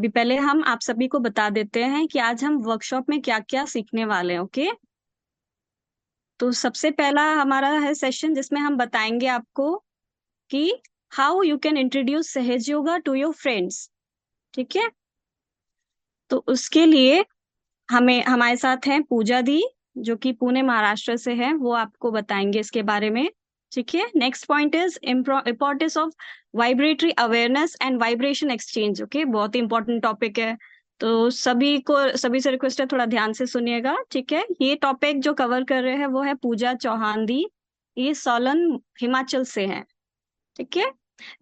अभी पहले हम आप सभी को बता देते हैं कि आज हम वर्कशॉप में क्या क्या सीखने वाले हैं। ओके, तो सबसे पहला हमारा है सेशन जिसमें हम बताएंगे आपको कि हाउ यू कैन इंट्रोड्यूस सहज योगा टू योर फ्रेंड्स। ठीक है, तो उसके लिए हमें हमारे साथ हैं पूजा दी, जो कि पुणे महाराष्ट्र से है। वो आपको बताएंगे इसके बारे में। ठीक है, next point is importance of vibratory awareness and vibration exchange. Okay, बहुत ही इंपॉर्टेंट टॉपिक है, तो सभी से रिक्वेस्ट है थोड़ा ध्यान से सुनिएगा। ठीक है, ये टॉपिक जो कवर कर रहे हैं वो है पूजा चौहान दी, ये सोलन हिमाचल से है। ठीक है,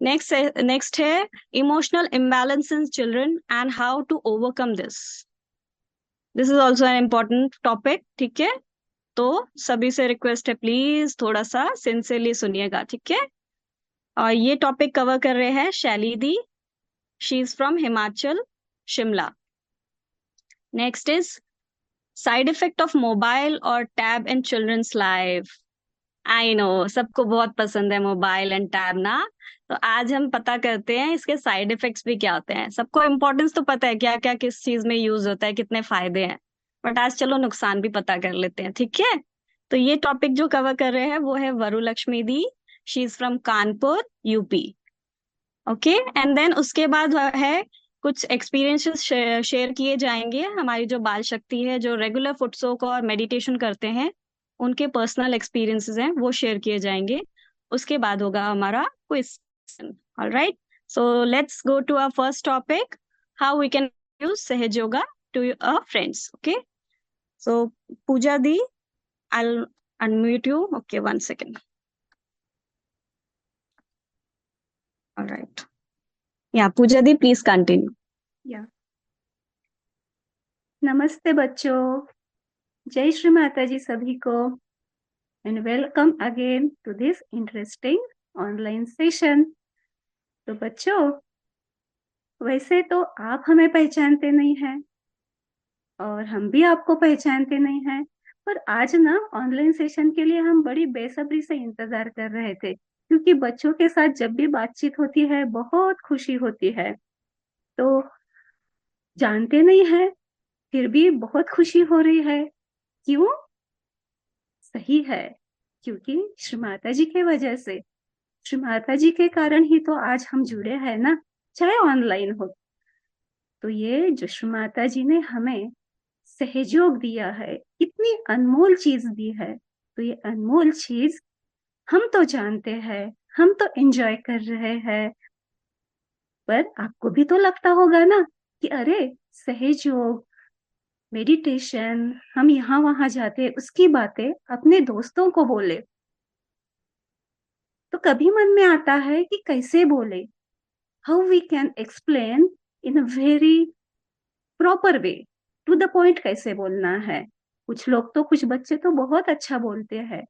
नेक्स्ट है emotional imbalance in children and how to overcome this. This is also an important topic. ठीक है, तो सभी से रिक्वेस्ट है प्लीज थोड़ा सा सिंसियरली सुनिएगा। ठीक है, और ये टॉपिक कवर कर रहे हैं Shaily di, she is from Himachal, Shimla. Next is side effect of mobile और tab in children's life. I know सबको बहुत पसंद है मोबाइल एंड टैब ना, तो आज हम पता करते हैं इसके साइड इफेक्ट्स भी क्या होते हैं। सबको इम्पोर्टेंस तो पता है क्या क्या किस चीज में यूज होता है, कितने फायदे हैं, बट आज चलो नुकसान भी पता कर लेते हैं। ठीक है, तो ये टॉपिक जो कवर कर रहे हैं वो है Varu Lakshmi di, she is from Kanpur, UP. Okay, and then उसके बाद है कुछ एक्सपीरियंसेस शेयर किए जाएंगे। हमारी जो बाल शक्ति है, जो रेगुलर फुटसोक और मेडिटेशन करते हैं, उनके पर्सनल एक्सपीरियंसेस हैं वो शेयर किए जाएंगे। उसके बाद होगा हमारा quiz. Alright, so let's go to our first topic, how we can use Sahaj Yoga to our friends. Okay, so Pooja di, I unmute you. Okay, one second. Alright, yeah Pooja the please continue. या नमस्ते बच्चों, जय श्री माता जी सभी को, and welcome again to this interesting online session. तो बच्चों, वैसे तो आप हमें पहचानते नहीं हैं और हम भी आपको पहचानते नहीं हैं, पर आज ना ऑनलाइन सेशन के लिए हम बड़ी बेसब्री से इंतजार कर रहे थे, क्योंकि बच्चों के साथ जब भी बातचीत होती है बहुत खुशी होती है। तो जानते नहीं है, फिर भी बहुत खुशी हो रही है। क्यों? सही है, क्योंकि श्री माता जी के वजह से, श्री माता जी के कारण ही तो आज हम जुड़े हैं ना, चाहे ऑनलाइन हो। तो ये जो श्री माता जी ने हमें सहयोग दिया है, इतनी अनमोल चीज दी है, तो ये अनमोल चीज हम तो जानते हैं, हम तो एंजॉय कर रहे हैं, पर आपको भी तो लगता होगा ना कि अरे, सहयोग, मेडिटेशन, हम यहाँ वहां जाते उसकी बातें अपने दोस्तों को बोले, तो कभी मन में आता है कि कैसे बोले, how we can explain in a very proper way, to the point कैसे बोलना है। कुछ लोग तो, कुछ बच्चे तो बहुत अच्छा बोलते हैं,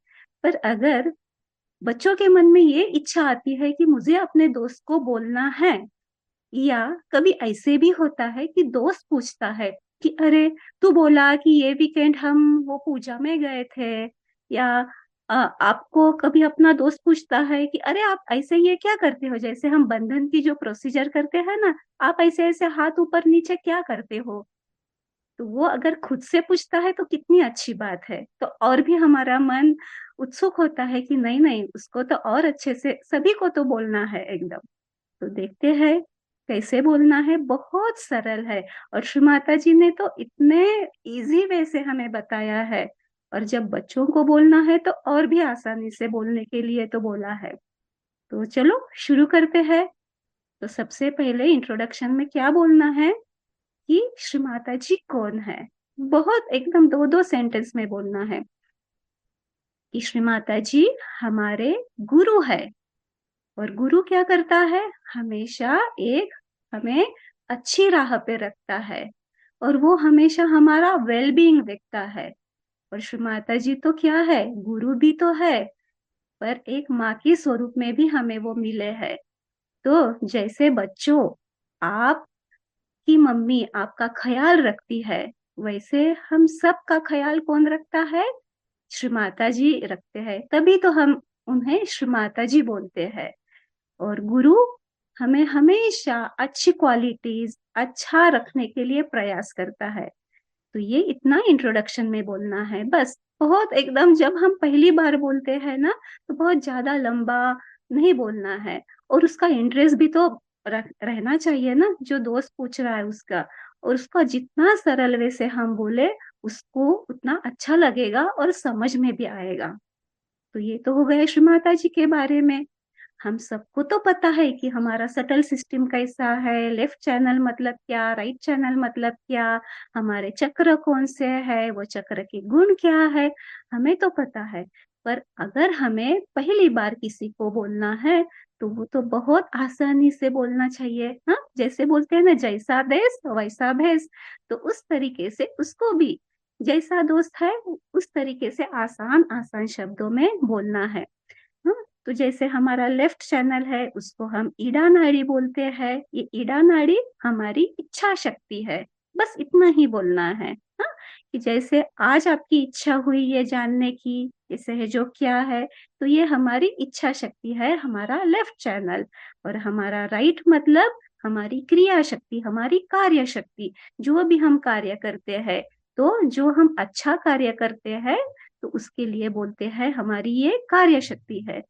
पर अगर बच्चों के मन में ये इच्छा आती है कि मुझे अपने दोस्त को बोलना है, या कभी ऐसे भी होता है कि दोस्त पूछता है कि अरे, तू बोला कि ये वीकेंड हम वो पूजा में गए थे, या आपको कभी अपना दोस्त पूछता है कि अरे, आप ऐसे ये क्या करते हो, जैसे हम बंधन की जो प्रोसीजर करते हैं ना, आप ऐसे ऐसे हाथ ऊपर नीचे क्या करते हो। तो वो अगर खुद से पूछता है तो कितनी अच्छी बात है, तो और भी हमारा मन उत्सुक होता है कि नहीं नहीं, उसको तो और अच्छे से सभी को तो बोलना है एकदम। तो देखते हैं कैसे बोलना है, बहुत सरल है, और श्री माता जी ने तो इतने इजी वे से हमें बताया है, और जब बच्चों को बोलना है तो और भी आसानी से बोलने के लिए तो बोला है। तो चलो शुरू करते हैं। तो सबसे पहले इंट्रोडक्शन में क्या बोलना है कि श्री माता जी कौन है, बहुत एकदम दो दो सेंटेंस में बोलना है कि श्री माता जी हमारे गुरु है, और गुरु क्या करता है, हमेशा एक हमें अच्छी राह पे रखता है, और वो हमेशा हमारा वेलबींग देखता है। और श्री माता जी तो क्या है, गुरु भी तो है, पर एक माँ के स्वरूप में भी हमें वो मिले हैं। तो जैसे बच्चों, आपकी मम्मी आपका ख्याल रखती है, वैसे हम सब का ख्याल कौन रखता है, श्री माता जी रखते हैं, तभी तो हम उन्हें श्री माता जी बोलते हैं। और गुरु हमें हमेशा अच्छी क्वालिटीज अच्छा रखने के लिए प्रयास करता है। तो ये इतना इंट्रोडक्शन में बोलना है बस। बहुत एकदम जब हम पहली बार बोलते हैं ना, तो बहुत ज्यादा लंबा नहीं बोलना है। और उसका इंटरेस्ट भी तो रहना चाहिए ना, जो दोस्त पूछ रहा है उसका। और उसका जितना सरल वे से हम बोले, उसको उतना अच्छा लगेगा और समझ में भी आएगा। तो ये तो हो गया श्री माता जी के बारे में। हम सबको तो पता है कि हमारा सटल सिस्टम कैसा है, लेफ्ट चैनल मतलब क्या, राइट चैनल मतलब क्या, हमारे चक्र कौन से है, वो चक्र के गुण क्या है, हमें तो पता है। पर अगर हमें पहली बार किसी को बोलना है, तो वो तो बहुत आसानी से बोलना चाहिए। हाँ, जैसे बोलते हैं ना, जैसा देश वैसा भेष। तो उस तरीके से उसको भी जैसा दोस्त है उस तरीके से आसान आसान शब्दों में बोलना है। हाँ, तो जैसे हमारा लेफ्ट चैनल है, उसको हम ईडा नाड़ी बोलते हैं। ये ईडा नाड़ी हमारी इच्छा शक्ति है। बस इतना ही बोलना है। हाँ, कि जैसे आज आपकी इच्छा हुई ये जानने की, जैसे है जो क्या है, तो ये हमारी इच्छा शक्ति है, हमारा लेफ्ट चैनल। और हमारा राइट मतलब हमारी क्रिया शक्ति, हमारी कार्य शक्ति। जो भी हम कार्य करते हैं, तो जो हम अच्छा कार्य करते हैं, तो उसके लिए बोलते हैं हमारी ये कार्य शक्ति है।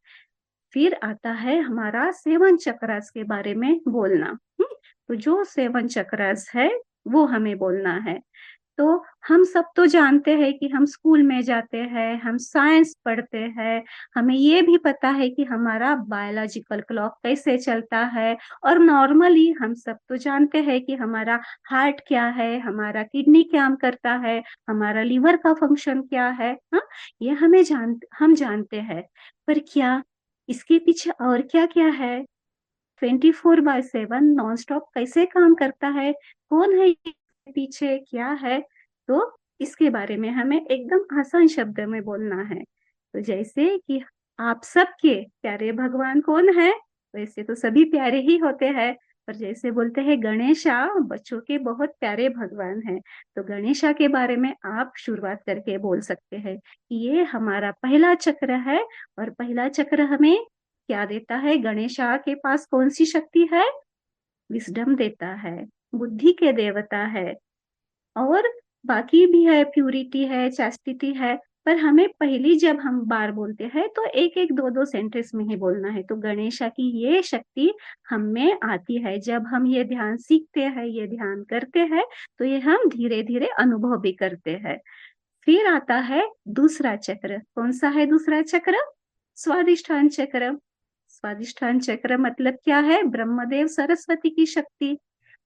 फिर आता है हमारा सेवन चक्रास के बारे में बोलना। तो जो सेवन चक्रास है वो हमें बोलना है। तो हम सब तो जानते हैं कि हम स्कूल में जाते हैं, हम साइंस पढ़ते हैं, हमें ये भी पता है कि हमारा बायोलॉजिकल क्लॉक कैसे चलता है। और नॉर्मली हम सब तो जानते हैं कि हमारा हार्ट क्या है, हमारा किडनी क्या करता है, हमारा लीवर का फंक्शन क्या है। हाँ, ये हम जानते हैं। पर क्या इसके पीछे और क्या क्या है, 24/7 नॉन स्टॉप कैसे काम करता है, कौन है इसके पीछे, क्या है। तो इसके बारे में हमें एकदम आसान शब्द में बोलना है। तो जैसे कि आप सबके प्यारे भगवान कौन है, वैसे तो सभी प्यारे ही होते हैं। पर जैसे बोलते हैं गणेशा बच्चों के बहुत प्यारे भगवान है, तो गणेशा के बारे में आप शुरुआत करके बोल सकते हैं कि ये हमारा पहला चक्र है। और पहला चक्र हमें क्या देता है, गणेशा के पास कौन सी शक्ति है, विजडम देता है, बुद्धि के देवता है। और बाकी भी है, प्यूरिटी है, चैस्टिटी है। पर हमें पहली जब हम बार बोलते हैं, तो एक एक दो दो सेंटेंस में ही बोलना है। तो गणेशा की ये शक्ति हमें आती है जब हम ये ध्यान सीखते हैं, ये ध्यान करते हैं। तो ये हम धीरे धीरे अनुभव भी करते हैं। फिर आता है दूसरा चक्र। कौन सा है दूसरा चक्र, स्वादिष्ठान चक्र। स्वादिष्ठान चक्र मतलब क्या है, ब्रह्मदेव सरस्वती की शक्ति।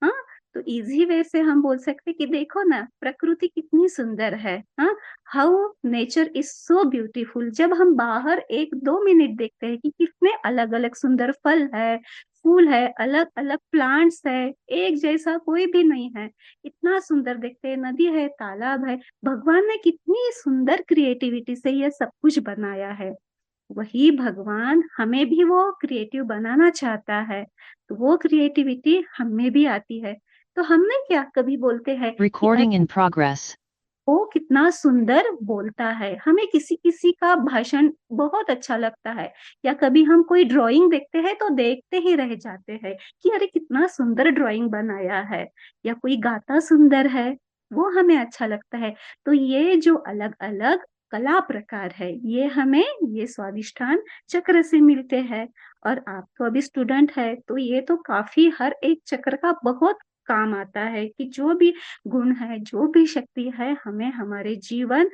हाँ, तो इजी वे से हम बोल सकते कि देखो ना, प्रकृति कितनी सुंदर है। हाँ, how nature is so beautiful. जब हम बाहर 1-2 मिनट देखते हैं कि कितने अलग अलग सुंदर फल है, फूल है, अलग अलग प्लांट्स है, एक जैसा कोई भी नहीं है। इतना सुंदर देखते हैं, नदी है, तालाब है। भगवान ने कितनी सुंदर क्रिएटिविटी से ये सब कुछ बनाया है। वही भगवान हमें भी वो क्रिएटिव बनाना चाहता है। तो वो क्रिएटिविटी हमें भी आती है। तो हमने क्या कभी बोलते हैं कि Recording अरे in progress. वो कितना सुंदर बोलता है, हमें किसी किसी का भाषण बहुत अच्छा लगता है। या कभी हम कोई ड्राइंग देखते हैं तो देखते ही रह जाते हैं कि अरे कितना सुंदर ड्राइंग बनाया है। या कोई गाता सुंदर है, वो हमें अच्छा लगता है। तो ये जो अलग अलग कला प्रकार है, ये हमें ये स्वादिष्ठान चक्र से मिलते हैं। और आप तो अभी स्टूडेंट है, तो ये तो काफी हर एक चक्र का बहुत काम आता है कि जो भी गुण है, जो भी शक्ति है, हमें हमारे जीवन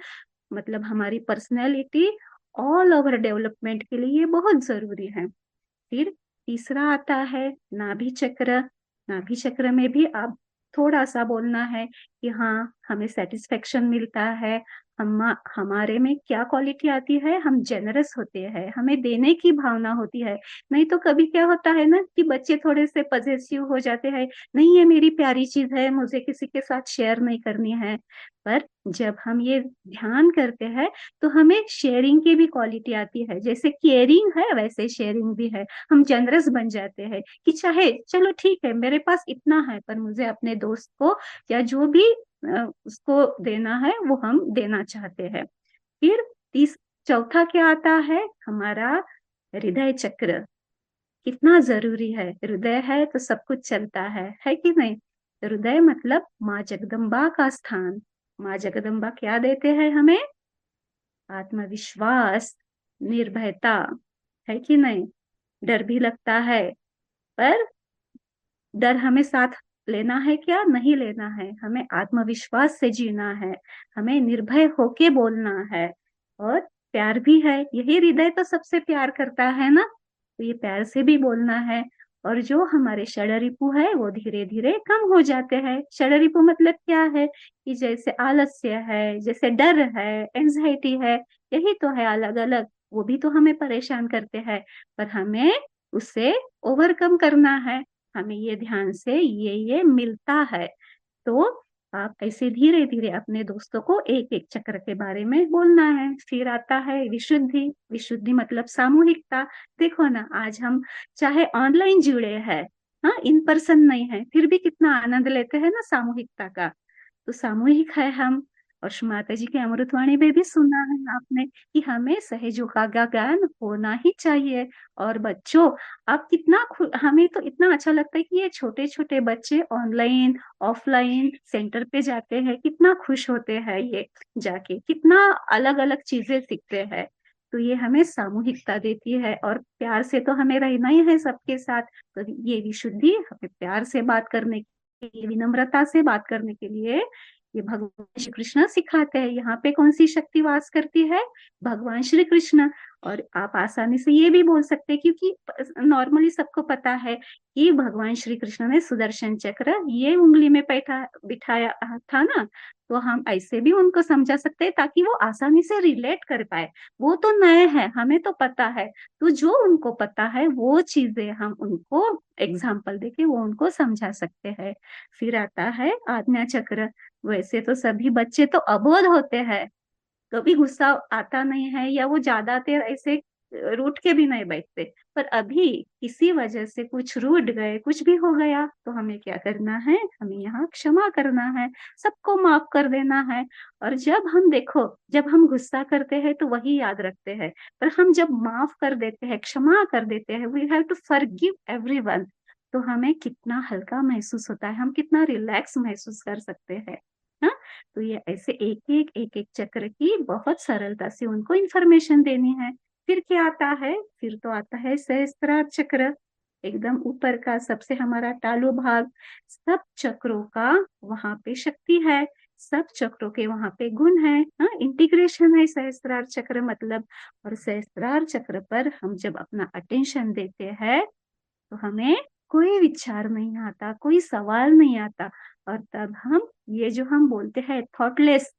मतलब हमारी पर्सनैलिटी ऑल ओवर डेवलपमेंट के लिए ये बहुत जरूरी है। फिर तीसरा आता है नाभि चक्र। नाभि चक्र में भी आप थोड़ा सा बोलना है कि हाँ, हमें सेटिस्फेक्शन मिलता है। हम हमारे में क्या क्वालिटी आती है, हम जेनरस होते हैं, हमें देने की भावना होती है। नहीं तो कभी क्या होता है ना कि बच्चे थोड़े से पजेसिव हो जाते हैं, नहीं ये मेरी प्यारी चीज है, मुझे किसी के साथ शेयर नहीं करनी है। पर जब हम ये ध्यान करते हैं, तो हमें शेयरिंग की भी क्वालिटी आती है। जैसे केयरिंग है, वैसे शेयरिंग भी है। हम जनरस बन जाते हैं कि चाहे चलो ठीक है, मेरे पास इतना है, पर मुझे अपने दोस्त को या जो भी उसको देना है वो हम देना चाहते हैं। फिर तीस चौथा क्या आता है, हमारा हृदय चक्र। कितना जरूरी है। हृदय है तो सब कुछ चलता है कि नहीं। हृदय मतलब माँ जगदम्बा का स्थान। माँ जगदम्बा क्या देते हैं हमें? आत्मविश्वास, निर्भयता, है कि नहीं। डर भी लगता है, पर डर हमें साथ लेना है क्या? नहीं लेना है, हमें आत्मविश्वास से जीना है, हमें निर्भय होके बोलना है। और प्यार भी है, यही हृदय तो सबसे प्यार करता है ना, तो ये प्यार से भी बोलना है। और जो हमारे षडरिपु है वो धीरे धीरे कम हो जाते हैं। षडरिपु मतलब क्या है? कि जैसे आलस्य है, जैसे डर है, एंजाइटी है, यही तो है अलग अलग, वो भी तो हमें परेशान करते हैं। पर हमें उसे ओवरकम करना है, हमें ये ध्यान से ये मिलता है। तो आप ऐसे धीरे धीरे अपने दोस्तों को एक एक चक्र के बारे में बोलना है। फिर आता है विशुद्धि। विशुद्धि मतलब सामूहिकता। देखो ना, आज हम चाहे ऑनलाइन जुड़े हैं, हाँ, इन पर्सन नहीं है, फिर भी कितना आनंद लेते हैं ना सामूहिकता का। तो सामूहिक है हम। और श्री माता जी की अमृतवाणी में भी सुना है आपने कि हमें सहजों का ज्ञान होना ही चाहिए। और बच्चों, आप कितना हमें तो इतना अच्छा लगता है कि ये छोटे छोटे बच्चे ऑनलाइन ऑफलाइन सेंटर पे जाते हैं, कितना खुश होते हैं ये जाके, कितना अलग अलग चीजें सीखते हैं। तो ये हमें सामूहिकता देती है, और प्यार से तो हमें रहना ही है सबके साथ। तो ये विशुद्धि हमें प्यार से बात करने के लिए, विनम्रता से बात करने के लिए ये भगवान श्री कृष्ण सिखाते हैं। यहाँ पे कौन सी शक्ति वास करती है? भगवान श्री कृष्ण। और आप आसानी से ये भी बोल सकते हैं, क्योंकि नॉर्मली सबको पता है कि भगवान श्री कृष्ण ने सुदर्शन चक्र ये उंगली में बैठा बिठाया था ना। तो हम ऐसे भी उनको समझा सकते हैं ताकि वो आसानी से रिलेट कर पाए। वो तो नए हैं, हमें तो पता है। तो जो उनको पता है वो चीजें हम उनको एग्जाम्पल देके वो उनको समझा सकते हैं। फिर आता है आज्ञा चक्र। वैसे तो सभी बच्चे तो अबोध होते हैं, कभी गुस्सा आता नहीं है, या वो ज्यादा देर ऐसे रूठ के भी नहीं बैठते। पर अभी किसी वजह से कुछ रूठ गए, कुछ भी हो गया, तो हमें क्या करना है? हमें यहाँ क्षमा करना है, सबको माफ कर देना है। और जब हम देखो, जब हम गुस्सा करते हैं तो वही याद रखते हैं, पर हम जब माफ कर देते हैं, क्षमा कर देते हैं, we have to forgive everyone, तो हमें कितना हल्का महसूस होता है, हम कितना रिलैक्स महसूस कर सकते हैं। हाँ, तो ये ऐसे एक एक चक्र की बहुत सरलता से उनको इंफॉर्मेशन देनी है। फिर क्या आता है? फिर तो आता है सहस्त्रार चक्र, एकदम ऊपर का सबसे हमारा तालु भाग। सब चक्रों का वहां पे शक्ति है, सब चक्रों के वहां पे गुण है, हाँ, इंटीग्रेशन है सहस्त्रार चक्र मतलब। और सहस्त्रार चक्र पर हम जब अपना अटेंशन देते हैं तो हमें कोई विचार नहीं आता, कोई सवाल नहीं आता। और तब हम ये जो हम बोलते हैं थॉटलेस,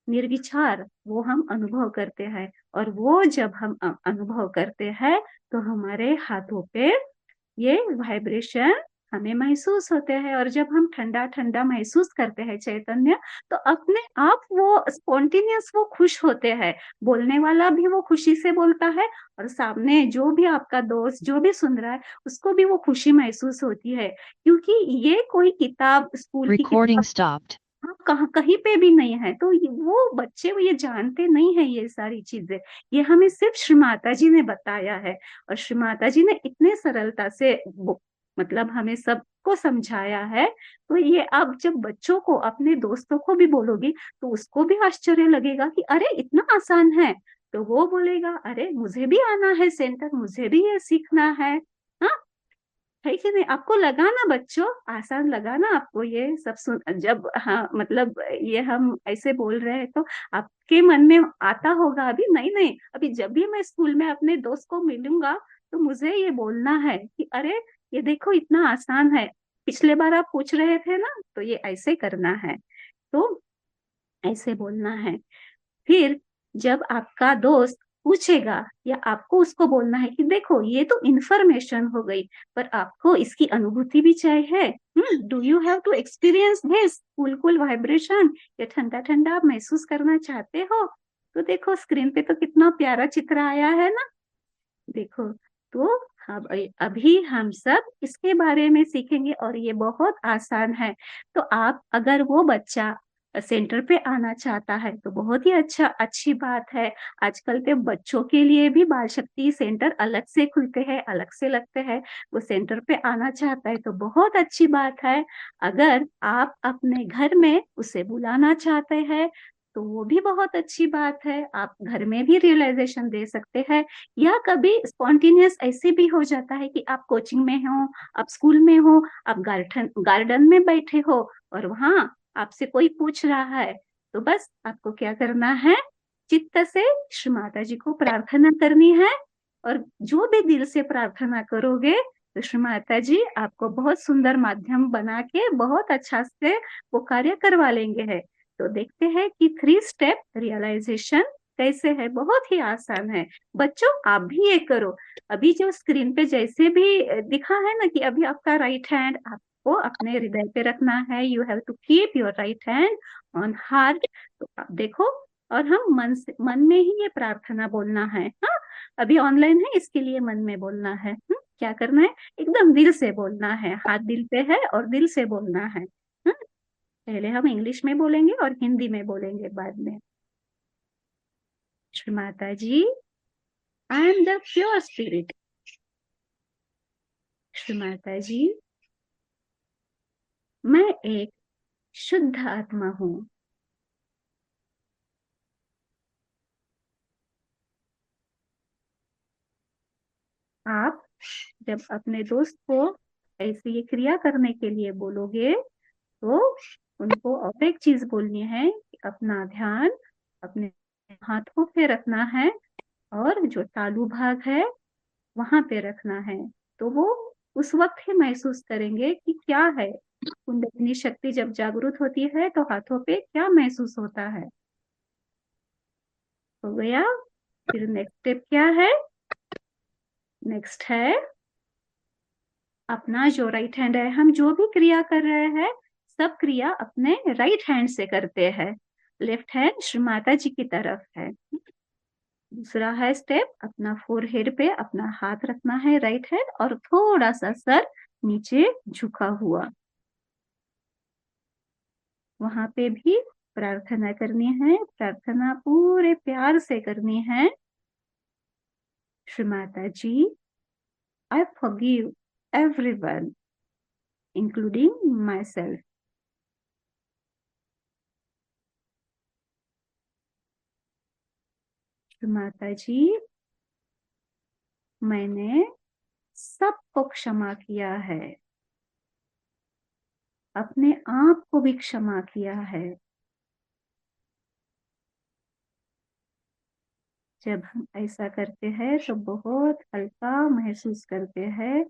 निर्विचार, वो हम अनुभव करते हैं। और वो जब हम अनुभव करते हैं तो हमारे हाथों पे ये वाइब्रेशन हमें महसूस होते हैं। और जब हम ठंडा ठंडा महसूस करते हैं चैतन्य, तो अपने आप वो स्पॉन्टेनियस वो खुश होते हैं। बोलने वाला भी वो खुशी से बोलता है, और सामने जो भी आपका दोस्त जो भी सुन रहा है उसको भी वो खुशी महसूस होती है। क्योंकि ये कोई किताब, स्कूल की Recording किताब, stopped. हाँ, कहाँ कहीं पे भी नहीं है। तो वो बच्चे वो ये जानते नहीं है ये सारी चीजें, ये हमें सिर्फ श्री माता जी ने बताया है। और श्री माता जी ने इतने सरलता से मतलब हमें सबको समझाया है। तो ये अब जब बच्चों को, अपने दोस्तों को भी बोलोगी तो उसको भी आश्चर्य लगेगा कि अरे इतना आसान है। तो वो बोलेगा अरे मुझे भी आना है सेंटर, मुझे भी ये सीखना है। हाँ, है कि नहीं? आपको लगा ना बच्चों, आसान लगा ना आपको ये सब सुन, जब हाँ मतलब ये हम ऐसे बोल रहे हैं तो आपके मन में आता होगा अभी, नहीं नहीं, अभी जब भी मैं स्कूल में अपने दोस्त को मिलूंगा तो मुझे ये बोलना है कि अरे ये देखो इतना आसान है, पिछले बार आप पूछ रहे थे ना, तो ये ऐसे करना है। तो ऐसे बोलना है। फिर जब आपका दोस्त पूछेगा, या आपको उसको बोलना है कि देखो ये तो इंफॉर्मेशन हो गई, पर आपको इसकी अनुभूति भी चाहिए। Do you have to experience this cool cool vibration, ये ठंडा ठंडा आप महसूस करना चाहते हो? तो देखो स्क्रीन पे तो कितना प्यारा चित्र आया है ना, देखो। तो अब अभी हम सब इसके बारे में सीखेंगे, और ये बहुत आसान है। तो आप, अगर वो बच्चा सेंटर पे आना चाहता है तो बहुत ही अच्छी बात है। आजकल के बच्चों के लिए भी बाल शक्ति सेंटर अलग से खुलते हैं, अलग से लगते हैं। वो सेंटर पे आना चाहता है तो बहुत अच्छी बात है। अगर आप अपने घर में उसे बुलाना चाहते हैं तो वो भी बहुत अच्छी बात है। आप घर में भी रियलाइजेशन दे सकते हैं, या कभी स्पॉन्टेनियस ऐसे भी हो जाता है कि आप कोचिंग में हो, आप स्कूल में हो, आप गार्डन में बैठे हो और वहां आपसे कोई पूछ रहा है, तो बस आपको क्या करना है, चित्त से श्री माता जी को प्रार्थना करनी है। और जो भी दिल से प्रार्थना करोगे तो श्री माता जी आपको बहुत सुंदर माध्यम बना के बहुत अच्छा से वो कार्य करवा लेंगे है। तो देखते हैं कि 3 स्टेप रियलाइजेशन कैसे है, बहुत ही आसान है। बच्चों आप भी ये करो। अभी जो स्क्रीन पे जैसे भी दिखा है ना कि अभी आपका राइट हैंड आपको अपने हृदय पे रखना है, you have to keep your right hand on heart. तो आप देखो, और हम मन में ही ये प्रार्थना बोलना है। हाँ, अभी ऑनलाइन है इसके लिए मन में बोलना है। क्या करना है, एकदम दिल से बोलना है। हाथ दिल पे है और दिल से बोलना है। पहले हम इंग्लिश में बोलेंगे और हिंदी में बोलेंगे बाद में। Shri Mata ji, I am the pure spirit. Shri Mata ji, मैं एक शुद्ध आत्मा हूँ। आप जब अपने दोस्त को ऐसी ये क्रिया करने के लिए बोलोगे तो उनको और एक चीज बोलनी है कि अपना ध्यान अपने हाथों पे रखना है और जो तालू भाग है वहां पे रखना है। तो वो उस वक्त ही महसूस करेंगे कि क्या है, कुंडलिनी शक्ति जब जागृत होती है तो हाथों पे क्या महसूस होता है। हो गया। फिर नेक्स्ट स्टेप क्या है, नेक्स्ट है अपना जो राइट हैंड है, हम जो भी क्रिया कर रहे हैं सब क्रिया अपने राइट हैंड से करते हैं। लेफ्ट हैंड श्री माता जी की तरफ है। दूसरा है स्टेप, अपना फोरहेड पे अपना हाथ रखना है राइट हैंड और थोड़ा सा सर नीचे झुका हुआ। वहां पे भी प्रार्थना करनी है, प्रार्थना पूरे प्यार से करनी है। Shri Mata ji, I forgive everyone including myself. Shri Mata ji, मैंने सबको क्षमा किया है, अपने आप को भी क्षमा किया है। जब हम ऐसा करते हैं तो बहुत हल्का महसूस करते हैं।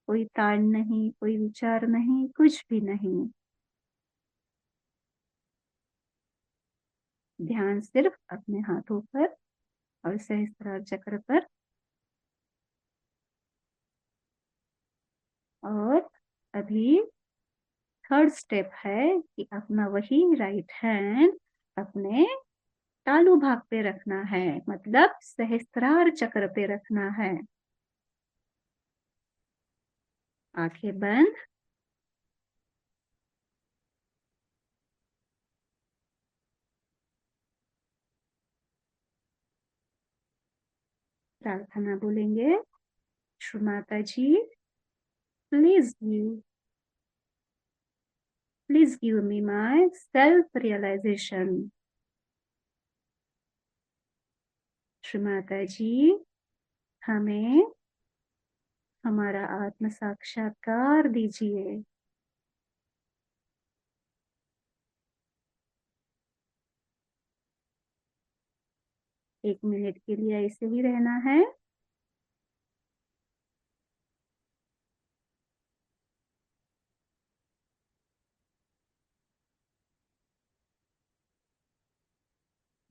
कोई तान नहीं, कोई विचार नहीं, कुछ भी नहीं। ध्यान सिर्फ अपने हाथों पर और सहस्त्रार चक्र पर। और अभी थर्ड स्टेप है कि अपना वही राइट हैंड अपने तालू भाग पे रखना है, मतलब सहस्त्रार चक्र पे रखना है। आंखें बंद। प्रार्थना बोलेंगे, Shri Mata ji, please give me my self realisation. Shri Mata ji, हमें हमारा आत्म साक्षात्कार दीजिए। एक मिनट के लिए ऐसे ही रहना है।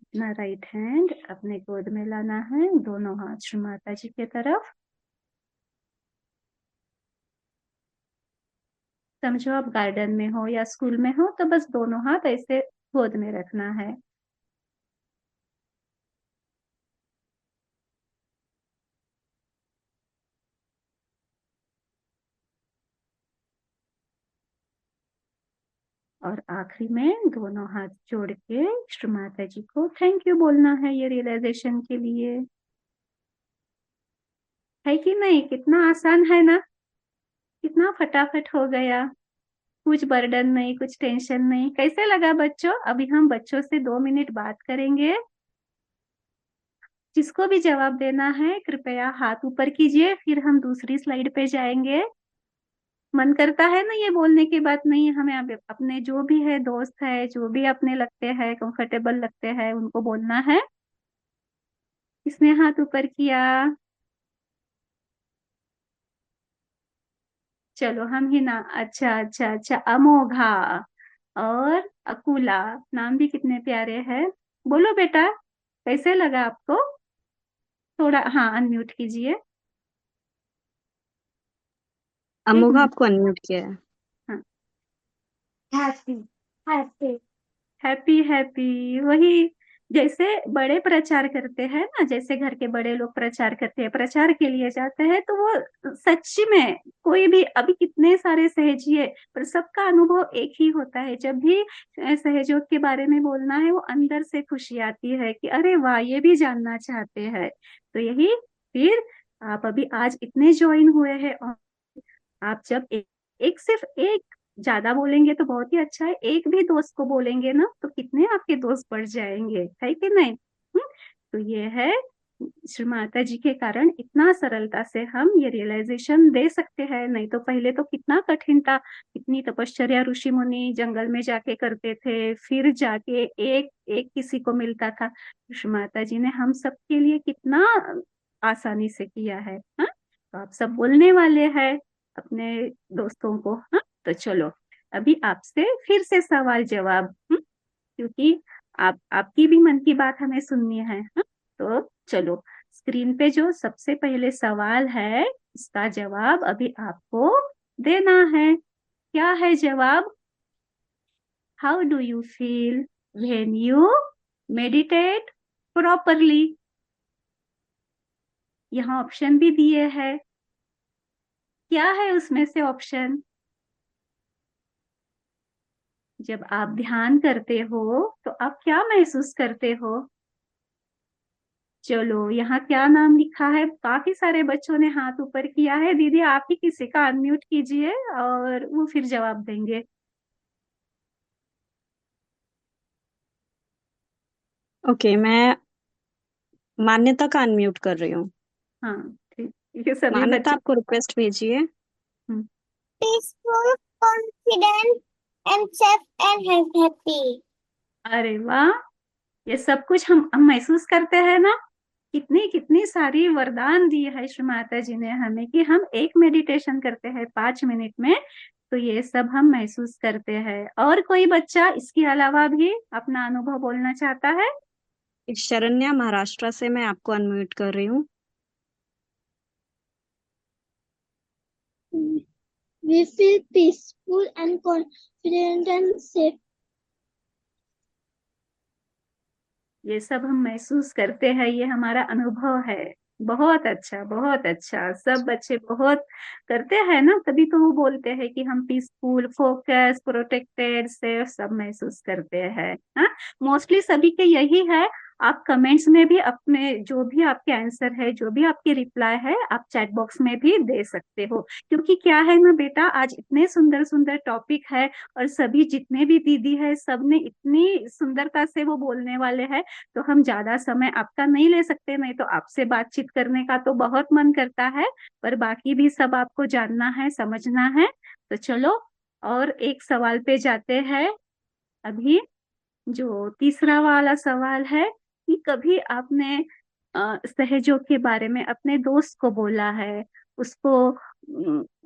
अपना राइट हैंड अपने गोद में लाना है, दोनों हाथ श्री माता जी की तरफ। समझो आप गार्डन में हो या स्कूल में हो तो बस दोनों हाथ ऐसे गोद में रखना है। और आखिरी में दोनों हाथ जोड़ के श्री माता जी को थैंक यू बोलना है ये रियलाइजेशन के लिए। है कि नहीं? कितना आसान है ना, कितना फटाफट हो गया। कुछ बर्डन नहीं, कुछ टेंशन नहीं। कैसे लगा बच्चों? अभी हम बच्चों से 2 मिनट बात करेंगे। जिसको भी जवाब देना है कृपया हाथ ऊपर कीजिए, फिर हम दूसरी स्लाइड पे जाएंगे। मन करता है ना ये बोलने की बात नहीं, हमें अब अपने जो भी है दोस्त है, जो भी अपने लगते हैं कंफर्टेबल लगते हैं उनको बोलना है। किसने हाथ ऊपर किया? चलो हम ही ना। अच्छा अच्छा अच्छा, अमोघा और अकुला, नाम भी कितने प्यारे हैं। बोलो बेटा, कैसे लगा आपको? थोड़ा हाँ अनम्यूट कीजिए। एक अमोघा मिनट। आपको अनम्यूट किया है। हाँ। हैप्पी हैप्पी हैप्पी हैप्पी, वही जैसे बड़े प्रचार करते हैं ना, जैसे घर के बड़े लोग प्रचार करते हैं, प्रचार के लिए जाते हैं, तो वो सच में कोई भी अभी कितने सारे सहजिए, पर सबका अनुभव एक ही होता है। जब भी सहयोग के बारे में बोलना है, वो अंदर से खुशी आती है कि अरे वाह, ये भी जानना चाहते हैं। तो यही फिर आप अभी आज इतने ज्वाइन हुए हैं, और आप जब एक सिर्फ एक ज्यादा बोलेंगे तो बहुत ही अच्छा है, एक भी दोस्त को बोलेंगे ना तो कितने आपके दोस्त बढ़ जाएंगे, है कि नहीं? तो ये है, श्री माता जी के कारण इतना सरलता से हम ये रियलाइजेशन दे सकते हैं। नहीं तो पहले तो कितना कठिन था, कितनी तपश्चर्या ऋषि मुनि जंगल में जाके करते थे, फिर जाके एक एक किसी को मिलता था। श्री माता जी ने हम सबके लिए कितना आसानी से किया है। हाँ, तो आप सब बोलने वाले हैं अपने दोस्तों को। हाँ, तो चलो अभी आपसे फिर से सवाल जवाब, क्योंकि आप आपकी भी मन की बात हमें सुननी है। हाँ, तो चलो, स्क्रीन पे जो सबसे पहले सवाल है उसका जवाब अभी आपको देना है। क्या है जवाब? How do you feel when you meditate properly? यहाँ ऑप्शन भी दिए हैं। क्या है उसमें से ऑप्शन? जब आप ध्यान करते हो तो आप क्या महसूस करते हो? चलो, यहाँ क्या नाम लिखा है? काफी सारे बच्चों ने हाथ ऊपर किया है। दीदी आप ही किसी का अनम्यूट कीजिए और वो फिर जवाब देंगे। ओके, मैं मान्यता का अनम्यूट कर रही हूँ। हाँ ठीक, ये सभी मान्यता बच्चे। आपको रिक्वेस्ट भेजिए। हम्म, Peaceful, confident, and safe and happy. अरे वाह, ये सब कुछ हम महसूस करते हैं ना। कितनी कितनी सारी वरदान दी है श्री माता जी ने हमें कि हम एक मेडिटेशन करते हैं 5 मिनट में, तो ये सब हम महसूस करते हैं। और कोई बच्चा इसके अलावा भी अपना अनुभव बोलना चाहता है? शरण्या महाराष्ट्र से मैं आपको अनम्यूट कर रही हूँ। We feel peaceful and confident and safe. ये सब हम महसूस करते हैं, ये हमारा अनुभव है। बहुत अच्छा, बहुत अच्छा। सब बच्चे बहुत करते हैं ना, तभी तो वो बोलते हैं कि हम पीसफुल, फोकस, प्रोटेक्टेड, सेफ सब महसूस करते हैं। हाँ, मोस्टली सभी के यही है। आप कमेंट्स में भी अपने जो भी आपके आंसर है, जो भी आपके रिप्लाई है, आप चैट बॉक्स में भी दे सकते हो। क्योंकि क्या है ना बेटा, आज इतने सुंदर सुंदर टॉपिक है, और सभी जितने भी दीदी है सब ने इतनी सुंदरता से वो बोलने वाले हैं, तो हम ज्यादा समय आपका नहीं ले सकते। नहीं तो आपसे बातचीत करने का तो बहुत मन करता है, पर बाकी भी सब आपको जानना है, समझना है। तो चलो और एक सवाल पे जाते हैं। अभी जो तीसरा वाला सवाल है कि कभी आपने सहयोग के बारे में अपने दोस्त को बोला है, उसको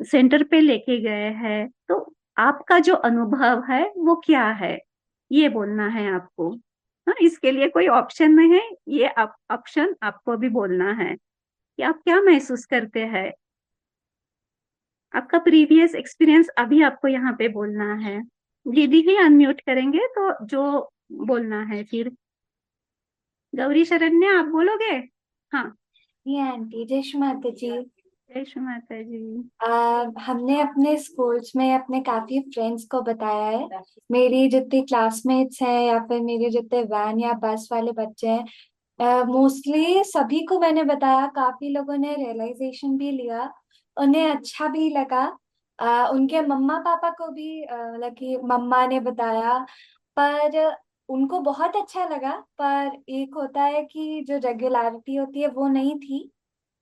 सेंटर पे लेके गए हैं, तो आपका जो अनुभव है वो क्या है, ये बोलना है आपको। हाँ, इसके लिए कोई ऑप्शन नहीं है, ये ऑप्शन आपको भी बोलना है कि आप क्या महसूस करते हैं। आपका प्रीवियस एक्सपीरियंस अभी आपको यहाँ पे बोलना है। दीदी ही अनम्यूट करेंगे तो जो बोलना है फिर। गौरी शरण्या आप बोलोगे? हाँ। Yeah, आंटी जय श्री माता जी। जय श्री माता जी। हमने अपने स्कूल्स में अपने काफी फ्रेंड्स को बताया है। मेरी जितनी क्लासमेट्स हैं या फिर मेरे जितने वैन या बस वाले बच्चे हैं, मोस्टली सभी को मैंने बताया। काफी लोगों ने रियलाइजेशन भी लिया, उन्हें अच्छा भी लगा। उनके मम्मा पापा को भी मतलब कि मम्मा ने बताया, पर उनको बहुत अच्छा लगा। पर एक होता है कि जो रेगुलरिटी होती है वो नहीं थी।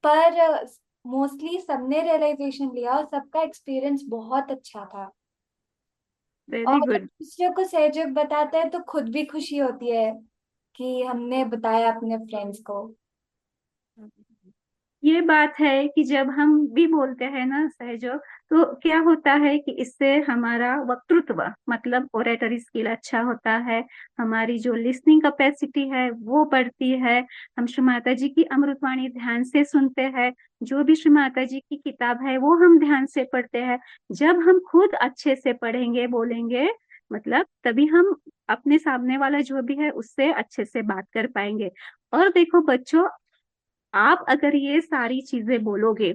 पर मोस्टली सबने रियलाइजेशन लिया और सबका एक्सपीरियंस बहुत अच्छा था। और वेरी जब गुड। दूसरों को सहयोग बताते हैं तो खुद भी खुशी होती है कि हमने बताया अपने फ्रेंड्स को। ये बात है कि जब हम भी बोलते हैं ना सहयोग, तो क्या होता है कि इससे हमारा वक्तृत्व मतलब ओरेटरी स्किल अच्छा होता है, हमारी जो लिसनिंग कैपेसिटी है वो बढ़ती है। हम श्री माता जी की अमृतवाणी ध्यान से सुनते हैं, जो भी श्री माता जी की किताब है वो हम ध्यान से पढ़ते हैं। जब हम खुद अच्छे से पढ़ेंगे बोलेंगे, मतलब तभी हम अपने सामने वाला जो भी है उससे अच्छे से बात कर पाएंगे। और देखो बच्चों, आप अगर ये सारी चीजें बोलोगे,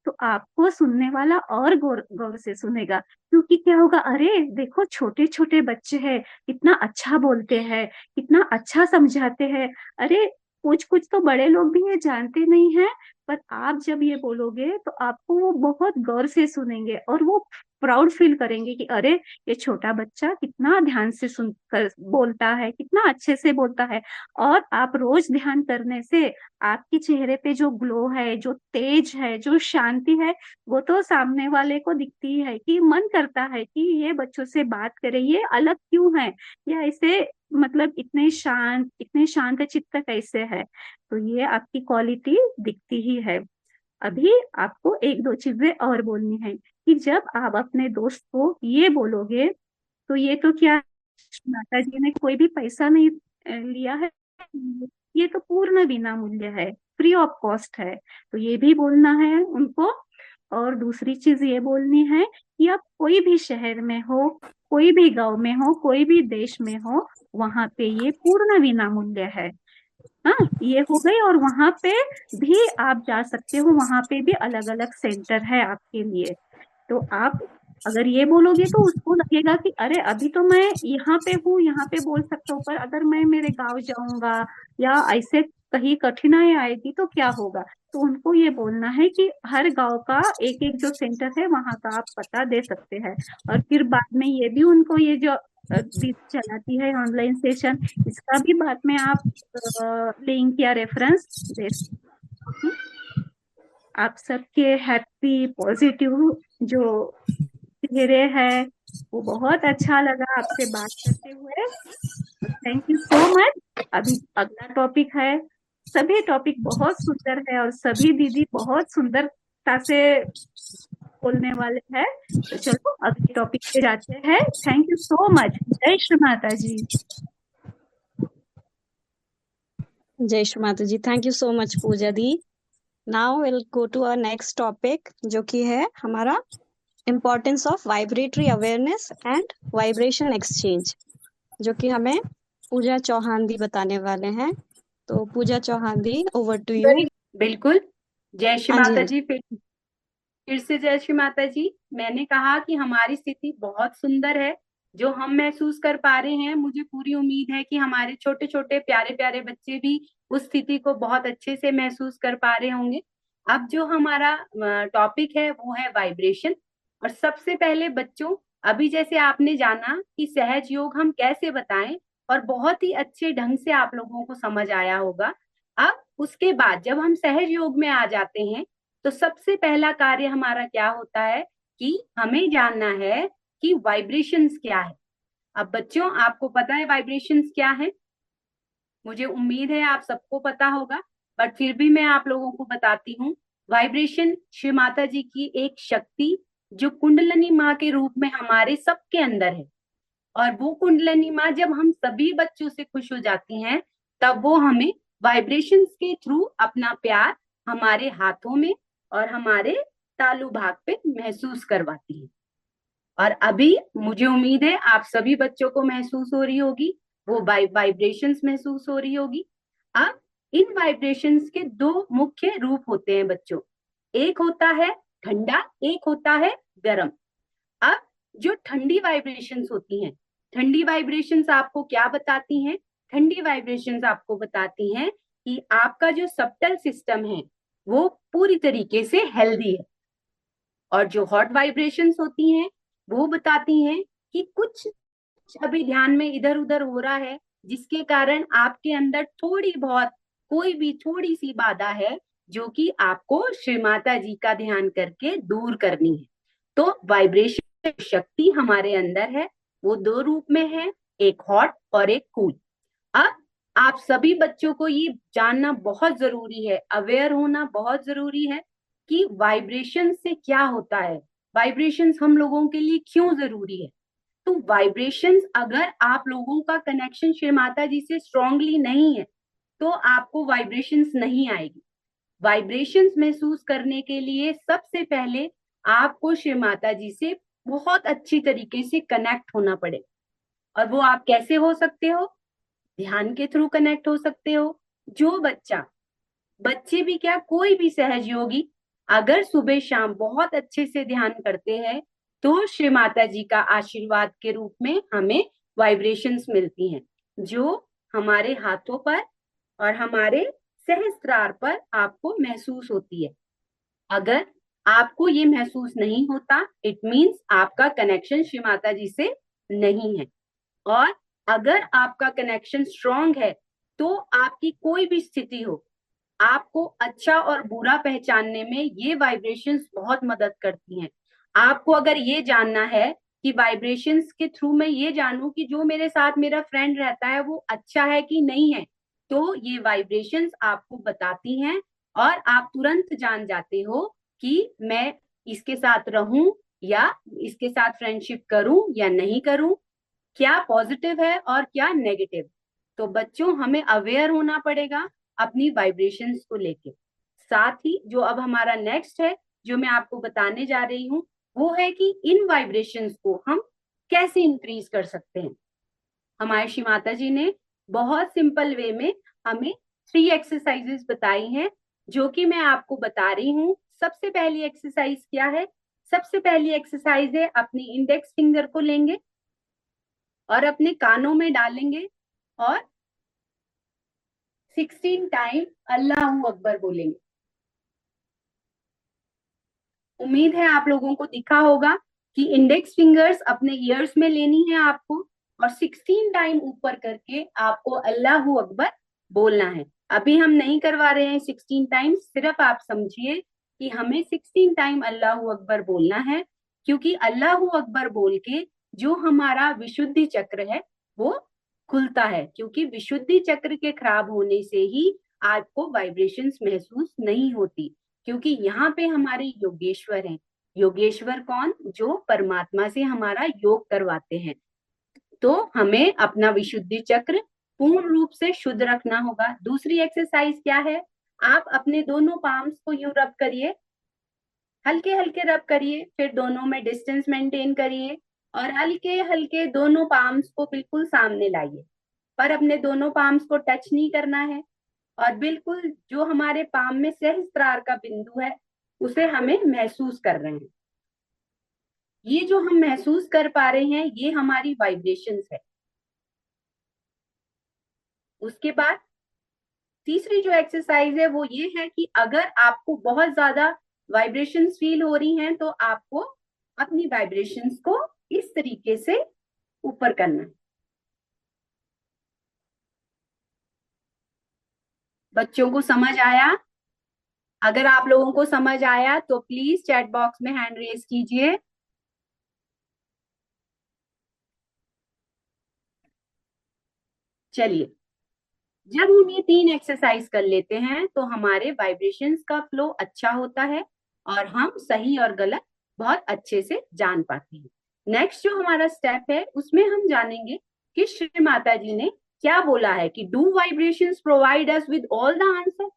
तो आपको सुनने वाला और गौर गौर से सुनेगा। क्योंकि क्या होगा, अरे देखो छोटे छोटे बच्चे हैं, कितना अच्छा बोलते हैं, कितना अच्छा समझाते हैं। अरे कुछ कुछ तो बड़े लोग भी ये जानते नहीं हैं, पर आप जब ये बोलोगे तो आपको वो बहुत गौर से सुनेंगे और वो प्राउड फील करेंगे कि अरे ये छोटा बच्चा कितना ध्यान से सुन कर बोलता है, कितना अच्छे से बोलता है। और आप रोज ध्यान करने से आपके चेहरे पे जो ग्लो है, जो तेज है, जो शांति है, वो तो सामने वाले को दिखती है कि मन करता है कि ये बच्चों से बात करे, ये अलग क्यों है, या इसे मतलब इतने शांत चित्त कैसे है। तो ये आपकी क्वालिटी दिखती ही है। अभी आपको एक दो चीजें और बोलनी है कि जब आप अपने दोस्त को ये बोलोगे, तो ये तो क्या, माता जी ने कोई भी पैसा नहीं लिया है, ये तो पूर्ण विना मूल्य है, फ्री ऑफ कॉस्ट है। तो ये भी बोलना है उनको। और दूसरी चीज ये बोलनी है कि आप कोई भी शहर में हो, कोई भी गांव में हो, कोई भी देश में हो, वहां पे ये पूर्ण विना मूल्य है। हाँ, ये हो गई। और वहां पे भी आप जा सकते हो, वहां पे भी अलग अलग सेंटर है आपके लिए। तो आप अगर ये बोलोगे तो उसको लगेगा कि अरे अभी तो मैं यहाँ पे हूँ, यहाँ पे बोल सकता हूँ, पर अगर मैं मेरे गांव जाऊंगा या ऐसे कहीं कठिनाई आएगी तो क्या होगा। तो उनको ये बोलना है कि हर गांव का एक एक जो सेंटर है वहां का आप पता दे सकते हैं। और फिर बाद में ये भी उनको ये जो दीदी चलाती है ऑनलाइन सेशन, इसका भी बाद में आप लिंक या रेफरेंस दे सकते हैं। आप सबके हैप्पी पॉजिटिव जो चेहरे हैं, वो बहुत अच्छा लगा आपसे बात करते हुए। Thank you so much. अभी अगला टॉपिक है। सभी टॉपिक बहुत सुंदर है और सभी दीदी बहुत सुंदरता से बोलने वाले हैं। तो चलो अगले टॉपिक पे जाते हैं। Thank you so much. जय श्री माता जी। जय Shri Mata ji. Thank you so much Puja di. Now will go to our next topic, जो कि है हमारा importance of vibratory awareness and vibration exchange, जो कि हमें पूजा चौहान दी बताने वाले हैं। तो पूजा चौहान दी, ओवर टू यू। बिल्कुल। जय श्री हाँ जी, माता हाँ जी। जी। फिर से जय श्री माता जी। मैंने कहा कि हमारी स्थिति बहुत सुंदर है जो हम महसूस कर पा रहे हैं। मुझे पूरी उम्मीद है कि हमारे छोटे छोटे प्यारे प्यारे बच्चे भी उस स्थिति को बहुत अच्छे से महसूस कर पा रहे होंगे। अब जो हमारा टॉपिक है वो है वाइब्रेशन। और सबसे पहले बच्चों, अभी जैसे आपने जाना कि सहज योग हम कैसे बताएं, और बहुत ही अच्छे ढंग से आप लोगों को समझ आया होगा। अब उसके बाद जब हम सहज योग में आ जाते हैं, तो सबसे पहला कार्य हमारा क्या होता है कि हमें जानना है कि वाइब्रेशंस क्या है। अब बच्चों, आपको पता है वाइब्रेशंस क्या है? मुझे उम्मीद है आप सबको पता होगा, बट फिर भी मैं आप लोगों को बताती हूँ। वाइब्रेशन श्री माता जी की एक शक्ति जो कुंडलनी माँ के रूप में हमारे सबके अंदर है। और वो कुंडलनी माँ जब हम सभी बच्चों से खुश हो जाती हैं, तब वो हमें वाइब्रेशंस के थ्रू अपना प्यार हमारे हाथों में और हमारे तालू भाग पे महसूस करवाती है। और अभी मुझे उम्मीद है आप सभी बच्चों को महसूस हो रही होगी, वो वाइब्रेशंस महसूस हो रही होगी। अब इन वाइब्रेशंस के दो मुख्य रूप होते हैं बच्चों। एक होता है ठंडा, एक होता है गर्म। अब जो ठंडी वाइब्रेशंस होती हैं, ठंडी वाइब्रेशंस आपको क्या बताती हैं? ठंडी वाइब्रेशंस आपको बताती हैं कि आपका जो सबटल सिस्टम है वो पूरी तरीके से हेल्दी है। और जो हॉट वाइब्रेशंस होती हैं वो बताती हैं कि कुछ अभी ध्यान में इधर उधर हो रहा है, जिसके कारण आपके अंदर थोड़ी बहुत कोई भी थोड़ी सी बाधा है, जो कि आपको श्री माता जी का ध्यान करके दूर करनी है। तो वाइब्रेशन शक्ति हमारे अंदर है, वो दो रूप में है, एक हॉट और एक कूल। अब आप सभी बच्चों को ये जानना बहुत जरूरी है, अवेयर होना बहुत जरूरी है कि वाइब्रेशन से क्या होता है, वाइब्रेशंस हम लोगों के लिए क्यों जरूरी है। तो वाइब्रेशंस, अगर आप लोगों का कनेक्शन श्री माता जी से स्ट्रांगली नहीं है तो आपको वाइब्रेशंस नहीं आएगी। वाइब्रेशंस महसूस करने के लिए सबसे पहले आपको श्री माता जी से बहुत अच्छी तरीके से कनेक्ट होना पड़ेगा। और वो आप कैसे हो सकते हो? ध्यान के थ्रू कनेक्ट हो सकते हो। जो बच्चे भी क्या, कोई भी सहयोगी अगर सुबह शाम बहुत अच्छे से ध्यान करते हैं तो श्री माता जी का आशीर्वाद के रूप में हमें वाइब्रेशंस मिलती हैं, जो हमारे हाथों पर और हमारे सहस्त्रार पर आपको महसूस होती है। अगर आपको ये महसूस नहीं होता, इट मीन्स आपका कनेक्शन श्री माता जी से नहीं है। और अगर आपका कनेक्शन स्ट्रांग है तो आपकी कोई भी स्थिति हो, आपको अच्छा और बुरा पहचानने में ये वाइब्रेशंस बहुत मदद करती हैं। आपको अगर ये जानना है कि वाइब्रेशंस के थ्रू मैं ये जानूं कि जो मेरे साथ मेरा फ्रेंड रहता है वो अच्छा है कि नहीं है, तो ये वाइब्रेशंस आपको बताती हैं और आप तुरंत जान जाते हो कि मैं इसके साथ रहूं या इसके साथ फ्रेंडशिप करूं या नहीं करूं, क्या पॉजिटिव है और क्या नेगेटिव। तो बच्चों, हमें अवेयर होना पड़ेगा अपनी वाइब्रेशंस को लेके। साथ ही जो अब हमारा नेक्स्ट है, जो मैं आपको बताने जा रही हूँ, वो है कि इन वाइब्रेशंस को हम कैसे इंक्रीज कर सकते हैं। हमारे श्री माता जी ने बहुत सिंपल वे में हमें 3 एक्सरसाइजेस बताई हैं, जो कि मैं आपको बता रही हूँ। सबसे पहली एक्सरसाइज क्या है? सबसे पहली एक्सरसाइज है, अपनी इंडेक्स फिंगर को लेंगे और अपने कानों में डालेंगे और 16 टाइम अल्लाह अकबर बोलेंगे। उम्मीद है आप लोगों को दिखा होगा कि इंडेक्स फिंगर्स अपने ईयर्स में लेनी है आपको और 16 टाइम ऊपर करके आपको अल्लाह अकबर बोलना है। अभी हम नहीं करवा रहे हैं 16 टाइम, सिर्फ आप समझिए कि हमें 16 टाइम अल्लाह अकबर बोलना है, क्योंकि अल्लाह अकबर बोल के जो हमारा विशुद्धि चक्र है वो खुलता है। क्योंकि विशुद्धि चक्र के खराब होने से ही आपको वाइब्रेशंस महसूस नहीं होती, क्योंकि यहाँ पे हमारे योगेश्वर हैं। योगेश्वर कौन? जो परमात्मा से हमारा योग करवाते हैं। तो हमें अपना विशुद्धि चक्र पूर्ण रूप से शुद्ध रखना होगा। दूसरी एक्सरसाइज क्या है? आप अपने दोनों पाम्स को यूं रब करिए, हल्के हल्के रब करिए, फिर दोनों में डिस्टेंस मेंटेन करिए और हल्के हल्के दोनों पाम्स को बिल्कुल सामने लाइए, पर अपने दोनों पाम्स को टच नहीं करना है। और बिल्कुल जो हमारे पाम में सहस्त्रार का बिंदु है उसे हमें महसूस कर रहे हैं। ये जो हम महसूस कर पा रहे हैं ये हमारी वाइब्रेशंस है। उसके बाद तीसरी जो एक्सरसाइज है वो ये है कि अगर आपको बहुत ज्यादा वाइब्रेशंस फील हो रही हैं तो आपको अपनी वाइब्रेशंस को इस तरीके से ऊपर करना है। बच्चों को समझ आया? अगर आप लोगों को समझ आया तो प्लीज चैट बॉक्स में हैंड रेज कीजिए। चलिए, जब हम ये 3 एक्सरसाइज कर लेते हैं तो हमारे वाइब्रेशंस का फ्लो अच्छा होता है और हम सही और गलत बहुत अच्छे से जान पाते हैं। नेक्स्ट जो हमारा स्टेप है उसमें हम जानेंगे कि श्री माता जी ने क्या बोला है कि do vibrations provide us with all the answer.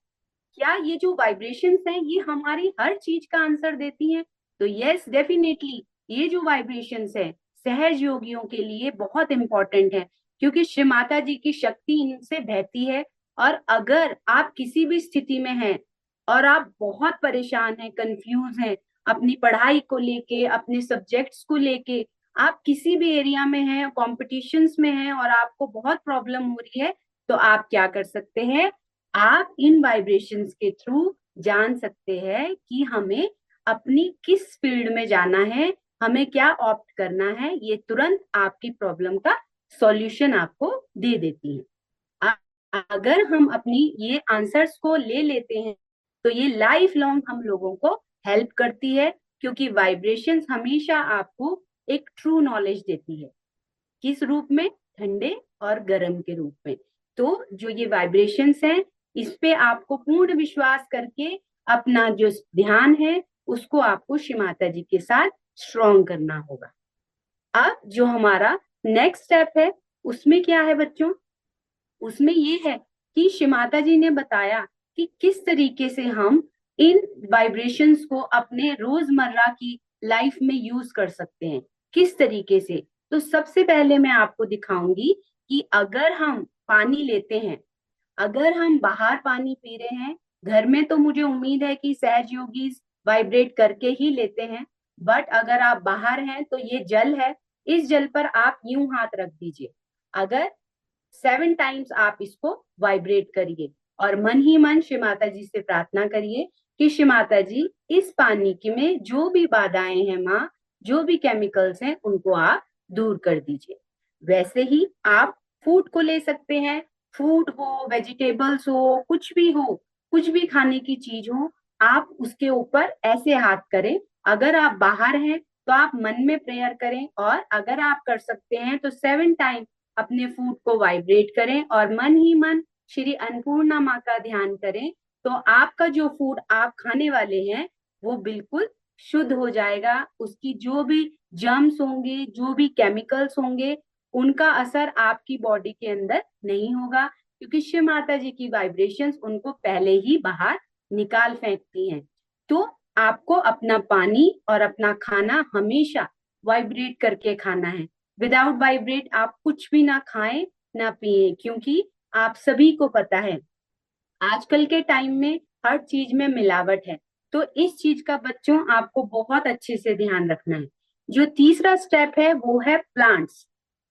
क्या ये जो वाइब्रेशंस हैं ये हमारी हर चीज का आंसर देती हैं? तो यस, डेफिनेटली ये जो वाइब्रेशंस है सहज योगियों के लिए बहुत इंपॉर्टेंट है, क्योंकि श्री माता जी की शक्ति इनसे बहती है। और अगर आप किसी भी स्थिति में हैं और आप बहुत परेशान हैं, कंफ्यूज हैं अपनी पढ़ाई को लेके, अपने सब्जेक्ट्स को लेके, आप किसी भी एरिया में हैं, कॉम्पिटिशन्स में हैं और आपको बहुत प्रॉब्लम हो रही है, तो आप क्या कर सकते हैं, आप इन वाइब्रेशंस के थ्रू जान सकते हैं कि हमें अपनी किस फील्ड में जाना है, हमें क्या ऑप्ट करना है। ये तुरंत आपकी प्रॉब्लम का सॉल्यूशन आपको दे देती है। अगर हम अपनी ये आंसर्स को ले लेते हैं तो ये लाइफ लॉन्ग हम लोगों को हेल्प करती है, क्योंकि वाइब्रेशंस हमेशा आपको एक ट्रू नॉलेज देती है। किस रूप में? ठंडे और गर्म के रूप में। तो जो ये वाइब्रेशंस हैं, इस पे आपको पूर्ण विश्वास करके अपना जो ध्यान है उसको आपको श्री माता जी के साथ स्ट्रॉन्ग करना होगा। अब जो हमारा नेक्स्ट स्टेप है उसमें क्या है बच्चों? उसमें ये है कि श्री माता जी ने बताया कि किस तरीके से हम इन वाइब्रेशंस को अपने रोजमर्रा की लाइफ में यूज कर सकते हैं, किस तरीके से। तो सबसे पहले मैं आपको दिखाऊंगी कि अगर हम पानी लेते हैं, अगर हम बाहर पानी पी रहे हैं, घर में तो मुझे उम्मीद है कि सहज योगीज वाइब्रेट करके ही लेते हैं, बट अगर आप बाहर हैं तो ये जल है, इस जल पर आप यूं हाथ रख दीजिए। अगर 7 टाइम्स आप इसको वाइब्रेट करिए और मन ही मन श्री माता जी से प्रार्थना करिए कि श्री माता जी इस पानी की में जो भी बाधाएं हैं माँ, जो भी केमिकल्स हैं उनको आप दूर कर दीजिए। वैसे ही आप फूड को ले सकते हैं, फूड हो, वेजिटेबल्स हो, कुछ भी हो, कुछ भी खाने की चीज हो, आप उसके ऊपर ऐसे हाथ करें। अगर आप बाहर हैं तो आप मन में प्रेयर करें, और अगर आप कर सकते हैं तो 7 टाइम अपने फूड को वाइब्रेट करें और मन ही मन श्री अन्नपूर्णा माँ का ध्यान करें। तो आपका जो फूड आप खाने वाले हैं वो बिल्कुल शुद्ध हो जाएगा। उसकी जो भी जर्म्स होंगे, जो भी केमिकल्स होंगे, उनका असर आपकी बॉडी के अंदर नहीं होगा, क्योंकि शिव माता जी की वाइब्रेशंस उनको पहले ही बाहर निकाल फेंकती हैं। तो आपको अपना पानी और अपना खाना हमेशा वाइब्रेट करके खाना है। विदाउट वाइब्रेट आप कुछ भी ना खाएं ना पिए, क्योंकि आप सभी को पता है आजकल के टाइम में हर चीज में मिलावट है। तो इस चीज का बच्चों आपको बहुत अच्छे से ध्यान रखना है। जो तीसरा स्टेप है वो है प्लांट्स।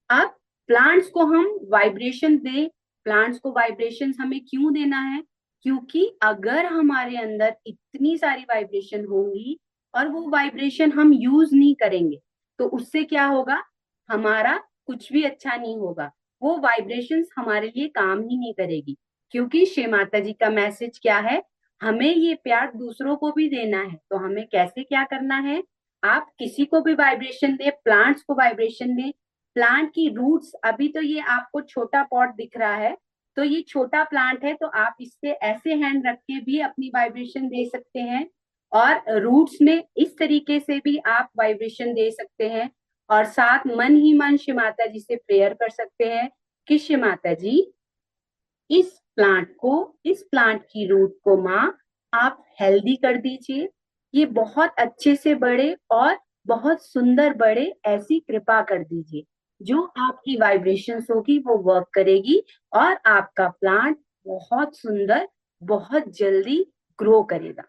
अब प्लांट्स को हम वाइब्रेशन दें। प्लांट्स को वाइब्रेशन हमें क्यों देना है? क्योंकि अगर हमारे अंदर इतनी सारी वाइब्रेशन होंगी और वो वाइब्रेशन हम यूज नहीं करेंगे तो उससे क्या होगा, हमारा कुछ भी अच्छा नहीं होगा। वो वाइब्रेशंस हमारे लिए काम ही नहीं करेगी, क्योंकि श्री माता जी का मैसेज क्या है, हमें ये प्यार दूसरों को भी देना है। तो हमें कैसे क्या करना है, आप किसी को भी वाइब्रेशन दे, प्लांट्स को वाइब्रेशन दे। प्लांट की रूट्स, अभी तो ये आपको छोटा पॉट दिख रहा है, तो ये छोटा प्लांट है, तो आप इससे ऐसे हैंड रख के भी अपनी वाइब्रेशन दे सकते हैं, और रूट्स में इस तरीके से भी आप वाइब्रेशन दे सकते हैं, और साथ मन ही मन श्री माता जी से प्रेयर कर सकते हैं कि श्री माता जी इस प्लांट की रूट को माँ आप हेल्दी कर दीजिए, ये बहुत अच्छे से बढ़े और बहुत सुंदर बढ़े, ऐसी कृपा कर दीजिए। जो आपकी वाइब्रेशंस होगी वो वर्क करेगी और आपका प्लांट बहुत सुंदर, बहुत जल्दी ग्रो करेगा।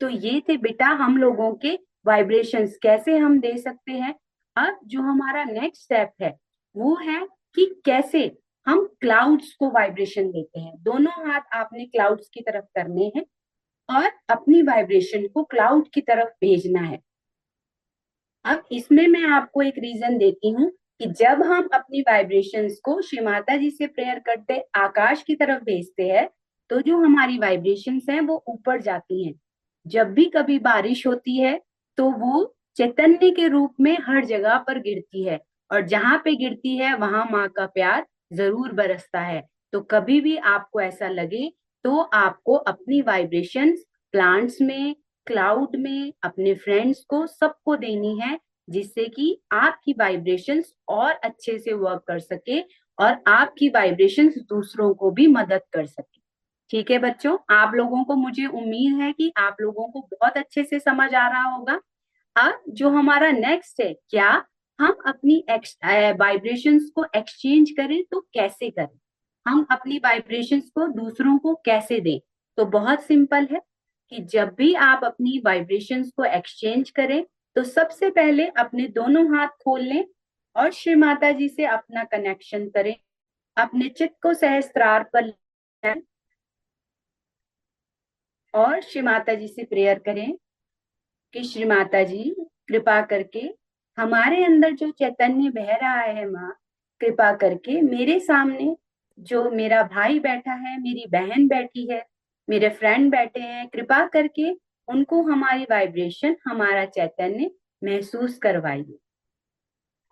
तो ये थे बेटा हम लोगों के वाइब्रेशंस कैसे हम दे सकते हैं। अब जो हमारा नेक्स्ट स्टेप है वो है कि कैसे हम क्लाउड्स को वाइब्रेशन देते हैं। दोनों हाथ आपने क्लाउड्स की तरफ करने हैं और अपनी वाइब्रेशन को क्लाउड की तरफ भेजना है। अब इसमें मैं आपको एक रीजन देती हूँ कि जब हम अपनी वाइब्रेशंस को श्री माता जी से प्रेयर करते आकाश की तरफ भेजते हैं तो जो हमारी वाइब्रेशंस हैं वो ऊपर जाती हैं। जब भी कभी बारिश होती है तो वो चैतन्य के रूप में हर जगह पर गिरती है, और जहां पे गिरती है वहां माँ का प्यार जरूर बरसता है। तो कभी भी आपको ऐसा लगे तो आपको अपनी वाइब्रेशंस प्लांट्स में, क्लाउड में, अपने फ्रेंड्स को, सबको देनी है, जिससे कि आपकी वाइब्रेशंस और अच्छे से वर्क कर सके और आपकी वाइब्रेशंस दूसरों को भी मदद कर सके। ठीक है बच्चों, आप लोगों को, मुझे उम्मीद है कि आप लोगों को बहुत अच्छे से समझ आ रहा होगा। अब जो हमारा नेक्स्ट है, क्या हम अपनी वाइब्रेशंस को एक्सचेंज करें तो कैसे करें, हम अपनी वाइब्रेशंस को दूसरों को कैसे दें। तो बहुत सिंपल है कि जब भी आप अपनी वाइब्रेशंस को एक्सचेंज करें तो सबसे पहले अपने दोनों हाथ खोल लें और श्री माता जी से अपना कनेक्शन करें। अपने चित्त को सहस्त्रार पर लें और श्री माता जी से प्रेयर करें कि श्री माता जी कृपा करके हमारे अंदर जो चैतन्य बह रहा है माँ, कृपा करके मेरे सामने जो मेरा भाई बैठा है, मेरी बहन बैठी है, मेरे फ्रेंड बैठे हैं, कृपा करके उनको हमारी वाइब्रेशन, हमारा चैतन्य महसूस करवाइए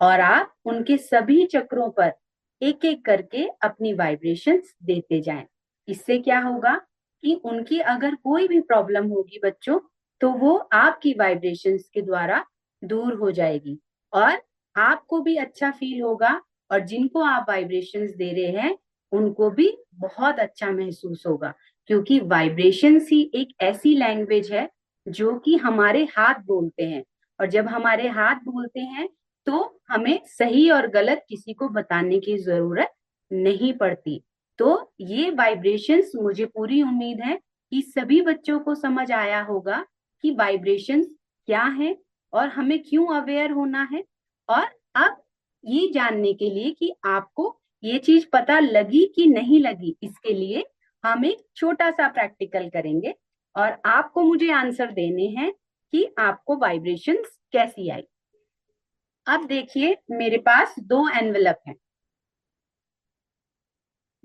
और आप उनके सभी चक्रों पर एक एक करके अपनी वाइब्रेशंस देते जाएं। इससे क्या होगा कि उनकी अगर कोई भी प्रॉब्लम होगी बच्चों, तो वो आपकी वाइब्रेशंस के द्वारा दूर हो जाएगी और आपको भी अच्छा फील होगा और जिनको आप वाइब्रेशंस दे रहे हैं उनको भी बहुत अच्छा महसूस होगा, क्योंकि वाइब्रेशंस ही एक ऐसी लैंग्वेज है जो कि हमारे हाथ बोलते हैं और जब हमारे हाथ बोलते हैं तो हमें सही और गलत किसी को बताने की जरूरत नहीं पड़ती। तो ये वाइब्रेशंस, मुझे पूरी उम्मीद है कि सभी बच्चों को समझ आया होगा कि वाइब्रेशंस क्या है और हमें क्यों अवेयर होना है। और अब ये जानने के लिए कि आपको ये चीज पता लगी कि नहीं लगी, इसके लिए हम एक छोटा सा प्रैक्टिकल करेंगे और आपको मुझे आंसर देने हैं कि आपको वाइब्रेशंस कैसी आई। अब देखिए मेरे पास 2 एनवेलप हैं।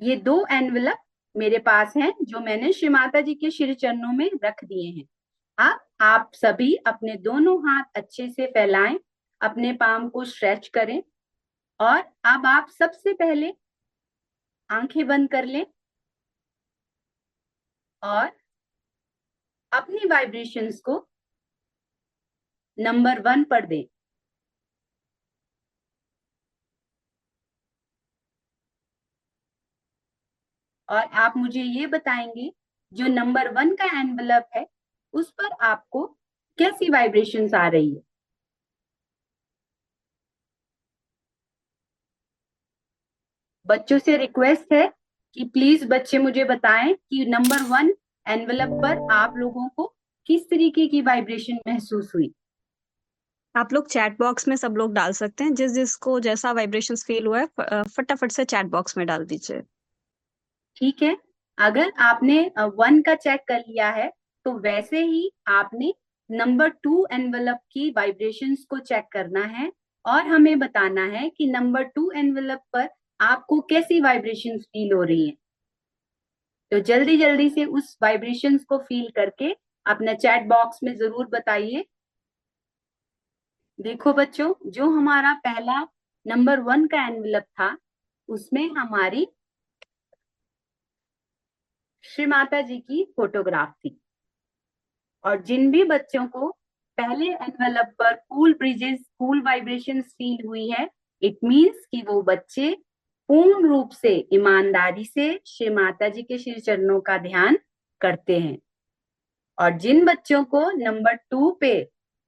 ये 2 एनवेलप मेरे पास हैं जो मैंने श्री माता जी के श्री चरणों में रख दिए हैं। अब आप सभी अपने दोनों हाथ अच्छे से फैलाएं, अपने पाम को स्ट्रेच करें और अब आप सबसे पहले आंखें बंद कर लें और अपनी वाइब्रेशंस को नंबर 1 पर दें। और आप मुझे ये बताएंगे जो नंबर 1 का एनवेलप है उस पर आपको कैसी वाइब्रेशंस आ रही है। बच्चों से रिक्वेस्ट है कि प्लीज बच्चे मुझे बताएं कि नंबर 1 एनवेलप पर आप लोगों को किस तरीके की वाइब्रेशन महसूस हुई। आप लोग चैट बॉक्स में सब लोग डाल सकते हैं, जिस जिसको जैसा वाइब्रेशंस फील हुआ है फटाफट से चैट बॉक्स में डाल दीजिए। ठीक है, अगर आपने 1 का चेक कर लिया है तो वैसे ही आपने नंबर 2 एनवेलप की वाइब्रेशंस को चेक करना है और हमें बताना है कि नंबर 2 एनवेलप पर आपको कैसी वाइब्रेशंस फील हो रही है। तो जल्दी जल्दी से उस वाइब्रेशंस को फील करके अपना चैट बॉक्स में जरूर बताइए। देखो बच्चों, जो हमारा पहला नंबर 1 का एनवेलप था उसमें हमारी श्री माता जी की फोटोग्राफ थी और जिन भी बच्चों को पहले एनवेलप पर cool bridges, cool vibrations feel हुई है, इट मींस कि वो बच्चे पूर्ण रूप से ईमानदारी से श्री माता जी के श्री चरणों का ध्यान करते हैं। और जिन बच्चों को नंबर 2 पे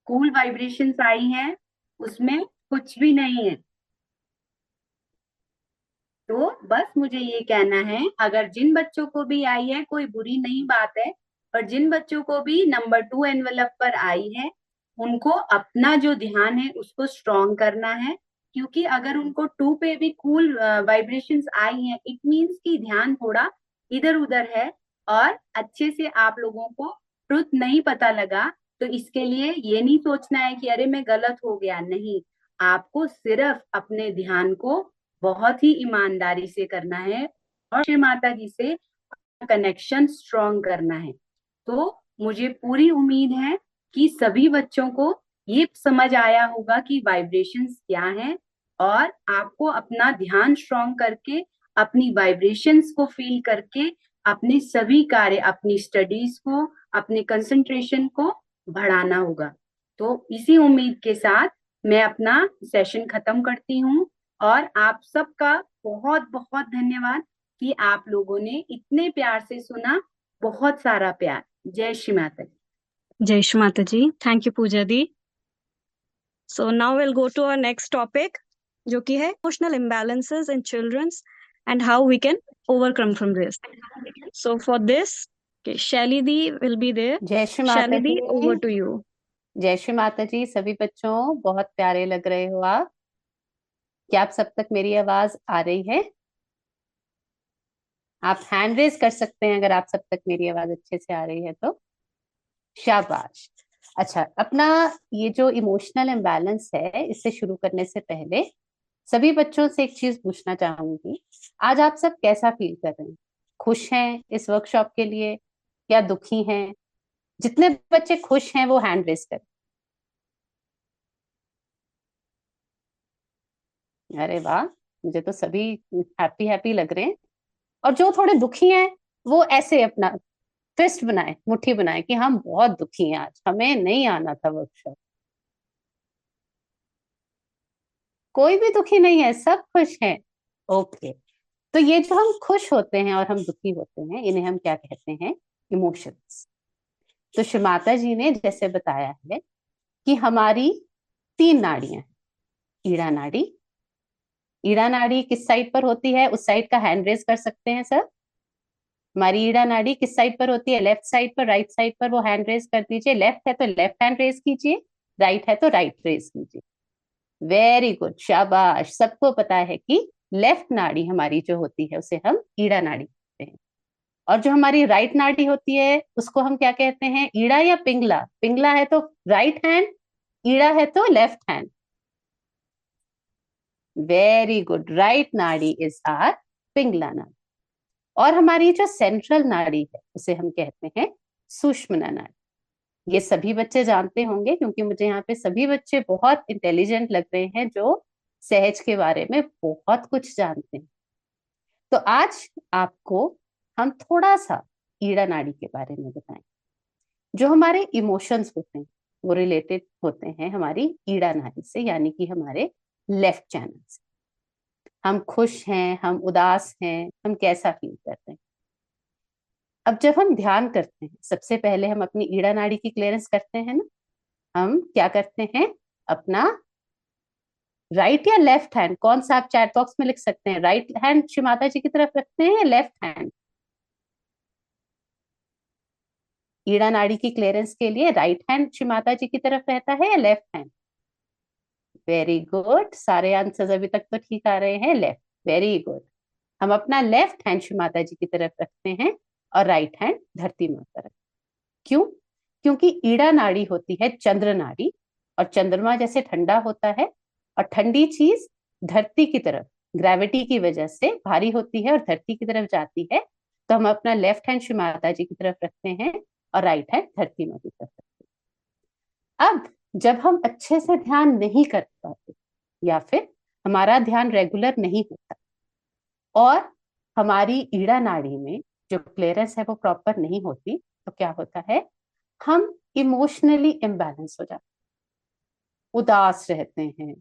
कूल वाइब्रेशंस आई हैं उसमें कुछ भी नहीं है। तो बस मुझे ये कहना है, अगर जिन बच्चों को भी आई है कोई बुरी नहीं बात है, पर जिन बच्चों को भी नंबर 2 एनवेलप पर आई है उनको अपना जो ध्यान है उसको स्ट्रॉन्ग करना है, क्योंकि अगर उनको 2 पे भी कूल वाइब्रेशंस आई हैं इट मींस कि ध्यान थोड़ा इधर उधर है और अच्छे से आप लोगों को ट्रुथ नहीं पता लगा। तो इसके लिए ये नहीं सोचना है कि अरे मैं गलत हो गया, नहीं, आपको सिर्फ अपने ध्यान को बहुत ही ईमानदारी से करना है और श्री माता जी से कनेक्शन स्ट्रॉन्ग करना है। तो मुझे पूरी उम्मीद है कि सभी बच्चों को ये समझ आया होगा कि वाइब्रेशंस क्या हैं और आपको अपना ध्यान स्ट्रॉन्ग करके अपनी वाइब्रेशंस को फील करके अपने सभी कार्य, अपनी स्टडीज को, अपने कंसंट्रेशन को बढ़ाना होगा। तो इसी उम्मीद के साथ मैं अपना सेशन खत्म करती हूँ और आप सबका बहुत बहुत धन्यवाद कि आप लोगों ने इतने प्यार से सुना। बहुत सारा प्यार। जय श्री माता दी। जय Shri Mata ji. Thank you Puja di. So now will go to our next topic, जो कि है emotional imbalances in childrens and how we can overcome from this. So for this Okay, Shelly Di will be there. जय श्री माता Shelly Di, over ji. to you. जय श्री माता जी। सभी बच्चों, बहुत प्यारे लग रहे हो आप। क्या आप सब तक मेरी आवाज आ रही है? आप हैंड रेज कर सकते हैं अगर आप सब तक मेरी आवाज अच्छे से आ रही है तो। शाबाश। अच्छा, अपना ये जो इमोशनल इम्बैलेंस है, इससे शुरू करने से पहले सभी बच्चों से एक चीज पूछना चाहूंगी। आज आप सब कैसा फील कर रहे हैं? खुश हैं इस वर्कशॉप के लिए या दुखी हैं? जितने बच्चे खुश हैं वो हैंड रेज करें। अरे वाह, मुझे तो सभी हैप्पी हैप्पी लग रहे हैं। और जो थोड़े दुखी हैं वो ऐसे अपना फिस्ट बनाए, मुट्ठी बनाए कि हम बहुत दुखी हैं, आज हमें नहीं आना था वर्कशॉप। कोई भी दुखी नहीं है, सब खुश हैं। ओके, तो ये जो हम खुश होते हैं और हम दुखी होते हैं, इन्हें हम क्या कहते हैं? इमोशंस। तो श्री माता जी ने जैसे बताया है कि हमारी 3 नाड़ियां हैं। ईड़ा नाड़ी। ईड़ा नाड़ी किस साइड पर होती है? उस साइड का हैंड रेज कर सकते हैं सर। हमारी ईड़ा नाड़ी किस साइड पर होती है? लेफ्ट साइड पर, राइट साइड पर? वो हैंड रेज कर दीजिए। लेफ्ट है तो लेफ्ट हैंड रेज कीजिए, राइट है तो राइट रेज कीजिए। वेरी गुड, शाबाश। सबको पता है कि लेफ्ट नाड़ी हमारी जो होती है उसे हम ईड़ा नाड़ी कहते हैं, और जो हमारी राइट नाड़ी होती है उसको हम क्या कहते हैं? ईड़ा या पिंगला? पिंगला है तो राइट हैंड, ईड़ा है तो left hand. Very good, right नाड़ी इज आर पिंगला नाड़ी। और हमारी जो सेंट्रल नाड़ी है उसे हम कहते हैं सुषुम्ना नाड़ी। ये सभी बच्चे जानते होंगे क्योंकि मुझे यहाँ पे सभी बच्चे बहुत इंटेलिजेंट लग रहे हैं, जो सहज के बारे में बहुत कुछ जानते हैं। तो आज आपको हम थोड़ा सा ईड़ा नाड़ी के बारे में बताएं। जो हमारे इमोशंस होते हैं वो रिलेटेड होते हैं हमारी ईड़ा नाड़ी से, यानी कि हमारे लेफ्ट चैनल से। हम खुश हैं, हम उदास हैं, हम कैसा फील करते हैं। अब जब हम ध्यान करते हैं, सबसे पहले हम अपनी ईड़ा नाड़ी की क्लियरेंस करते हैं ना। हम क्या करते हैं? अपना राइट या लेफ्ट हैंड, कौन सा आप चैट बॉक्स में लिख सकते हैं। राइट हैंड श्री माता जी की तरफ रखते हैं या लेफ्ट हैंड? ईड़ा नाड़ी की क्लियरेंस के लिए राइट हैंड श्री माता जी की तरफ रहता है या लेफ्ट हैंड? वेरी गुड, सारे आंसर्स अभी तक तो ठीक आ रहे हैं। Left, very good. हम अपना लेफ्ट हैंड श्री माता जी की तरफ रखते हैं और राइट हैंड धरती माता रखते हैं। क्यों? क्योंकि ईड़ा नाड़ी होती है चंद्र नाड़ी, और चंद्रमा जैसे ठंडा होता है और ठंडी चीज धरती की तरफ ग्रेविटी की वजह से भारी होती है और धरती की तरफ जाती है, तो हम अपना लेफ्ट हैंड श्री माता जी की तरफ रखते हैं और राइट हैंड धरती माता की तरफ रखते हैं। अब जब हम अच्छे से ध्यान नहीं कर पाते या फिर हमारा ध्यान रेगुलर नहीं होता और हमारी ईड़ा नाड़ी में जो क्लियरेंस है वो प्रॉपर नहीं होती, तो क्या होता है? हम इमोशनली इम्बैलेंस हो जाते हैं, उदास रहते हैं।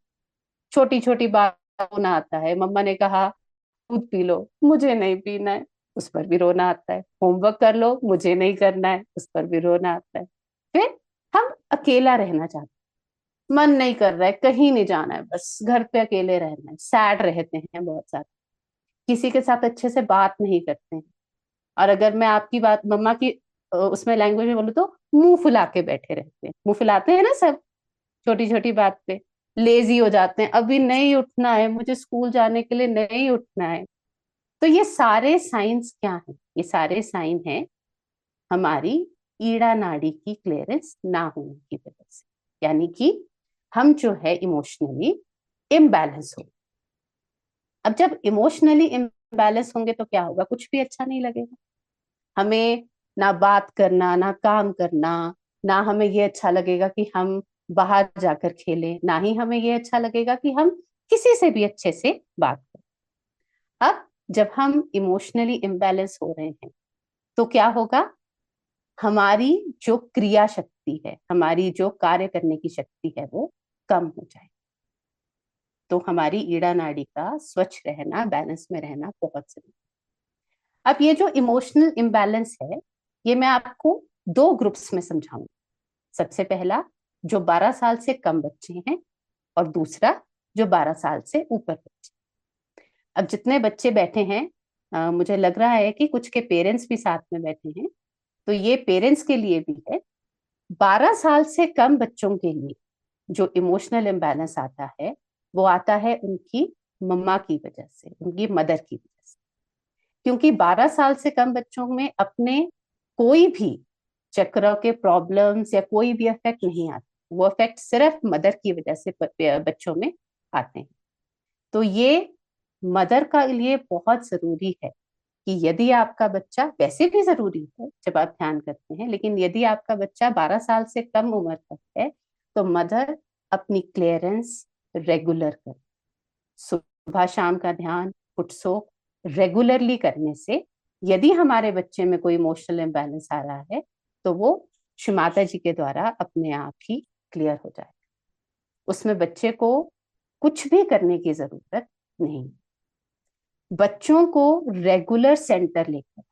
छोटी छोटी बात रोना आता है। मम्मा ने कहा दूध पी लो, मुझे नहीं पीना है, उस पर भी रोना आता है। होमवर्क कर लो, मुझे नहीं करना है, उस पर भी रोना आता है। फिर हम अकेला रहना चाहते हैं, मन नहीं कर रहा है, कहीं नहीं जाना है, बस घर पे अकेले रहना है। सैड रहते हैं बहुत सारे, किसी के साथ अच्छे से बात नहीं करते हैं। और अगर मैं आपकी बात मम्मा की उसमें लैंग्वेज में बोलूँ तो मुंह फुला के बैठे रहते हैं। मुंह फुलाते हैं ना सब, छोटी छोटी बात पे लेजी हो जाते हैं। अभी नहीं उठना है, मुझे स्कूल जाने के लिए नहीं उठना है। तो ये सारे साइंस क्या हैं? ये सारे साइन हैं हमारी ईड़ा नाड़ी की क्लियरेंस ना होने की वजह से, यानी कि हम जो है इमोशनली इम्बैलेंस हो। अब जब इमोशनली इम्बैलेंस होंगे तो क्या होगा? कुछ भी अच्छा नहीं लगेगा हमें, ना बात करना, ना काम करना। ना हमें ये अच्छा लगेगा कि हम बाहर जाकर खेलें, ना ही हमें ये अच्छा लगेगा कि हम किसी से भी अच्छे से बात करें। अब जब हम इमोशनली इम्बैलेंस हो रहे हैं तो क्या होगा? हमारी जो क्रिया शक्ति है, हमारी जो कार्य करने की शक्ति है, वो कम हो जाए। तो हमारी ईड़ा नाड़ी का स्वच्छ रहना, बैलेंस में रहना बहुत जरूरी है। अब ये जो इमोशनल इम्बैलेंस है, ये मैं आपको 2 ग्रुप्स में समझाऊंगी। सबसे पहला जो 12 साल से कम बच्चे हैं, और दूसरा जो 12 साल से ऊपर बच्चे। अब जितने बच्चे बैठे हैं, मुझे लग रहा है कि कुछ के पेरेंट्स भी साथ में बैठे हैं। तो ये पेरेंट्स के लिए भी है। 12 साल से कम बच्चों के लिए जो इमोशनल इम्बैलेंस आता है वो आता है उनकी मम्मा की वजह से, उनकी मदर की वजह से। क्योंकि 12 साल से कम बच्चों में अपने कोई भी चक्र के प्रॉब्लम्स या कोई भी इफेक्ट नहीं आते, वो इफेक्ट सिर्फ मदर की वजह से बच्चों में आते हैं। तो ये मदर का लिए बहुत जरूरी है कि यदि आपका बच्चा, वैसे भी जरूरी है जब आप ध्यान करते हैं, लेकिन यदि आपका बच्चा 12 साल से कम उम्र तक है तो मदर अपनी क्लियरेंस रेगुलर करे। सुबह शाम का ध्यान, फुटसो रेगुलरली करने से यदि हमारे बच्चे में कोई इमोशनल इम्बैलेंस आ रहा है तो वो श्री माता जी के द्वारा अपने आप ही क्लियर हो जाएगा। उसमें बच्चे को कुछ भी करने की जरूरत नहीं। बच्चों को रेगुलर सेंटर लेकर,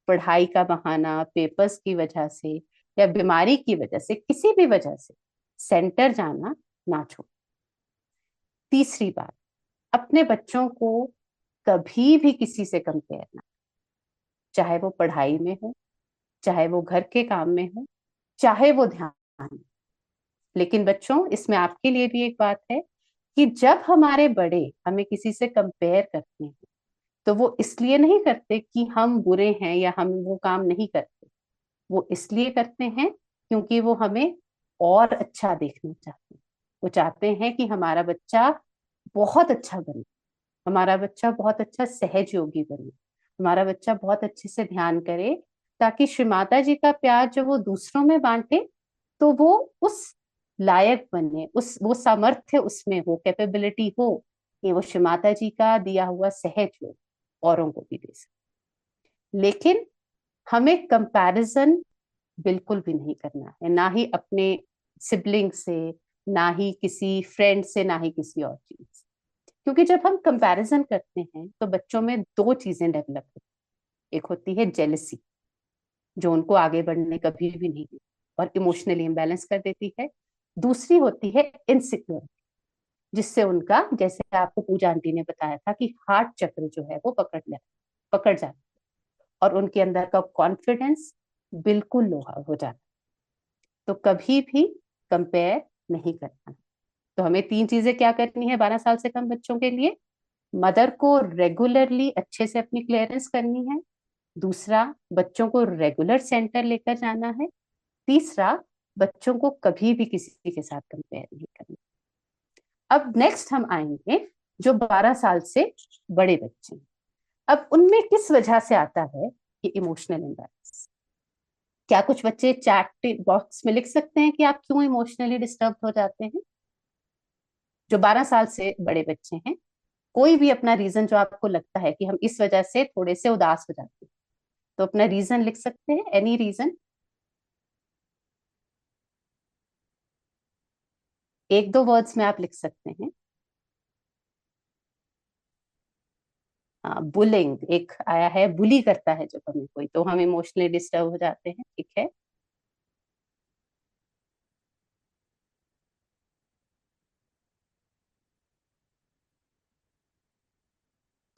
पढ़ाई का बहाना, पेपर्स की वजह से या बीमारी की वजह से, किसी भी वजह से सेंटर जाना ना छोड़े। तीसरी बात, अपने बच्चों को कभी भी किसी से कंपेयर ना, चाहे वो पढ़ाई में हो, चाहे वो घर के काम में हो, चाहे वो ध्यान में। लेकिन बच्चों, इसमें आपके लिए भी एक बात है कि जब हमारे बड़े हमें किसी से कंपेयर करते हैं तो वो इसलिए नहीं करते कि हम बुरे हैं या हम वो काम नहीं करते, वो इसलिए करते हैं क्योंकि वो हमें और अच्छा देखना चाहते हैं। वो चाहते हैं कि हमारा बच्चा बहुत अच्छा बने, हमारा बच्चा बहुत अच्छा सहयोगी बने, हमारा बच्चा बहुत अच्छे से ध्यान करे, ताकि श्री माता जी का प्यार जो वो दूसरों में बांटे तो वो उस लायक बने, उस वो सामर्थ्य उसमें हो, कैपेबिलिटी हो कि वो श्री माता जी का दिया हुआ सहयोग औरों को भी दे सके। लेकिन हमें कंपैरिजन बिल्कुल भी नहीं करना है, ना ही अपने सिबलिंग से, ना ही किसी फ्रेंड से, ना ही किसी और चीज से। क्योंकि जब हम कंपैरिजन करते हैं तो बच्चों में दो चीजें डेवलप होती हैं। एक होती है जेलसी, जो उनको आगे बढ़ने कभी भी नहीं देती और इमोशनली इम्बैलेंस कर देती है। दूसरी होती है इनसिक्योरिटी, जिससे उनका, जैसे आपको पूजा आंटी ने बताया था, कि हार्ट चक्र जो है वो पकड़ जाता है और उनके अंदर का कॉन्फिडेंस बिल्कुल लो हो जाता है। तो कभी भी कंपेयर नहीं करना। तो हमें तीन चीजें क्या करनी है 12 साल से कम बच्चों के लिए? मदर को रेगुलरली अच्छे से अपनी क्लियरेंस करनी है। दूसरा, बच्चों को रेगुलर सेंटर लेकर जाना है। तीसरा, बच्चों को कभी भी किसी के साथ कंपेयर नहीं करना। अब नेक्स्ट हम आएंगे जो 12 साल से बड़े बच्चे हैं। अब उनमें किस वजह से आता है ये इमोशनल इम्बैलेंस? क्या कुछ बच्चे चैट बॉक्स में लिख सकते हैं कि आप क्यों इमोशनली डिस्टर्ब हो जाते हैं? जो 12 साल से बड़े बच्चे हैं, कोई भी अपना रीजन जो आपको लगता है कि हम इस वजह से थोड़े से उदास हो जाते हैं, तो अपना रीजन लिख सकते हैं, एनी रीजन। एक दो वर्ड्स में आप लिख सकते हैं। बुलिंग एक आया है, बुली करता है जब हमें कोई, तो हम इमोशनली डिस्टर्ब हो जाते हैं। ठीक है,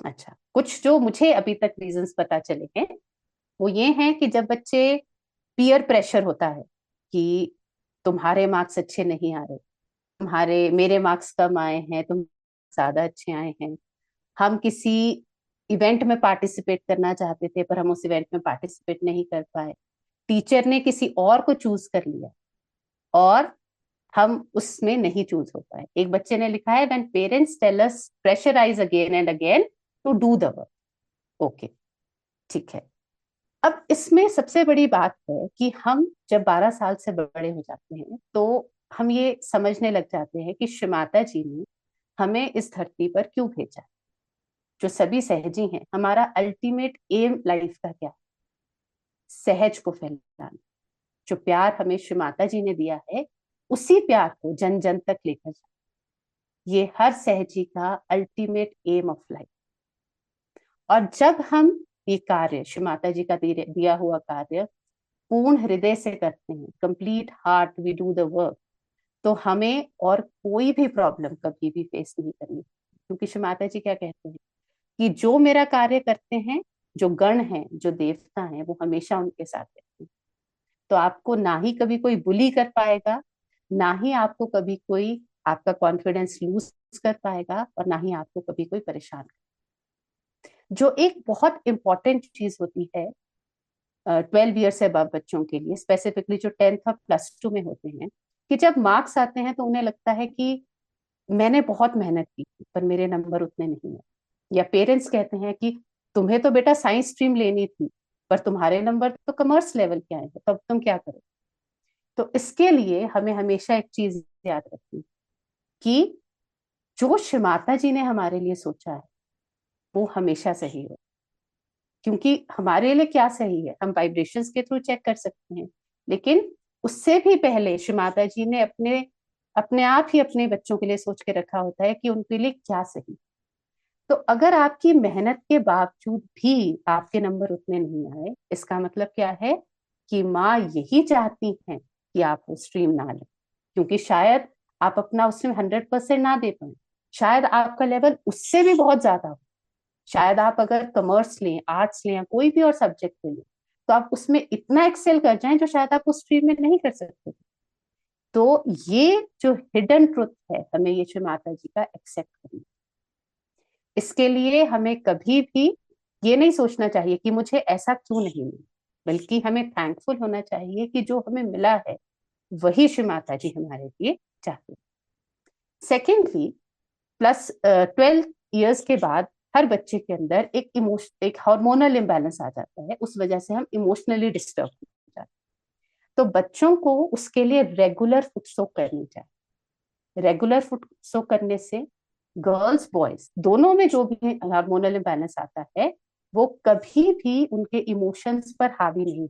अच्छा, कुछ जो मुझे अभी तक रीजंस पता चले हैं वो ये हैं कि जब बच्चे, पीयर प्रेशर होता है कि तुम्हारे मार्क्स अच्छे नहीं आ रहे, तुम्हारे, मेरे मार्क्स कम आए हैं, तुम ज्यादा अच्छे आए हैं। हम किसी इवेंट में पार्टिसिपेट करना चाहते थे पर हम उस इवेंट में पार्टिसिपेट नहीं कर पाए, टीचर ने किसी और को चूज कर लिया और हम उसमें नहीं चूज हो पाए। एक बच्चे ने लिखा है, when parents tell us pressurise again and again to do the work. Okay, ठीक है। अब इसमें सबसे बड़ी बात है कि हम जब 12 साल से बड़े हो जाते हैं तो हम ये समझने लग जाते हैं कि श्री माता जी ने हमें इस धरती पर क्यों भेजा। जो सभी सहजी हैं, हमारा अल्टीमेट एम लाइफ का क्या है? सहज को फैलाना। जो प्यार हमें श्री माता जी ने दिया है, उसी प्यार को जन जन तक लेकर जाना, ये हर सहजी का अल्टीमेट एम ऑफ लाइफ। और जब हम ये कार्य, श्री माता जी का दिया हुआ कार्य पूर्ण हृदय से करते हैं, complete heart we do the work, तो हमें और कोई भी प्रॉब्लम कभी भी फेस नहीं करनी। क्योंकि श्री माता जी क्या कहते हैं कि जो मेरा कार्य करते हैं, जो गण हैं, जो देवता हैं, वो हमेशा उनके साथ है। तो आपको ना ही कभी कोई बुली कर पाएगा, ना ही आपको कभी कोई आपका कॉन्फिडेंस लूज कर पाएगा, और ना ही आपको कभी कोई परेशान कर। जो एक बहुत इंपॉर्टेंट चीज होती है 12 ईयर से अबव बच्चों के लिए, स्पेसिफिकली जो 10th और +2 में होते हैं, कि जब मार्क्स आते हैं तो उन्हें लगता है कि मैंने बहुत मेहनत की पर मेरे नंबर उतने नहीं है, या पेरेंट्स कहते हैं कि तुम्हें तो बेटा साइंस स्ट्रीम लेनी थी पर तुम्हारे नंबर तो कॉमर्स लेवल के आए हैं, तब तुम क्या करो। तो इसके लिए हमें हमेशा एक चीज याद रखनी कि जो श्रीमाता जी ने हमारे लिए सोचा है वो हमेशा सही हो। क्योंकि हमारे लिए क्या सही है हम वाइब्रेशंस के थ्रू चेक कर सकते हैं, लेकिन उससे भी पहले श्रीमाता जी ने अपने अपने आप ही अपने बच्चों के लिए सोच के रखा होता है कि उनके लिए क्या सही। तो अगर आपकी मेहनत के बावजूद भी आपके नंबर उतने नहीं आए, इसका मतलब क्या है कि माँ यही चाहती हैं कि आप वो स्ट्रीम ना लें, क्योंकि शायद आप अपना उसमें 100% ना दे पाए, शायद आपका लेवल उससे भी बहुत ज्यादा हो। शायद आप अगर कॉमर्स लें, आर्ट्स लें या कोई भी और सब्जेक्ट ले लें, तो आप उसमें इतना एक्सेल कर जाएं जो शायद आप उस स्ट्रीम में नहीं कर सकते। तो ये जो हिडन ट्रुथ है, हमें ये श्री माता जी का एक्सेप्ट करना। इसके लिए हमें कभी भी ये नहीं सोचना चाहिए कि मुझे ऐसा क्यों नहीं मिला, बल्कि हमें थैंकफुल होना चाहिए कि जो हमें मिला है वही श्री माता जी हमारे लिए चाहती है। सेकेंडली, +12 ईयर्स के बाद हर बच्चे के अंदर एक हार्मोनल इम्बैलेंस आ जाता है, उस वजह से हम इमोशनली डिस्टर्ब हो जाते हैं। तो बच्चों को उसके लिए रेगुलर फुट सोक करनी चाहिए। रेगुलर फुट सोक करने से गर्ल्स बॉयज दोनों में जो भी हार्मोनल इम्बैलेंस आता है वो कभी भी उनके इमोशंस पर हावी नहीं,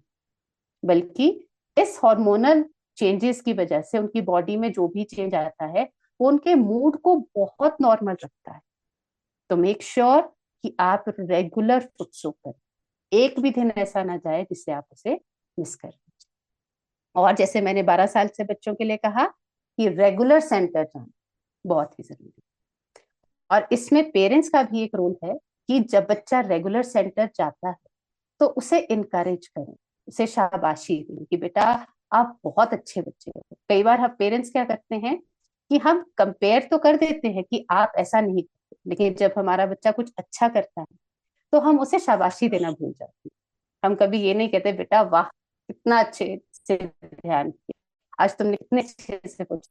बल्कि इस हार्मोनल चेंजेस की वजह से उनकी बॉडी में जो भी चेंज आता है वो उनके मूड को बहुत नॉर्मल रखता है। तो मेक श्योर कि आप रेगुलर फुट सोक करें, एक भी दिन ऐसा ना जाए जिससे आप उसे मिस करें। और जैसे मैंने 12 साल से बच्चों के लिए कहा कि रेगुलर सेंटर जाना बहुत ही जरूरी है। और इसमें पेरेंट्स का भी एक रोल है कि जब बच्चा रेगुलर सेंटर जाता है तो उसे इनकरेज करें, उसे शाबाशी दें कि बेटा आप बहुत अच्छे बच्चे हो। कई बार हम पेरेंट्स क्या करते हैं कि हम कंपेयर तो कर देते हैं कि आप ऐसा नहीं करते, लेकिन जब हमारा बच्चा कुछ अच्छा करता है तो हम उसे शाबाशी देना भूल जाते हैं। हम कभी ये नहीं कहते बेटा वाह इतना अच्छे से ध्यान किया, आज तुमने इतने अच्छे से कुछ।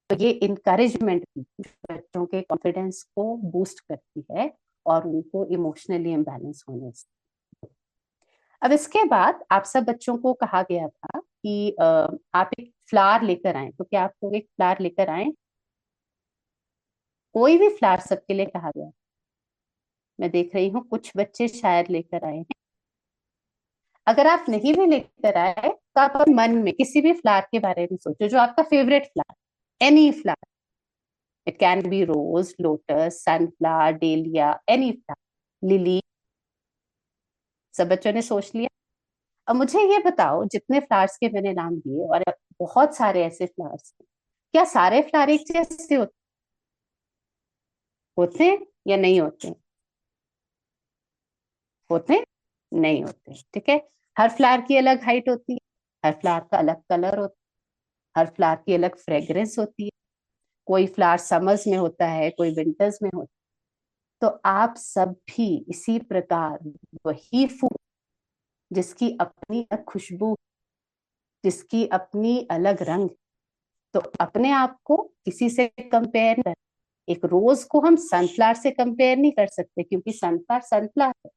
तो ये इनकरेजमेंट भी बच्चों के कॉन्फिडेंस को बूस्ट करती है और उनको इमोशनली इम्बैलेंस होने से। अब इसके बाद आप सब बच्चों को कहा गया था कि आप एक फ्लावर लेकर आए, तो क्या आप लोग एक फ्लावर लेकर आए? कोई भी फ्लावर सबके लिए कहा गया? मैं देख रही हूँ कुछ बच्चे शायद लेकर आए हैं। अगर आप नहीं भी लेकर आए तो आप अपने मन में किसी भी फ्लावर के बारे में सोचो जो आपका favourite flower, any flower, it can be rose, lotus, sunflower, dahlia, any flower, lily. सब बच्चों ने सोच लिया? अब मुझे ये बताओ जितने फ्लावर्स के मैंने नाम दिए और बहुत सारे ऐसे फ्लावर्स हैं, क्या सारे फ्लावर एक जैसे होते हैं या नहीं होते? होते हैं? नहीं होते। ठीक है, हर फ्लावर की अलग हाइट होती है, हर फ्लावर का अलग कलर होता है, हर फ्लावर की अलग फ्रेग्रेंस होती है। कोई फ्लावर समर्स में होता है, कोई विंटर्स में होता है। तो आप सब भी इसी प्रकार वही फूल जिसकी अपनी अलग खुशबू, जिसकी अपनी अलग रंग, तो अपने आप को किसी से कंपेयर कर। एक रोज को हम सनफ्लावर से कंपेयर नहीं कर सकते क्योंकि सनफ्लावर सनफ्लावर है,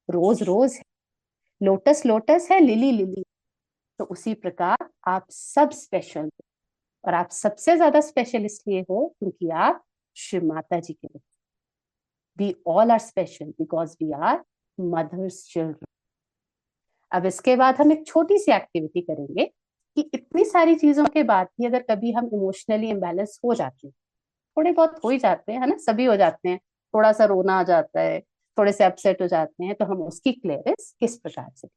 रोज रोज है, लोटस लोटस है, लिली लिली। तो उसी प्रकार आप सब स्पेशल हो, और आप सबसे ज्यादा स्पेशल इसलिए हो क्योंकि आप श्री माता जी के बच्चे। We all are special because we are mother's children. अब इसके बाद हम एक छोटी सी एक्टिविटी करेंगे कि इतनी सारी चीजों के बाद भी अगर कभी हम इमोशनली इम्बैलेंस हो जाते हैं, थोड़े बहुत हो ही जाते हैं, है ना, सभी हो जाते हैं, थोड़ा सा रोना आ जाता है, थोड़े से अपसेट हो जाते हैं, तो हम उसकी क्लियरेंस किस प्रकार से?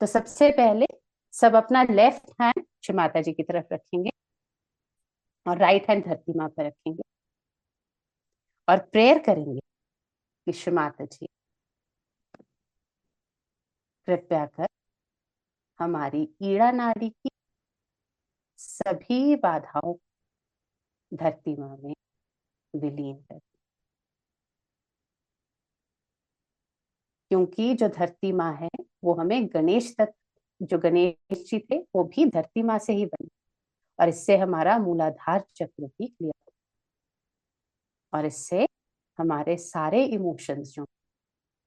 तो सबसे पहले सब अपना लेफ्ट हैंड श्री माता जी की तरफ रखेंगे और राइट हैंड धरती माँ पर रखेंगे और प्रेयर करेंगे कि श्री माता जी कृपया कर हमारी ईड़ा नाड़ी की सभी बाधाओं धरती माँ में विलीन कर, क्योंकि जो धरती माँ है वो हमें गणेश तत्व, जो गणेश जी थे वो भी धरती माँ से ही बने, और इससे हमारा मूलाधार चक्र भी क्लियर हो, और इससे हमारे सारे इमोशंस जो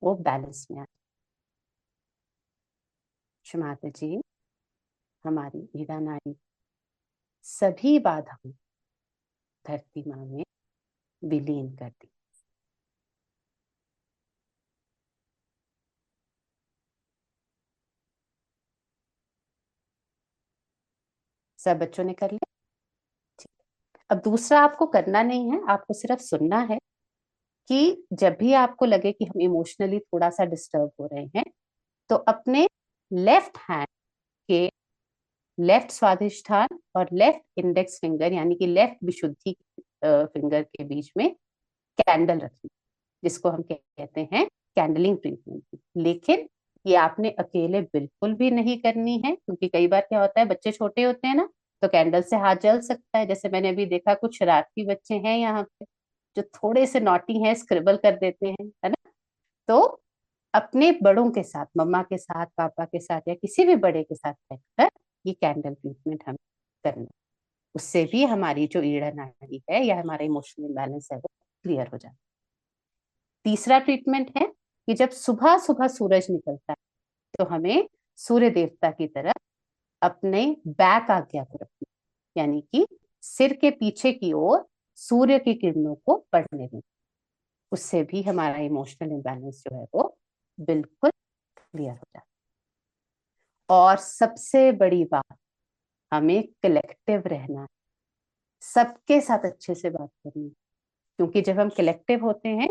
वो बैलेंस में आ। माता जी हमारी ईड़ा नाड़ी सभी बाधाओं धरती माँ में विलीन कर दी। सब बच्चों ने कर लिया? ठीक। अब दूसरा आपको करना नहीं है, आपको सिर्फ सुनना है कि जब भी आपको लगे कि हम इमोशनली थोड़ा सा डिस्टर्ब हो रहे हैं, तो अपने लेफ्ट हैंड के लेफ्ट स्वादिष्ठान और लेफ्ट इंडेक्स फिंगर यानी कि लेफ्ट विशुद्धि फिंगर के बीच में कैंडल रखिए, जिसको हम कहते हैं कैंडलिंग ट्रीटमेंट। लेकिन ये आपने अकेले बिल्कुल भी नहीं करनी है, क्योंकि कई बार क्या होता है, बच्चे छोटे होते हैं ना, तो कैंडल से हाथ जल सकता है। जैसे मैंने अभी देखा कुछ शरारती बच्चे हैं यहाँ पे जो थोड़े से नॉटी हैं, स्क्रिबल कर देते हैं, है ना। तो अपने बड़ों के साथ, मम्मा के साथ, पापा के साथ या किसी भी बड़े के साथ बैठकर ये कैंडल ट्रीटमेंट हमें करना, उससे भी हमारी जो ईड़ा नाड़ी है या हमारा इमोशनल इम्बैलेंस है वो क्लियर हो जाता है। तीसरा ट्रीटमेंट है कि जब सुबह सुबह सूरज निकलता है तो हमें सूर्य देवता की तरफ अपने बैक आज्ञा को रखना, यानी कि सिर के पीछे की ओर सूर्य की किरणों को पड़ने देना, उससे भी हमारा इमोशनल इम्बैलेंस जो है वो बिल्कुल क्लियर हो जाता है। और सबसे बड़ी बात, हमें कलेक्टिव रहना है, सबके साथ अच्छे से बात करनी है, क्योंकि जब हम कलेक्टिव होते हैं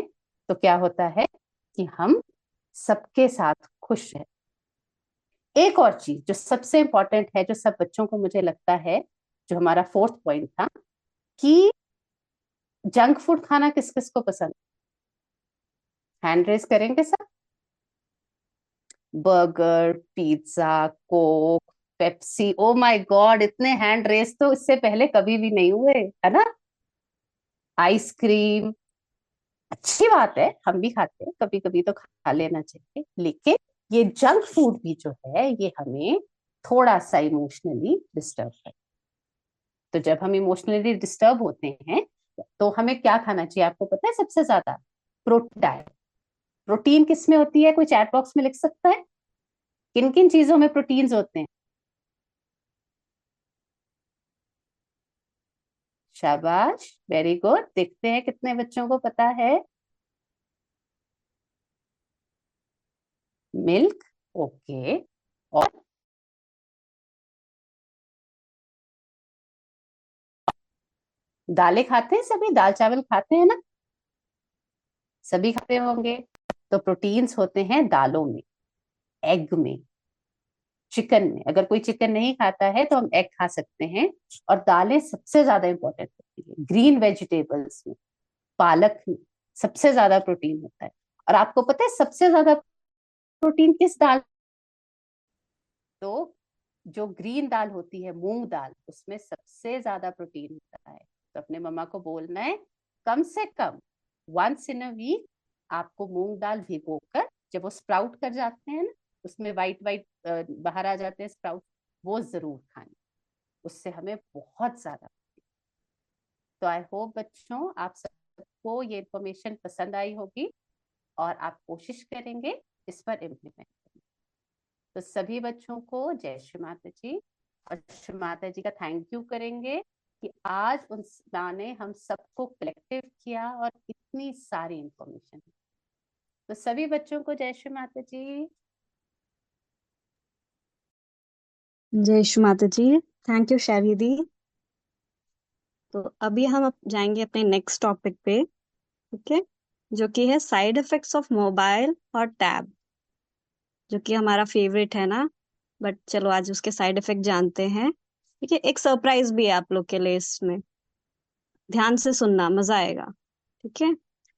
तो क्या होता है कि हम सबके साथ खुश हैं। एक और चीज जो सबसे इंपॉर्टेंट है, जो सब बच्चों को मुझे लगता है, जो हमारा फोर्थ पॉइंट था, कि जंक फूड खाना किस किस को पसंद, हैंड रेस करेंगे सब। Burger, pizza, Coke, Pepsi, oh my God, इतने हैंड रेस तो इससे पहले कभी भी नहीं हुए, है ना। आइसक्रीम अच्छी बात है, हम भी खाते हैं, कभी कभी तो खा लेना चाहिए, लेकिन ये जंक फूड भी जो है ये हमें थोड़ा सा इमोशनली डिस्टर्ब है। तो जब हम इमोशनली डिस्टर्ब होते हैं तो हमें क्या खाना चाहिए, आपको पता है? सबसे ज्यादा प्रोटीन। प्रोटीन किस में होती है, कोई चैट बॉक्स में लिख सकता है? किन किन चीजों में प्रोटीन्स होते हैं? शाबाश, वेरी गुड। देखते हैं कितने बच्चों को पता है। Milk, okay. और दालें खाते हैं सभी, दाल चावल खाते हैं ना, सभी खाते होंगे। तो प्रोटीन्स होते हैं दालों में, एग में, चिकन में। अगर कोई चिकन नहीं खाता है तो हम एग खा सकते हैं। और दालें सबसे ज्यादा इंपॉर्टेंट होती है, ग्रीन वेजिटेबल्स में, पालक में सबसे ज्यादा प्रोटीन होता है। और आपको पता है सबसे ज्यादा प्रोटीन किस दाल, तो जो ग्रीन दाल होती है, मूंग दाल, उसमें सबसे ज्यादा प्रोटीन होता है। तो अपने मम्मा को बोलना है कम से come once in a week आपको मूंग दाल भिगोकर, जब वो स्प्राउट कर जाते हैं ना, उसमें वाइट वाइट बाहर आ जाते हैं स्प्राउट, वो जरूर खाएं, उससे हमें बहुत ज्यादा। तो आई होप बच्चों आप सबको ये इन्फॉर्मेशन पसंद आई होगी और आप कोशिश करेंगे इस पर इम्प्लीमेंट करने। तो सभी बच्चों को जय श्री माता जी, और श्री माता जी का थैंक यू करेंगे कि आज उन माँ ने हम सबको कलेक्टिव किया और इतनी सारी इंफॉर्मेशन। तो सभी बच्चों को जय श्री माता जी। जय श्री माता जी। थैंक यू शैवी दी। तो अभी हम जाएंगे अपने नेक्स्ट टॉपिक पे, ओके, जो कि है साइड इफेक्ट्स ऑफ मोबाइल और टैब, जो कि हमारा फेवरेट है ना। बट चलो आज उसके साइड इफेक्ट जानते हैं। ठीक है, एक सरप्राइज भी है आप लोग के लिए इसमें, ध्यान से सुनना, मजा आएगा। ठीक है,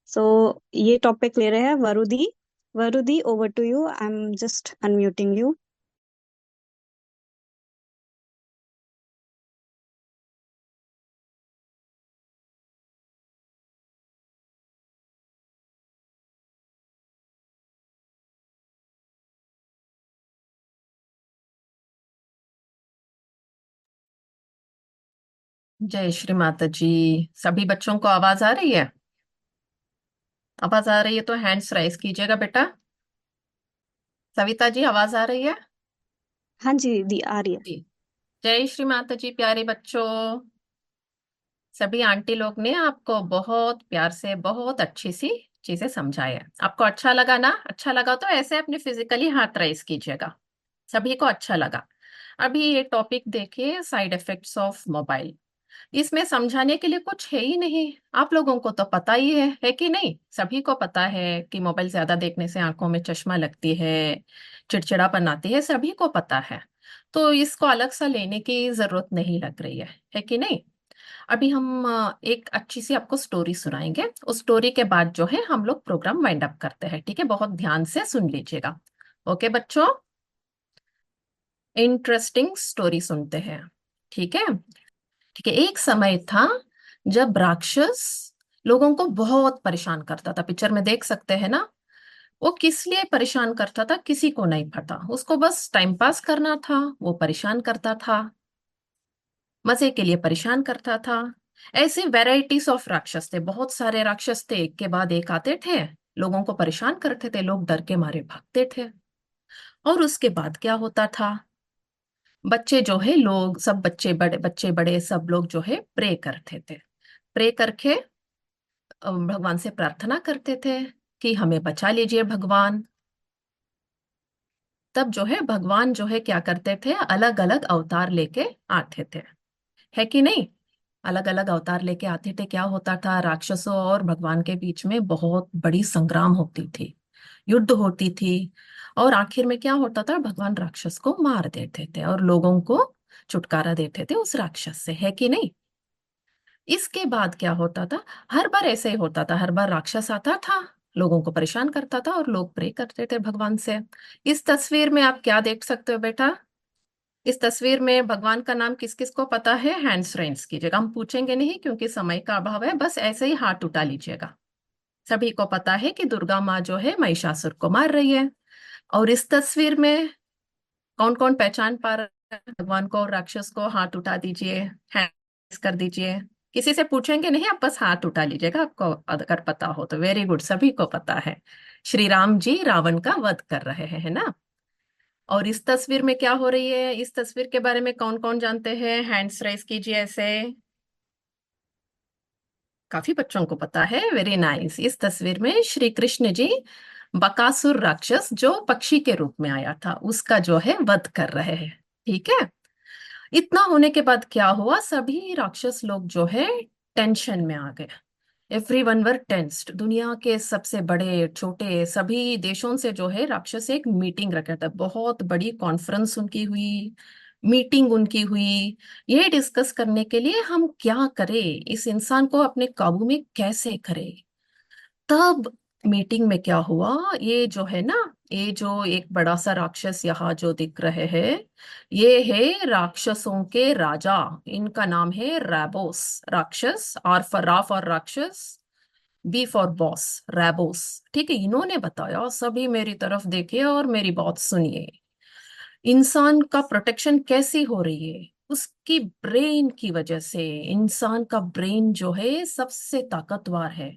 सो ये टॉपिक ले रहे हैं Varudi. Varudi, over to you, I am just unmuting you. जय श्री माता जी। सभी बच्चों को आवाज आ रही है? आवाज आ रही है तो हैंड्स राइज कीजिएगा बेटा। सविता जी, आवाज आ रही है? हाँ जी दीदी, आ रही है। जी। जय श्री माता जी। प्यारे बच्चों, सभी आंटी लोग ने आपको बहुत प्यार से बहुत अच्छी सी चीजें समझाई है। आपको अच्छा लगा ना? अच्छा लगा तो ऐसे अपने फिजिकली हाथ राइज कीजिएगा। सभी को अच्छा लगा? अभी ये टॉपिक देखिए, साइड इफेक्ट्स ऑफ मोबाइल। इसमें समझाने के लिए कुछ है ही नहीं। आप लोगों को तो पता ही है कि नहीं? सभी को पता है कि मोबाइल ज्यादा देखने से आंखों में चश्मा लगती है, चिड़चिड़ापन आती है, सभी को पता है। तो इसको अलग सा लेने की जरूरत नहीं लग रही है कि नहीं? अभी हम एक अच्छी सी आपको स्टोरी सुनाएंगे। उस स्टोरी के बाद जो है हम लोग प्रोग्राम वाइंड अप करते हैं। ठीक है, बहुत ध्यान से सुन लीजिएगा। ओके बच्चों, इंटरेस्टिंग स्टोरी सुनते हैं। ठीक है। ठीक है। एक समय था जब राक्षस लोगों को बहुत परेशान करता था। पिक्चर में देख सकते हैं ना? वो किस लिए परेशान करता था किसी को नहीं पता। उसको बस टाइम पास करना था, वो परेशान करता था, मजे के लिए परेशान करता था। ऐसे वेराइटीज ऑफ राक्षस थे, बहुत सारे राक्षस थे, एक के बाद एक आते थे, लोगों को परेशान करते थे, लोग डर के मारे भागते थे। और उसके बाद क्या होता था? बच्चे जो है, लोग सब, बच्चे बड़े सब लोग जो है प्रे करते थे। प्रे करके भगवान से प्रार्थना करते थे कि हमें बचा लीजिए भगवान। तब जो है भगवान जो है क्या करते थे, अलग अलग अवतार लेके आते थे, है कि नहीं? अलग अलग अवतार लेके आते थे। क्या होता था, राक्षसों और भगवान के बीच में बहुत बड़ी संग्राम होती थी, युद्ध होती थी। और आखिर में क्या होता था, भगवान राक्षस को मार देते थे और लोगों को छुटकारा देते थे उस राक्षस से, है कि नहीं? इसके बाद क्या होता था, हर बार ऐसे ही होता था। हर बार राक्षस आता था, लोगों को परेशान करता था और लोग प्रे करते थे भगवान से। इस तस्वीर में आप क्या देख सकते हो बेटा? इस तस्वीर में भगवान का नाम किस किस को पता है? हैंड्स रेंज कीजिएगा। हम पूछेंगे नहीं क्योंकि समय का अभाव है, बस ऐसे ही हाथ उठा लीजिएगा। सभी को पता है कि दुर्गा माँ जो है महिषासुर को मार रही है। और इस तस्वीर में कौन कौन पहचान पा रहा है भगवान को और राक्षस को? हाथ उठा दीजिए, हैंड्स कर दीजिए। किसी से पूछेंगे नहीं, आप बस हाथ उठा लीजिएगा आपको अगर पता हो तो। वेरी गुड, सभी को पता है। श्री राम जी रावण का वध कर रहे हैं, है ना? और इस तस्वीर में क्या हो रही है, इस तस्वीर के बारे में कौन कौन जानते हैं? हैंड्स राइज कीजिए ऐसे। काफी बच्चों को पता है, वेरी नाइस। इस तस्वीर में श्री कृष्ण जी बकासुर राक्षस जो पक्षी के रूप में आया था उसका जो है वध कर रहे हैं। ठीक है। इतना होने के बाद क्या हुआ, सभी राक्षस लोग जो है टेंशन में आ गए। एवरीवन वर टेंस्ड। दुनिया के सबसे बड़े छोटे सभी देशों से जो है राक्षस एक मीटिंग रखा था, बहुत बड़ी कॉन्फ्रेंस उनकी हुई, मीटिंग उनकी हुई, ये डिस्कस करने के लिए हम क्या करें, इस इंसान को अपने काबू में कैसे करें। तब मीटिंग में क्या हुआ, ये जो है ना, ये जो एक बड़ा सा राक्षस यहाँ जो दिख रहे हैं, ये है राक्षसों के राजा। इनका नाम है रैबोस राक्षस। आर फॉर राफ और राक्षस, बी फॉर बॉस, रैबोस। ठीक है, इन्होंने बताया। सभी मेरी तरफ देखिए और मेरी बात सुनिए। इंसान का प्रोटेक्शन कैसी हो रही है? उसकी ब्रेन की वजह से। इंसान का ब्रेन जो है सबसे ताकतवर है,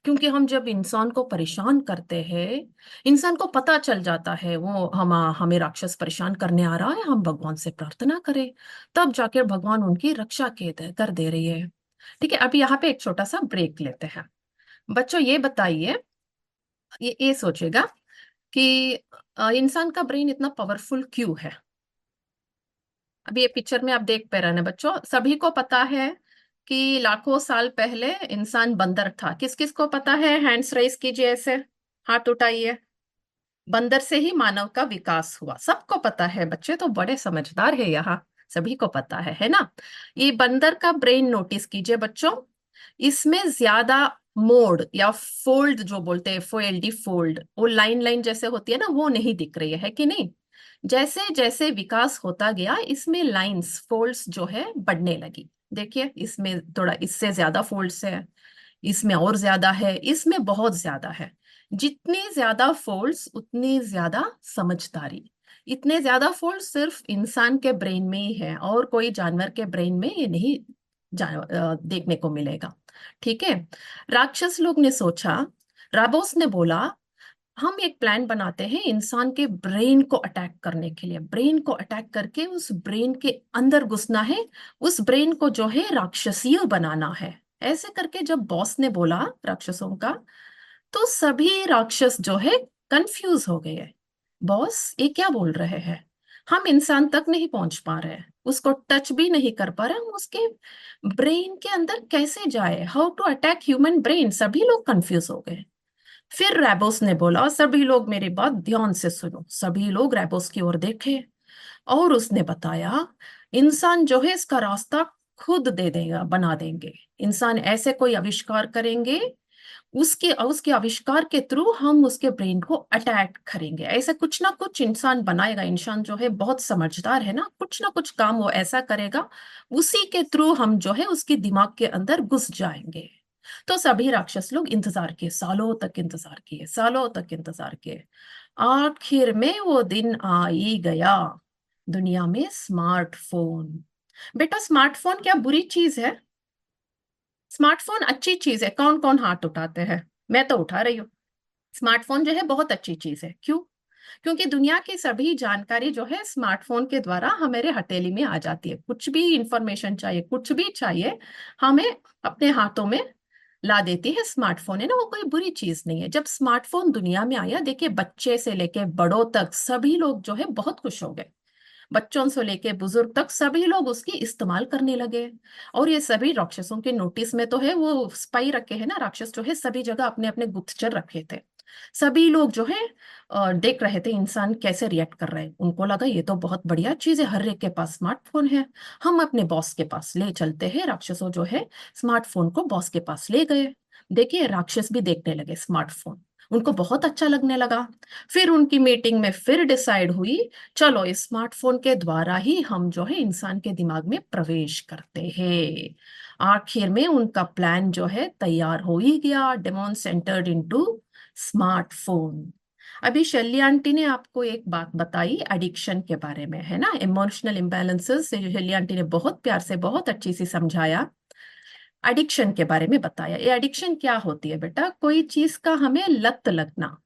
क्योंकि हम जब इंसान को परेशान करते हैं, इंसान को पता चल जाता है वो हमें राक्षस परेशान करने आ रहा है, हम भगवान से प्रार्थना करें, तब जाकर भगवान उनकी रक्षा कर दे रही है। ठीक है, अभी यहाँ पे एक छोटा सा ब्रेक लेते हैं। बच्चों ये बताइए, ये सोचेगा कि इंसान का ब्रेन इतना पावरफुल क्यों है? अभी ये पिक्चर में आप देख पा रहे हैं बच्चों, सभी को पता है कि लाखों साल पहले इंसान बंदर था। किस किस को पता है? हैंड्स रेस कीजिए ऐसे, हाथ उठाइए। बंदर से ही मानव का विकास हुआ, सबको पता है। बच्चे तो बड़े समझदार है यहाँ, सभी को पता है ना? ये बंदर का ब्रेन नोटिस कीजिए बच्चों। इसमें ज्यादा मोड या फोल्ड जो बोलते हैं, फोल्डी फोल्ड, वो लाइन लाइन जैसे होती है ना, वो नहीं दिख रही है कि नहीं? जैसे जैसे विकास होता गया इसमें लाइंस, फोल्ड्स जो है बढ़ने लगी। देखिए, इसमें थोड़ा इससे ज्यादा फोल्ड्स है, इसमें और ज्यादा है, इसमें बहुत ज्यादा है। जितनी ज्यादा फोल्ड्स उतनी ज्यादा समझदारी। इतने ज्यादा फोल्ड्स सिर्फ इंसान के ब्रेन में ही है, और कोई जानवर के ब्रेन में ये नहीं देखने को मिलेगा। ठीक है, राक्षस लोग ने सोचा, राबोस ने बोला, हम एक प्लान बनाते हैं इंसान के ब्रेन को अटैक करने के लिए। ब्रेन को अटैक करके उस ब्रेन के अंदर घुसना है, उस ब्रेन को जो है राक्षसीय बनाना है। ऐसे करके जब बॉस ने बोला राक्षसों का, तो सभी राक्षस जो है कंफ्यूज हो गए। बॉस ये क्या बोल रहे हैं, हम इंसान तक नहीं पहुंच पा रहे हैं, उसको टच भी नहीं कर पा रहे, हम उसके ब्रेन के अंदर कैसे जाए, how to attack human brain. सभी लोग कंफ्यूज हो गए। फिर रैबोस ने बोला, सभी लोग मेरी बात ध्यान से सुनो। सभी लोग रैबोस की ओर देखे और उसने बताया, इंसान जो है इसका रास्ता खुद दे देगा, बना देंगे। इंसान ऐसे कोई आविष्कार करेंगे, उसके आविष्कार के थ्रू हम उसके ब्रेन को अटैक करेंगे। ऐसा कुछ ना कुछ इंसान बनाएगा। इंसान जो है बहुत समझदार है ना, कुछ ना कुछ काम वो ऐसा करेगा, उसी के थ्रू हम जो है उसके दिमाग के अंदर घुस जाएंगे। तो सभी राक्षस लोग इंतजार किए, सालों तक इंतजार किए, सालों तक इंतजार किए। आखिर में वो दिन आ ही गया, दुनिया में स्मार्टफोन। बेटा स्मार्टफोन क्या बुरी चीज है? स्मार्टफोन अच्छी चीज है। कौन कौन हाथ उठाते हैं? मैं तो उठा रही हूँ। स्मार्टफोन जो है बहुत अच्छी चीज है। क्यों? क्योंकि दुनिया की सभी जानकारी जो है स्मार्टफोन के द्वारा हमारे हथेली में आ जाती है। कुछ भी इंफॉर्मेशन चाहिए, कुछ भी चाहिए, हमें अपने हाथों में ला देती है स्मार्टफोन, है ना। वो कोई बुरी चीज नहीं है। जब स्मार्टफोन दुनिया में आया, देखिए बच्चे से लेके बड़ों तक सभी लोग जो है बहुत खुश हो गए। बच्चों से लेके बुजुर्ग तक सभी लोग उसकी इस्तेमाल करने लगे। और ये सभी राक्षसों के नोटिस में तो है, वो स्पाई रखे हैं ना, राक्षस जो है सभी जगह अपने अपने गुप्तचर रखे थे। सभी लोग जो है देख रहे थे इंसान कैसे रिएक्ट कर रहे हैं। उनको लगा ये तो बहुत बढ़िया चीज है, हर एक के पास स्मार्टफोन है, हम अपने बॉस के पास ले चलते हैं। राक्षसों जो है स्मार्टफोन को बॉस के पास ले गए। देखिए राक्षस भी देखने लगे स्मार्टफोन, उनको बहुत अच्छा लगने लगा। फिर उनकी मीटिंग में फिर डिसाइड हुई, चलो इस स्मार्टफोन के द्वारा ही हम जो है इंसान के दिमाग में प्रवेश करते हैं। आखिर में उनका प्लान जो है तैयार हो ही गया। Demon centred into smartphone. अभी शैली आंटी ने आपको एक बात बताई एडिक्शन के बारे में, है ना, इमोशनल इम्बैलेंसेस से शैली आंटी ने बहुत प्यार से बहुत अच्छी सी समझाया, एडिक्शन के बारे में बताया। ये एडिक्शन क्या होती है बेटा? कोई चीज का हमें लत लगना,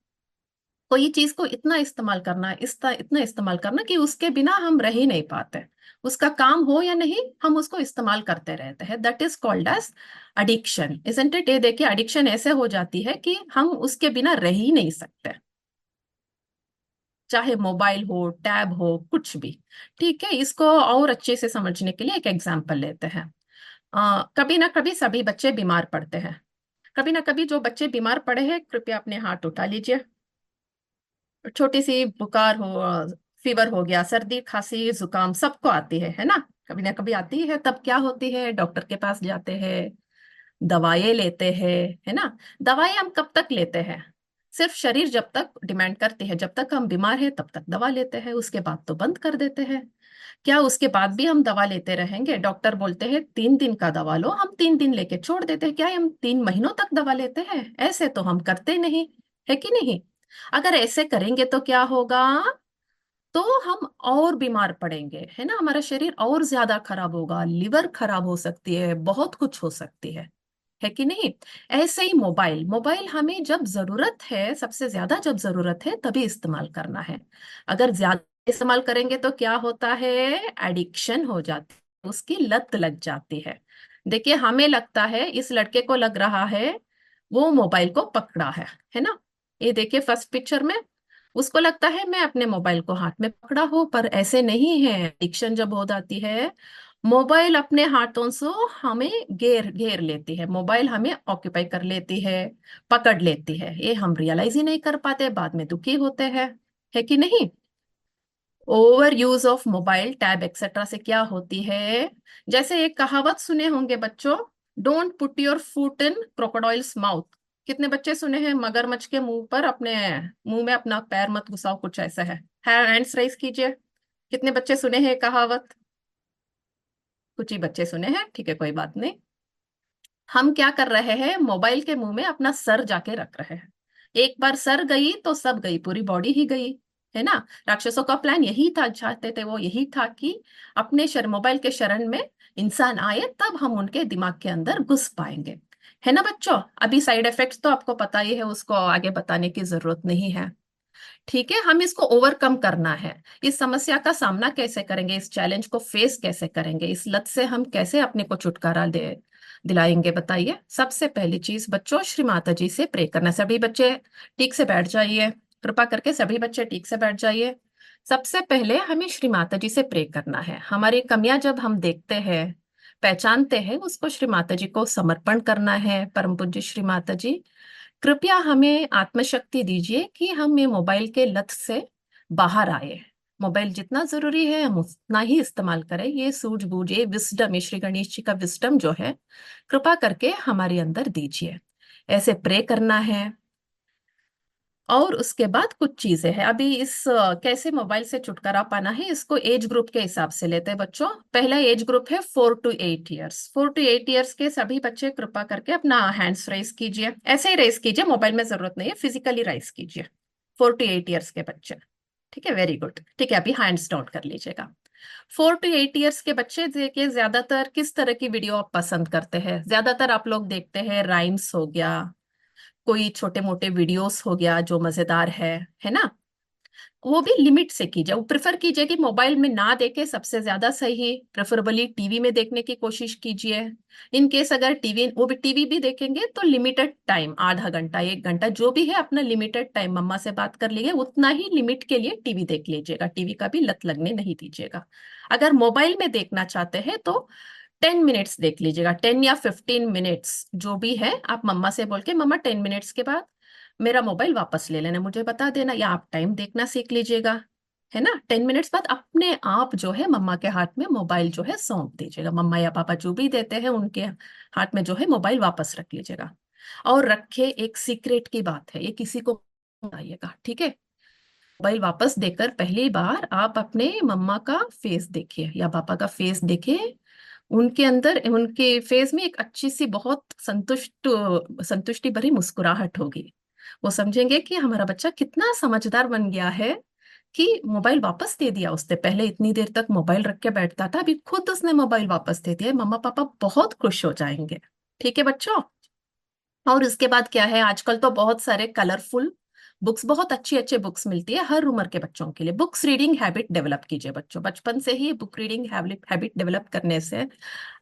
कोई चीज को इतना इस्तेमाल करना, इतना इस्तेमाल करना कि उसके बिना हम रह ही नहीं पाते। उसका काम हो या नहीं, हम उसको इस्तेमाल करते रहते हैं। That is called age addiction, isn't it? ये देखिए एडिक्शन ऐसे हो जाती है कि हम उसके बिना रह ही नहीं सकते, चाहे मोबाइल हो, टैब हो, कुछ भी। ठीक है, इसको और अच्छे से समझने के लिए एक एग्जाम्पल लेते हैं। कभी ना कभी सभी बच्चे बीमार पड़ते हैं। कभी ना कभी जो बच्चे बीमार पड़े हैं, कृपया अपने हाथ उठा लीजिए। छोटी सी बुखार हो, फीवर हो गया, सर्दी खांसी जुकाम सबको आती है ना, कभी ना कभी आती है। तब क्या होती है, डॉक्टर के पास जाते हैं, दवाएं लेते हैं, है ना। दवाएं हम कब तक लेते हैं? सिर्फ शरीर जब तक डिमांड करती है, जब तक हम बीमार है तब तक दवा लेते हैं, उसके बाद तो बंद कर देते हैं। क्या उसके बाद भी हम दवा लेते रहेंगे? डॉक्टर बोलते हैं 3 दिन का दवा लो, हम 3 दिन लेके छोड़ देते हैं। क्या हम 3 महीनों तक दवा लेते हैं? ऐसे तो हम करते नहीं, है कि नहीं? अगर ऐसे करेंगे तो क्या होगा, तो हम और बीमार पड़ेंगे, है ना। हमारा शरीर और ज्यादा खराब होगा, लिवर खराब हो सकती है, बहुत कुछ हो सकती है कि नहीं। ऐसे ही मोबाइल, मोबाइल हमें जब जरूरत है, सबसे ज्यादा जब जरूरत है तभी इस्तेमाल करना है। अगर ज्यादा इस्तेमाल करेंगे तो क्या होता है, एडिक्शन हो जाती है, उसकी लत लग जाती है। देखिए हमें लगता है, इस लड़के को लग रहा है वो मोबाइल को पकड़ा है ना। ये देखिए फर्स्ट पिक्चर में उसको लगता है मैं अपने मोबाइल को हाथ में पकड़ा हूं, पर ऐसे नहीं है। एडिक्शन जब हो जाती है, मोबाइल अपने हाथों से हमें घेर घेर लेती है, मोबाइल हमें ऑक्यूपाई कर लेती है, पकड़ लेती है। ये हम रियलाइज ही नहीं कर पाते, बाद में दुखी होते हैं, है कि नहीं। Over use of mobile, tab etcetera से क्या होती है, जैसे एक कहावत सुने होंगे बच्चों, don't put your foot in crocodiles mouth. कितने बच्चे सुने हैं, मगरमच्छ के मुंह पर अपने मुंह में अपना पैर मत घुसाओ, कुछ ऐसा है। हैंड्स राइज कीजिए, कितने बच्चे सुने हैं कहावत? कुछ ही बच्चे सुने हैं, ठीक है कोई बात नहीं। हम क्या कर रहे हैं, मोबाइल के मुंह में अपना सर जाके रख रहे हैं। एक बार सर गई तो सब गई, पूरी बॉडी ही गई, है ना। राक्षसों का प्लान यही था, चाहते थे वो यही था कि अपने मोबाइल के शरण में इंसान आए तब हम उनके दिमाग के अंदर घुस पाएंगे, है ना बच्चों। अभी साइड इफेक्ट्स तो आपको पता ही है, उसको आगे बताने की जरूरत नहीं है। ठीक है, हम इसको ओवरकम करना है। इस समस्या का सामना कैसे करेंगे, इस चैलेंज को फेस कैसे करेंगे, इस लत से हम कैसे अपने को छुटकारा दे दिलाएंगे, बताइए। सबसे पहली चीज बच्चों, श्री माता जी से प्रे करना। सभी बच्चे ठीक से बैठ जाइए, कृपा करके सभी बच्चे ठीक से बैठ जाइए। सबसे पहले हमें श्री माता जी से प्रे करना है। हमारी कमियां जब हम देखते हैं, पहचानते हैं, उसको श्री माता जी को समर्पण करना है। परम पूज्य श्री माता जी, कृपया हमें आत्मशक्ति दीजिए कि हम ये मोबाइल के लत से बाहर आए। मोबाइल जितना जरूरी है हम उतना ही इस्तेमाल करें। ये सूझबूझ, ये विस्डम, ये श्री गणेश जी का विस्डम जो है, कृपा करके हमारे अंदर दीजिए। ऐसे प्रे करना है। और उसके बाद कुछ चीजें हैं। अभी इस कैसे मोबाइल से छुटकारा पाना है, इसको एज ग्रुप के हिसाब से लेते हैं बच्चों। पहला एज ग्रुप है 4 to 8 ईयर्स। 4 to 8 ईयर्स के सभी बच्चे कृपा करके अपना हैंड्स रेस कीजिए। ऐसे ही रेस कीजिए, मोबाइल में जरूरत नहीं है, फिजिकली रेस कीजिए। 4 to 8 ईयर्स के बच्चे, ठीक है, वेरी गुड। ठीक है, अभी हैंड्स डाउन कर लीजिएगा। 4 to 8 ईयर्स के बच्चे देखिए, ज्यादातर किस तरह की वीडियो आप पसंद करते हैं? ज्यादातर आप लोग देखते हैं राइम्स हो गया, कोई छोटे मोटे वीडियोस हो गया जो मजेदार है ना। वो भी लिमिट से कीजिए। वो प्रेफर कीजिए कि मोबाइल में ना देखे, सबसे ज्यादा सही। प्रेफरेबली टीवी में देखने की कोशिश कीजिए। इन केस अगर टीवी भी देखेंगे तो लिमिटेड टाइम, आधा घंटा 1 घंटा जो भी है, अपना लिमिटेड टाइम, मम्मा से बात कर लीजिए, उतना ही लिमिट के लिए टीवी देख लीजिएगा। टीवी का भी लत लगने नहीं दीजिएगा। अगर मोबाइल में देखना चाहते हैं तो 10 मिनट्स देख लीजिएगा, 10 या 15 मिनट्स जो भी है। आप मम्मा से बोल के, मम्मा 10 मिनट्स के बाद मेरा मोबाइल वापस ले लेना, मुझे बता देना, या आप टाइम देखना सीख लीजिएगा, है ना। 10 मिनट्स बाद अपने आप जो है मम्मा के हाथ में मोबाइल जो है सौंप दीजिएगा। मम्मा या पापा जो भी देते हैं उनके हाथ में जो है मोबाइल वापस रख लीजिएगा। और रखे, एक सीक्रेट की बात है, ये किसी को बताइएगा, ठीक है। मोबाइल वापस देकर पहली बार आप अपने मम्मा का फेस देखिए या पापा का फेस देखिए। उनके अंदर, उनके फेस में एक अच्छी सी, बहुत संतुष्टि भरी मुस्कुराहट होगी। वो समझेंगे कि हमारा बच्चा कितना समझदार बन गया है कि मोबाइल वापस दे दिया उसने। पहले इतनी देर तक मोबाइल रख के बैठता था, अभी खुद उसने मोबाइल वापस दे दिया। मम्मा पापा बहुत खुश हो जाएंगे, ठीक है बच्चों। और उसके बाद क्या है, आजकल तो बहुत सारे कलरफुल बुक्स, बहुत अच्छी अच्छी बुक्स मिलती है हर उम्र के बच्चों के लिए। बुक्स रीडिंग हैबिट डेवलप कीजिए बच्चों, बचपन से ही बुक रीडिंग हैबिट डेवलप करने से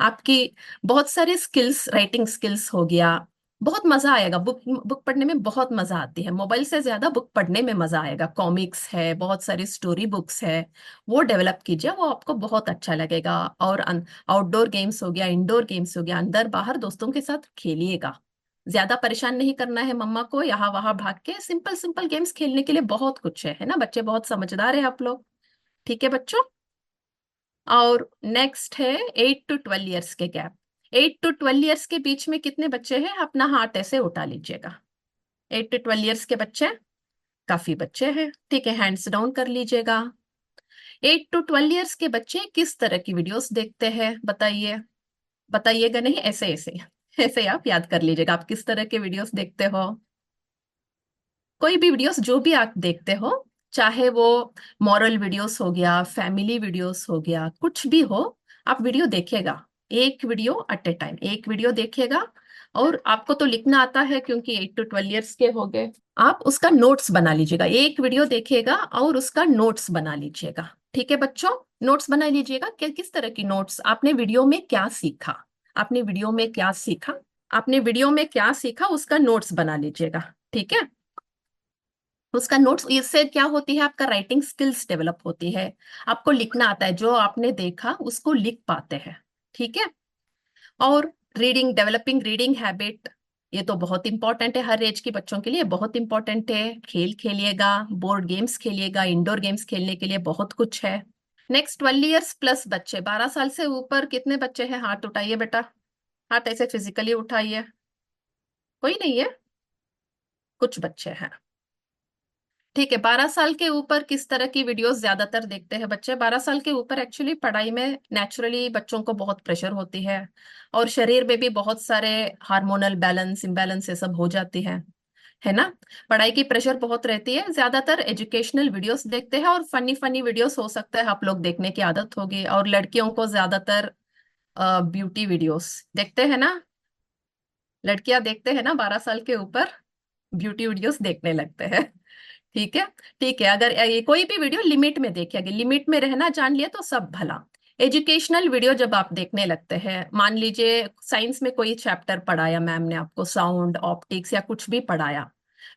आपकी बहुत सारी स्किल्स, राइटिंग स्किल्स हो गया, बहुत मजा आएगा। बुक बुक पढ़ने में बहुत मजा आती है। मोबाइल से ज्यादा बुक पढ़ने में मजा आएगा। कॉमिक्स है, बहुत सारी स्टोरी बुक्स है, वो डेवलप कीजिए, वो आपको बहुत अच्छा लगेगा। और आउटडोर गेम्स हो गया, इंडोर गेम्स हो गया, अंदर बाहर दोस्तों के साथ खेलिएगा। ज्यादा परेशान नहीं करना है मम्मा को यहाँ वहां भाग के। सिंपल सिंपल गेम्स खेलने के लिए बहुत कुछ है ना। बच्चे बहुत समझदार है आप लोग, ठीक है बच्चों। और नेक्स्ट है 8 to 12 ईयर्स के गैप। 8 to 12 ईयर्स के बीच में कितने बच्चे हैं? अपना हाथ ऐसे उठा लीजिएगा। 8 to 12 ईयर्स के बच्चे, काफी बच्चे हैं, ठीक है, हैंड्स डाउन कर लीजिएगा। 8 to 12 ईयर्स के बच्चे किस तरह की वीडियोस देखते हैं, बताइए। बताइएगा नहीं, ऐसे ऐसे ऐसे आप याद कर लीजिएगा, आप किस तरह के वीडियोस देखते हो। कोई भी वीडियोस जो भी आप देखते हो, चाहे वो मॉरल वीडियोस हो गया, फैमिली वीडियोस हो गया, कुछ भी हो, आप वीडियो देखिएगा। एक वीडियो एट ए टाइम, एक वीडियो देखिएगा। और आपको तो लिखना आता है क्योंकि 8 to 12 ईयर्स के हो गए। आप उसका नोट्स बना लीजिएगा। एक वीडियो देखिएगा और उसका नोट्स बना लीजिएगा, ठीक है बच्चों। नोट्स बना लीजिएगा कि किस तरह की नोट्स, आपने वीडियो में क्या सीखा, आपने वीडियो में क्या सीखा, आपने वीडियो में क्या सीखा, उसका नोट्स बना लीजिएगा, ठीक है। उसका नोट्स, इससे क्या होती है, आपका राइटिंग स्किल्स डेवलप होती है। आपको लिखना आता है, जो आपने देखा उसको लिख पाते हैं, ठीक है। और रीडिंग, डेवलपिंग रीडिंग हैबिट, ये तो बहुत इंपॉर्टेंट है हर एज के बच्चों के लिए, बहुत इंपॉर्टेंट है। खेल खेलिएगा, बोर्ड गेम्स खेलिएगा, इंडोर गेम्स खेलने के लिए बहुत कुछ है। नेक्स्ट 12 ईयर्स प्लस बच्चे, 12 साल से ऊपर कितने बच्चे हैं? हाथ उठाइए बेटा, हाथ ऐसे फिजिकली उठाइए। कोई नहीं है, कुछ बच्चे हैं, ठीक है। 12 साल के ऊपर किस तरह की वीडियोस ज्यादातर देखते हैं बच्चे? 12 साल के ऊपर एक्चुअली पढ़ाई में नेचुरली बच्चों को बहुत प्रेशर होती है, और शरीर में भी बहुत सारे हार्मोनल बैलेंस इम्बैलेंस ये सब हो जाती है ना। पढ़ाई की प्रेशर बहुत रहती है, ज्यादातर एजुकेशनल वीडियोस देखते हैं, और फनी फनी वीडियोस हो सकता है आप लोग देखने की आदत होगी। और लड़कियों को ज्यादातर ब्यूटी वीडियोस देखते हैं ना, लड़कियां देखते हैं ना, 12 साल के ऊपर ब्यूटी वीडियोस देखने लगते हैं। ठीक है, ठीक है। अगर ये कोई भी वीडियो लिमिट में देखिएगा, लिमिट में रहना जान लिया तो सब भला। एजुकेशनल वीडियो जब आप देखने लगते हैं, मान लीजिए साइंस में कोई चैप्टर पढ़ाया मैम ने आपको, साउंड ऑप्टिक्स या कुछ भी पढ़ाया,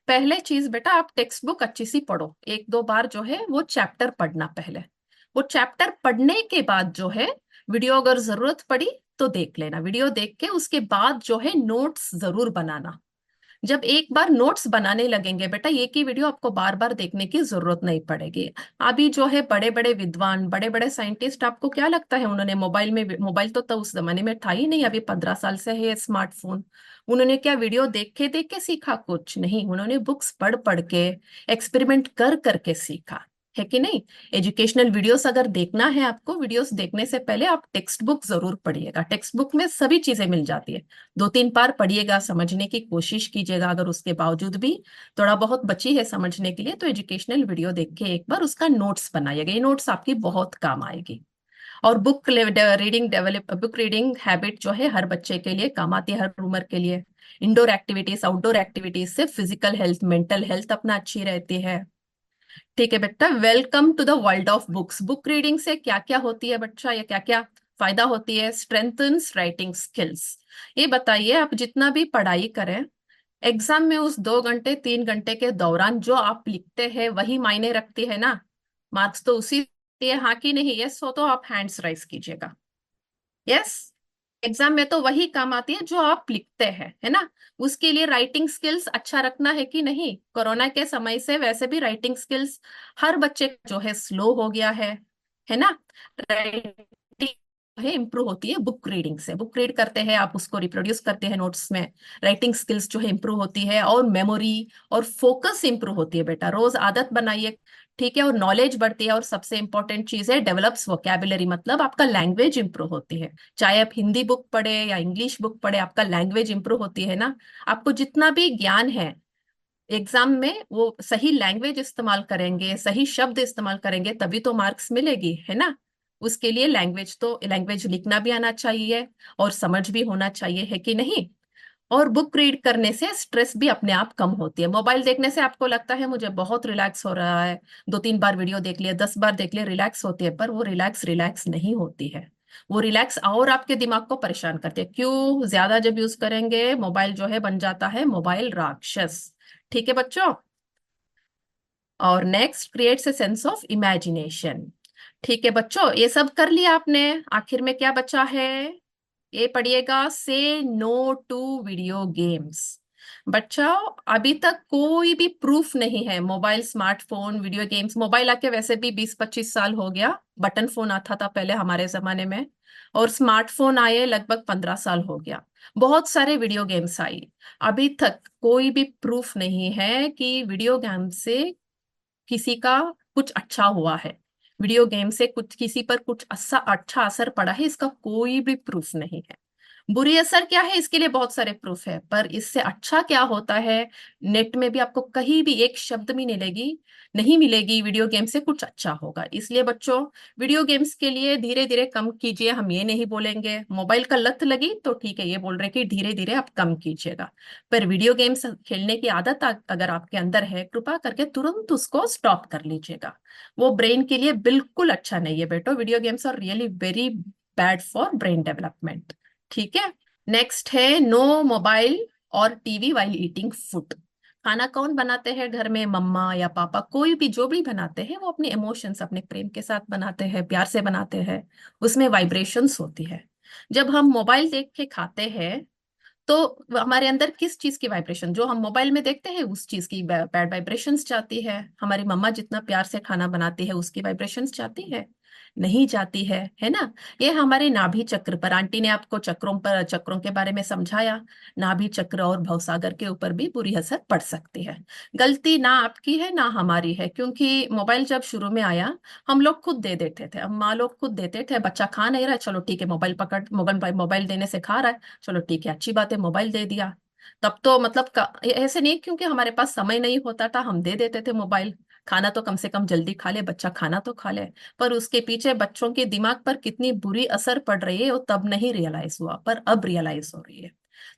पहले चीज बेटा आप टेक्स्ट बुक अच्छी सी पढ़ो, एक दो बार जो है वो चैप्टर पढ़ना पहले। वो चैप्टर पढ़ने के बाद जो है वीडियो अगर जरूरत पड़ी तो देख लेना, वीडियो देख के उसके बाद जो है नोट्स जरूर बनाना। जब एक बार नोट्स बनाने लगेंगे बेटा, एक ही वीडियो आपको बार बार देखने की जरूरत नहीं पड़ेगी। अभी जो है बड़े बड़े विद्वान, बड़े बड़े साइंटिस्ट, आपको क्या लगता है उन्होंने मोबाइल तो उस जमाने में था ही नहीं, अभी 15 साल से है स्मार्टफोन। उन्होंने क्या वीडियो देख के सीखा? कुछ नहीं, उन्होंने बुक्स पढ़ पढ़ के, एक्सपेरिमेंट कर करके सीखा, है कि नहीं। एजुकेशनल वीडियोस अगर देखना है आपको, वीडियोस देखने से पहले आप टेक्स्ट बुक जरूर पढ़िएगा। टेक्स्ट बुक में सभी चीजें मिल जाती है, 2-3 बार पढ़िएगा, समझने की कोशिश कीजिएगा। अगर उसके बावजूद भी थोड़ा बहुत बची है समझने के लिए, तो एजुकेशनल वीडियो देख के एक बार उसका नोट्स बनाइएगा, ये नोट्स आपकी बहुत काम आएगी। और बुक रीडिंग हैबिट जो है हर बच्चे के लिए काम आती है, हर उम्र के लिए। इंडोर एक्टिविटीज, आउटडोर एक्टिविटीज से फिजिकल हेल्थ, मेंटल हेल्थ अपना अच्छी रहती है। ठीक है बेटा, welcome to the world of books. Book reading से क्या क्या होती है बच्चा, या क्या क्या फायदा होती है? Strengthens writing skills. ये बताइए, आप जितना भी पढ़ाई करें, एग्जाम में उस 2 घंटे 3 घंटे के दौरान जो आप लिखते हैं वही मायने रखती है ना, मार्क्स तो उसी लिए, हाँ कि नहीं? यस हो तो आप हैंड्स राइज कीजिएगा। यस, एग्जाम में तो वही काम आती है जो आप लिखते हैं, है ना। उसके लिए राइटिंग स्किल्स अच्छा रखना है कि नहीं। कोरोना के समय से वैसे भी राइटिंग स्किल्स हर बच्चे का जो है स्लो हो गया है ना। राइटिंग है इम्प्रूव होती है बुक रीडिंग से, बुक रीड करते हैं आप, उसको रिप्रोड्यूस करते हैं नोट्स में, राइटिंग स्किल्स जो है इम्प्रूव होती है, और मेमोरी और फोकस इम्प्रूव होती है बेटा। रोज आदत बनाइए, ठीक है, और नॉलेज बढ़ती है, और सबसे इंपॉर्टेंट चीज है डेवलप्स वोकैबुलरी, मतलब आपका लैंग्वेज इंप्रूव होती है। चाहे आप हिंदी बुक पढ़े या इंग्लिश बुक पढ़े, आपका लैंग्वेज इंप्रूव होती है ना। आपको जितना भी ज्ञान है, एग्जाम में वो सही लैंग्वेज इस्तेमाल करेंगे, सही शब्द इस्तेमाल करेंगे, तभी तो मार्क्स मिलेगी, है ना। उसके लिए लैंग्वेज लिखना भी आना चाहिए और समझ भी होना चाहिए, है कि नहीं। और बुक रीड करने से स्ट्रेस भी अपने आप कम होती है। मोबाइल देखने से आपको लगता है मुझे बहुत रिलैक्स हो रहा है, 2-3 बार वीडियो देख लिया, 10 बार देख लिया, रिलैक्स होती है, पर वो रिलैक्स नहीं होती है। वो रिलैक्स और आपके दिमाग को परेशान करती है। क्यों? ज्यादा जब यूज करेंगे मोबाइल जो है बन जाता है मोबाइल राक्षस। ठीक है बच्चों। और next, creates a sense of imagination. ठीक है बच्चों, ये सब कर लिया आपने, आखिर में क्या बचा है? ये पढ़िएगा, से नो टू वीडियो गेम्स। बच्चों, अभी तक कोई भी प्रूफ नहीं है mobile, smartphone, video games, mobile आके वैसे भी 20-25 साल हो गया, बटन फोन आता था पहले हमारे जमाने में, और स्मार्टफोन आए लगभग 15 साल हो गया, बहुत सारे वीडियो गेम्स आई। अभी तक कोई भी प्रूफ नहीं है कि वीडियो गेम से किसी का कुछ अच्छा हुआ है, वीडियो गेम से कुछ किसी पर कुछ अच्छा असर पड़ा है, इसका कोई भी प्रूफ नहीं है। बुरी असर क्या है, इसके लिए बहुत सारे प्रूफ है, पर इससे अच्छा क्या होता है, नेट में भी आपको कहीं भी एक शब्द भी नहीं मिलेगी वीडियो गेम से कुछ अच्छा होगा। इसलिए बच्चों, वीडियो गेम्स के लिए धीरे धीरे कम कीजिए, हम ये नहीं बोलेंगे। मोबाइल का लत लगी तो ठीक है, ये बोल रहे कि धीरे धीरे आप कम कीजिएगा, पर वीडियो गेम्स खेलने की आदत अगर आपके अंदर है, कृपा करके तुरंत उसको स्टॉप कर लीजिएगा। वो ब्रेन के लिए बिल्कुल अच्छा नहीं है बेटो, video games are really very bad for brain development. ठीक है। नेक्स्ट है, नो मोबाइल और टीवी वाइल ईटिंग फूड। खाना कौन बनाते हैं घर में? मम्मा या पापा, कोई भी जो भी बनाते हैं वो अपने इमोशंस, अपने प्रेम के साथ बनाते हैं, प्यार से बनाते हैं, उसमें वाइब्रेशंस होती है। जब हम मोबाइल देख के खाते हैं तो हमारे अंदर किस चीज की वाइब्रेशन, जो हम मोबाइल में देखते हैं उस चीज की बैड वाइब्रेशंस जाती है। हमारी मम्मा जितना प्यार से खाना बनाती है उसकी वाइब्रेशंस जाती है? नहीं जाती है ना। ये हमारे नाभि चक्र पर, आंटी ने आपको चक्रों के बारे में समझाया, नाभि चक्र और भवसागर के ऊपर भी बुरी असर पड़ सकती है। गलती ना आपकी है ना हमारी है, क्योंकि मोबाइल जब शुरू में आया हम लोग खुद दे देते थे, हम माँ लोग खुद देते थे, बच्चा खा नहीं रहा है, चलो ठीक है मोबाइल पकड़, मोबाइल देने से खा रहा है, चलो ठीक है अच्छी बात है, मोबाइल दे दिया। तब तो मतलब ऐसे नहीं क्योंकि हमारे पास समय नहीं होता था हम दे देते थे मोबाइल, खाना तो कम से कम जल्दी खा ले बच्चा, खाना तो खा ले, पर उसके पीछे बच्चों के दिमाग पर कितनी बुरी असर पड़ रही है वो तब नहीं रियलाइज हुआ, पर अब रियलाइज हो रही है।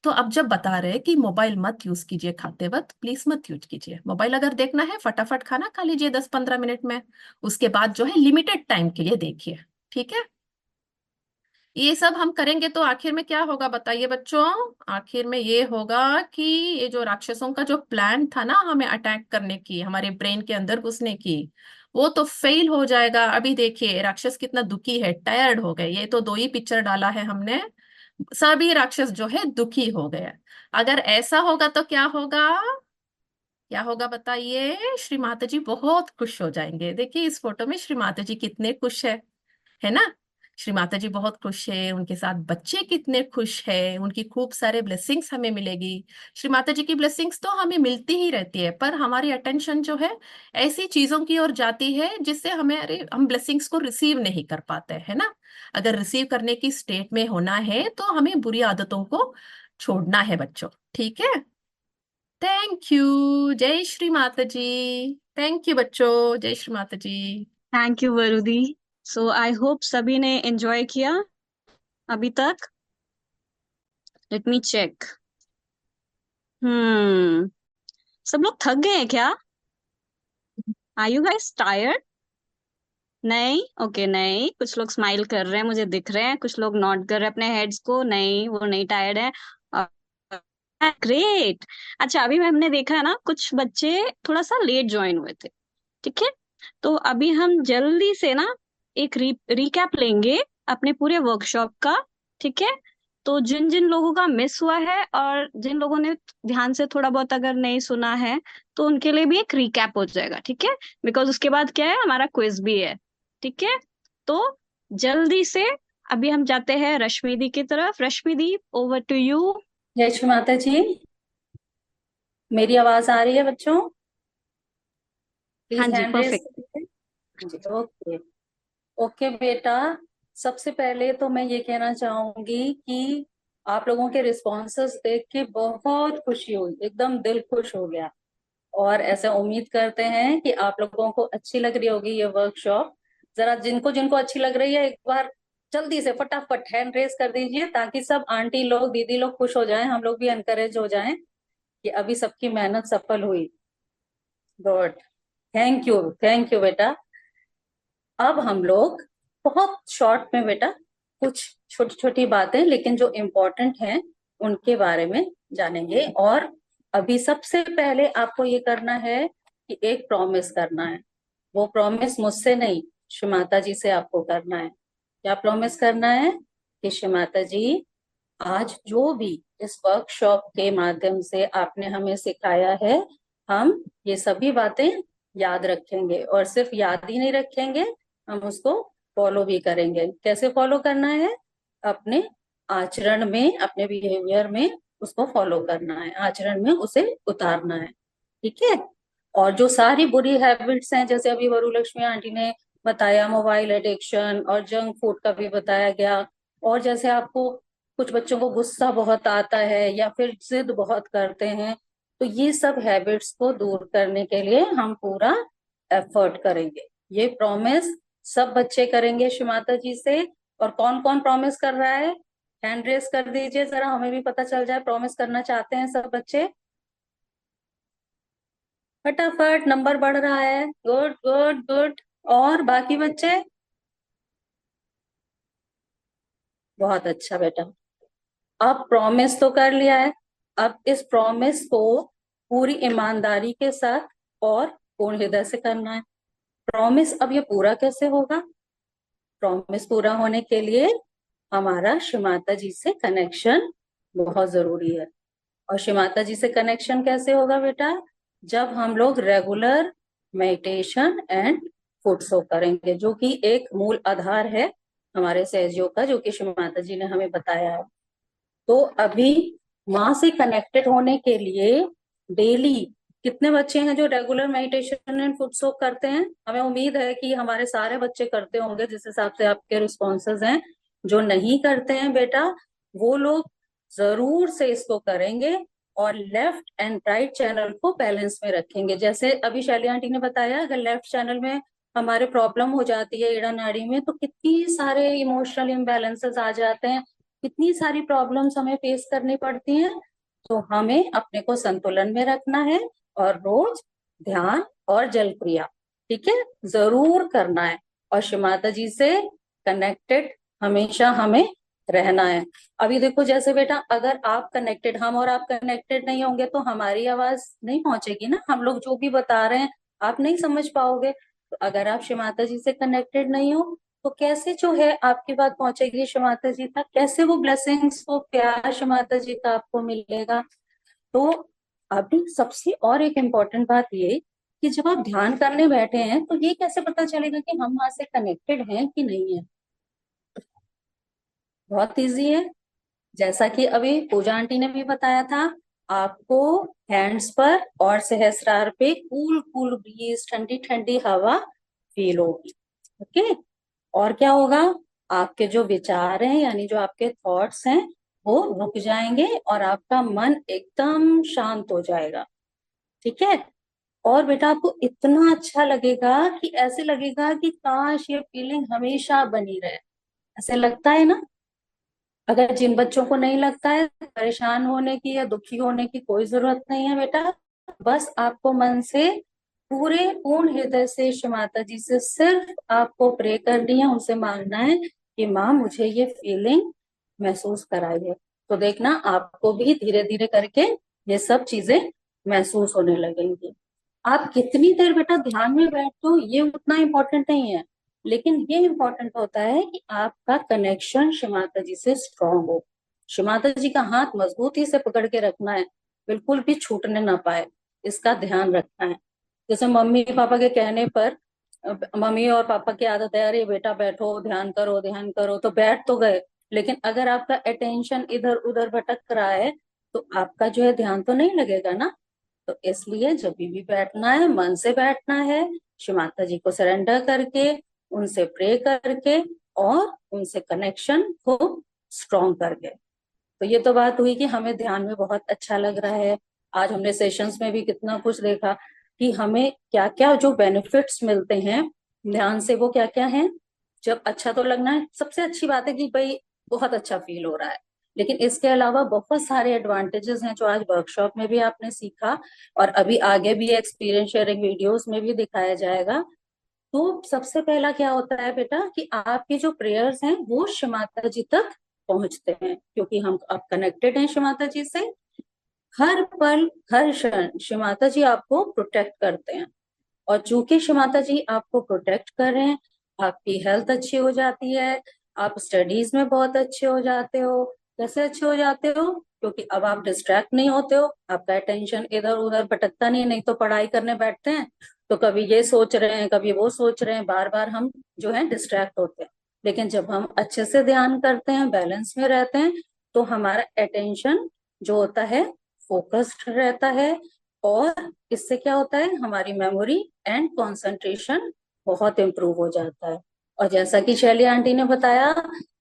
तो अब जब बता रहे हैं कि मोबाइल मत यूज कीजिए खाते वक्त, प्लीज मत यूज कीजिए मोबाइल। अगर देखना है फटाफट खाना खा लीजिए 10-15 मिनट में, उसके बाद जो है लिमिटेड टाइम के लिए देखिए, ठीक है। ये सब हम करेंगे तो आखिर में क्या होगा बताइए बच्चों? आखिर में ये होगा कि ये जो राक्षसों का जो प्लान था ना हमें अटैक करने की, हमारे ब्रेन के अंदर घुसने की, वो तो फेल हो जाएगा। अभी देखिए राक्षस कितना दुखी है, टायर्ड हो गए। ये तो 2 ही पिक्चर डाला है हमने, सभी राक्षस जो है दुखी हो गए। अगर ऐसा होगा तो क्या होगा? क्या होगा बताइए? श्री माता जी बहुत खुश हो जाएंगे। देखिए इस फोटो में श्री माता जी कितने खुश है ना? श्री माता जी बहुत खुश है, उनके साथ बच्चे कितने खुश है, उनकी खूब सारे ब्लेसिंग्स हमें मिलेगी। श्री माता जी की ब्लेसिंग्स तो हमें मिलती ही रहती है, पर हमारी अटेंशन जो है ऐसी चीजों की ओर जाती है जिससे हमें, अरे हम ब्लेसिंग्स को रिसीव नहीं कर पाते है ना। अगर रिसीव करने की स्टेट में होना है तो हमें बुरी आदतों को छोड़ना है बच्चों, ठीक है। थैंक यू, जय श्री माता जी। थैंक यू बच्चों, जय Shri Mata ji. Thank you Varudi. So I hope सभी ने एंजॉय किया अभी तक। Let me check. सब लोग थक गए हैं क्या? Are you guys tired? नहीं, ओके, नहीं, कुछ लोग स्माइल कर रहे हैं, मुझे दिख रहे हैं, कुछ लोग नॉट कर रहे हैं अपने हेड्स को, नहीं वो नहीं टायर्ड है। ग्रेट। अच्छा, अभी हमने देखा है ना कुछ बच्चे थोड़ा सा लेट ज्वाइन हुए थे, ठीक है। तो अभी हम जल्दी से ना एक रिकैप लेंगे अपने पूरे वर्कशॉप का, ठीक है। तो जिन जिन लोगों का मिस हुआ है और जिन लोगों ने ध्यान से थोड़ा बहुत अगर नहीं सुना है, तो उनके लिए भी एक रिकैप हो जाएगा, ठीक है। बिकॉज उसके बाद क्या है, हमारा क्विज भी है, ठीक है। तो जल्दी से अभी हम जाते हैं रश्मि दी की तरफ। रश्मि दी, ओवर टू यू। जय श्री माता जी। मेरी आवाज आ रही है बच्चों? हाँ प्लीज जी, हैंड रेस परफेक्ट। करिए जी। ओके। ओके बेटा, सबसे पहले तो मैं ये कहना चाहूंगी कि आप लोगों के रिस्पॉन्सेस देख के बहुत खुशी हुई, एकदम दिल खुश हो गया। और ऐसा उम्मीद करते हैं कि आप लोगों को अच्छी लग रही होगी ये वर्कशॉप। जरा जिनको जिनको अच्छी लग रही है एक बार जल्दी से फटाफट हैंड रेस कर दीजिए, ताकि सब आंटी लोग दीदी लोग खुश हो जाएं, हम लोग भी एनकरेज हो जाएं कि अभी सबकी मेहनत सफल हुई। गुड, थैंक यू बेटा। अब हम लोग बहुत शॉर्ट में बेटा कुछ छोटी छोटी बातें, लेकिन जो इम्पोर्टेंट हैं उनके बारे में जानेंगे। और अभी सबसे पहले आपको ये करना है कि एक प्रॉमिस करना है। वो प्रॉमिस मुझसे नहीं, श्री माता जी से आपको करना है। क्या प्रॉमिस करना है? कि श्री माता जी, आज जो भी इस वर्कशॉप के माध्यम से आपने हमें सिखाया है, हम ये सभी बातें याद रखेंगे, और सिर्फ याद ही नहीं रखेंगे, हम उसको फॉलो भी करेंगे। कैसे फॉलो करना है? अपने आचरण में, अपने बिहेवियर में उसको फॉलो करना है, आचरण में उसे उतारना है, ठीक है। और जो सारी बुरी हैबिट्स हैं, जैसे अभी वरुलक्ष्मी आंटी ने बताया, मोबाइल एडिक्शन और जंक फूड का भी बताया गया, और जैसे आपको कुछ बच्चों को गुस्सा बहुत आता है या फिर जिद बहुत करते हैं, तो ये सब हैबिट्स को दूर करने के लिए हम पूरा एफर्ट करेंगे। ये प्रॉमिस सब बच्चे करेंगे श्री माता जी से। और कौन कौन प्रॉमिस कर रहा है? हैंड रेस कर दीजिए, जरा हमें भी पता चल जाए प्रॉमिस करना चाहते हैं सब बच्चे। फटाफट, नंबर बढ़ रहा है। Good good good. और बाकी बच्चे? बहुत अच्छा बेटा। अब प्रॉमिस तो कर लिया है, अब इस प्रॉमिस को पूरी ईमानदारी के साथ और पूर्ण हृदय से करना है। प्रॉमिस अब ये पूरा कैसे होगा? प्रॉमिस पूरा होने के लिए हमारा श्री माता जी से कनेक्शन बहुत जरूरी है। और श्री माता जी से कनेक्शन कैसे होगा बेटा? जब हम लोग रेगुलर मेडिटेशन एंड फूड सोक करेंगे, जो कि एक मूल आधार है हमारे सहयोग का, जो कि श्री माता जी ने हमें बताया है। तो अभी माँ से कनेक्टेड होने के लिए डेली कितने बच्चे हैं जो रेगुलर मेडिटेशन एंड फूड सोक करते हैं? हमें उम्मीद है कि हमारे सारे बच्चे करते होंगे, जिस हिसाब से आपके रिस्पॉन्सेज हैं। जो नहीं करते हैं बेटा, वो लोग जरूर से इसको करेंगे और लेफ्ट एंड राइट चैनल को बैलेंस में रखेंगे। जैसे अभी शैली आंटी ने बताया, अगर लेफ्ट चैनल में हमारे प्रॉब्लम हो जाती है ईड़ा नाड़ी में, तो कितनी सारे इमोशनल इम्बैलेंसेस आ जाते हैं, कितनी सारी प्रॉब्लम्स हमें फेस करनी पड़ती हैं। तो हमें अपने को संतुलन में रखना है और रोज ध्यान और जल क्रिया, ठीक है, जरूर करना है। और श्री माता जी से कनेक्टेड हमेशा हमें रहना है। अभी देखो जैसे बेटा, अगर आप कनेक्टेड, हम और आप कनेक्टेड नहीं होंगे तो हमारी आवाज नहीं पहुंचेगी ना, हम लोग जो भी बता रहे हैं आप नहीं समझ पाओगे। तो अगर आप श्री माता जी से कनेक्टेड नहीं हो तो कैसे जो है आपकी बात पहुंचेगी श्री माता जी तक, कैसे वो ब्लेसिंग्स, वो प्यार श्री माता जी का आपको मिलेगा। तो अभी सबसे और एक इम्पोर्टेंट बात ये कि जब आप ध्यान करने बैठे हैं तो ये कैसे पता चलेगा कि हम वहां से कनेक्टेड हैं कि नहीं है। बहुत इजी है। जैसा कि अभी पूजा आंटी ने भी बताया था, आपको हैंड्स पर और सहस्रार पे कूल कूल ब्रीज, ठंडी ठंडी हवा फील होगी। ओके, और क्या होगा, आपके जो विचार हैं यानी जो आपके थॉट्स हैं वो रुक जाएंगे और आपका मन एकदम शांत हो जाएगा। ठीक है, और बेटा आपको इतना अच्छा लगेगा कि ऐसे लगेगा कि काश ये फीलिंग हमेशा बनी रहे, ऐसे लगता है ना। अगर जिन बच्चों को नहीं लगता है, परेशान होने की या दुखी होने की कोई जरूरत नहीं है बेटा। बस आपको मन से पूरे पूर्ण हृदय से श्री माता जी से सिर्फ आपको प्रे करनी है, उनसे मांगना है कि माँ मुझे ये फीलिंग महसूस कराइए। तो देखना आपको भी धीरे धीरे करके ये सब चीजें महसूस होने लगेंगी। आप कितनी देर बेटा ध्यान में बैठते हो ये उतना इम्पोर्टेंट नहीं है, लेकिन ये इम्पोर्टेंट होता है कि आपका कनेक्शन श्री माता जी से स्ट्रांग हो। श्री माता जी का हाथ मजबूती से पकड़ के रखना है, बिल्कुल भी छूटने ना पाए, इसका ध्यान रखना है। जैसे मम्मी पापा के कहने पर, मम्मी और पापा की आदत है, अरे बेटा बैठो ध्यान करो ध्यान करो, तो बैठ तो गए, लेकिन अगर आपका अटेंशन इधर उधर भटक रहा है तो आपका जो है ध्यान तो नहीं लगेगा ना। तो इसलिए जब भी बैठना है मन से बैठना है, श्री माता जी को सरेंडर करके, उनसे प्रे करके और उनसे कनेक्शन को स्ट्रॉन्ग करके। तो ये तो बात हुई कि हमें ध्यान में बहुत अच्छा लग रहा है। आज हमने सेशंस में भी कितना कुछ देखा कि हमें क्या क्या जो बेनिफिट्स मिलते हैं ध्यान से, वो क्या क्या है। जब अच्छा तो लगना है, सबसे अच्छी बात है कि भाई बहुत अच्छा फील हो रहा है, लेकिन इसके अलावा बहुत सारे एडवांटेजेस हैं जो आज वर्कशॉप में भी आपने सीखा और अभी आगे भी एक्सपीरियंस शेयरिंग वीडियोस में भी दिखाया जाएगा। तो सबसे पहला क्या होता है बेटा कि आपके जो प्रेयर्स हैं वो श्री माता जी तक पहुंचते हैं, क्योंकि हम आप कनेक्टेड हैं श्री माता जी से। हर पल हर क्षण श्री माता जी आपको प्रोटेक्ट करते हैं, और चूंकि श्री माता जी आपको प्रोटेक्ट कर रहे हैं, आपकी हेल्थ अच्छी हो जाती है, आप स्टडीज में बहुत अच्छे हो जाते हो। कैसे अच्छे हो जाते हो, क्योंकि अब आप डिस्ट्रैक्ट नहीं होते हो, आपका अटेंशन इधर उधर भटकता नहीं तो पढ़ाई करने बैठते हैं तो कभी ये सोच रहे हैं कभी वो सोच रहे हैं, बार बार हम जो है डिस्ट्रैक्ट होते हैं। लेकिन जब हम अच्छे से ध्यान करते हैं, बैलेंस में रहते हैं, तो हमारा अटेंशन जो होता है फोकस्ड रहता है, और इससे क्या होता है हमारी मेमोरी एंड कंसंट्रेशन बहुत इम्प्रूव हो जाता है। और जैसा कि शैली आंटी ने बताया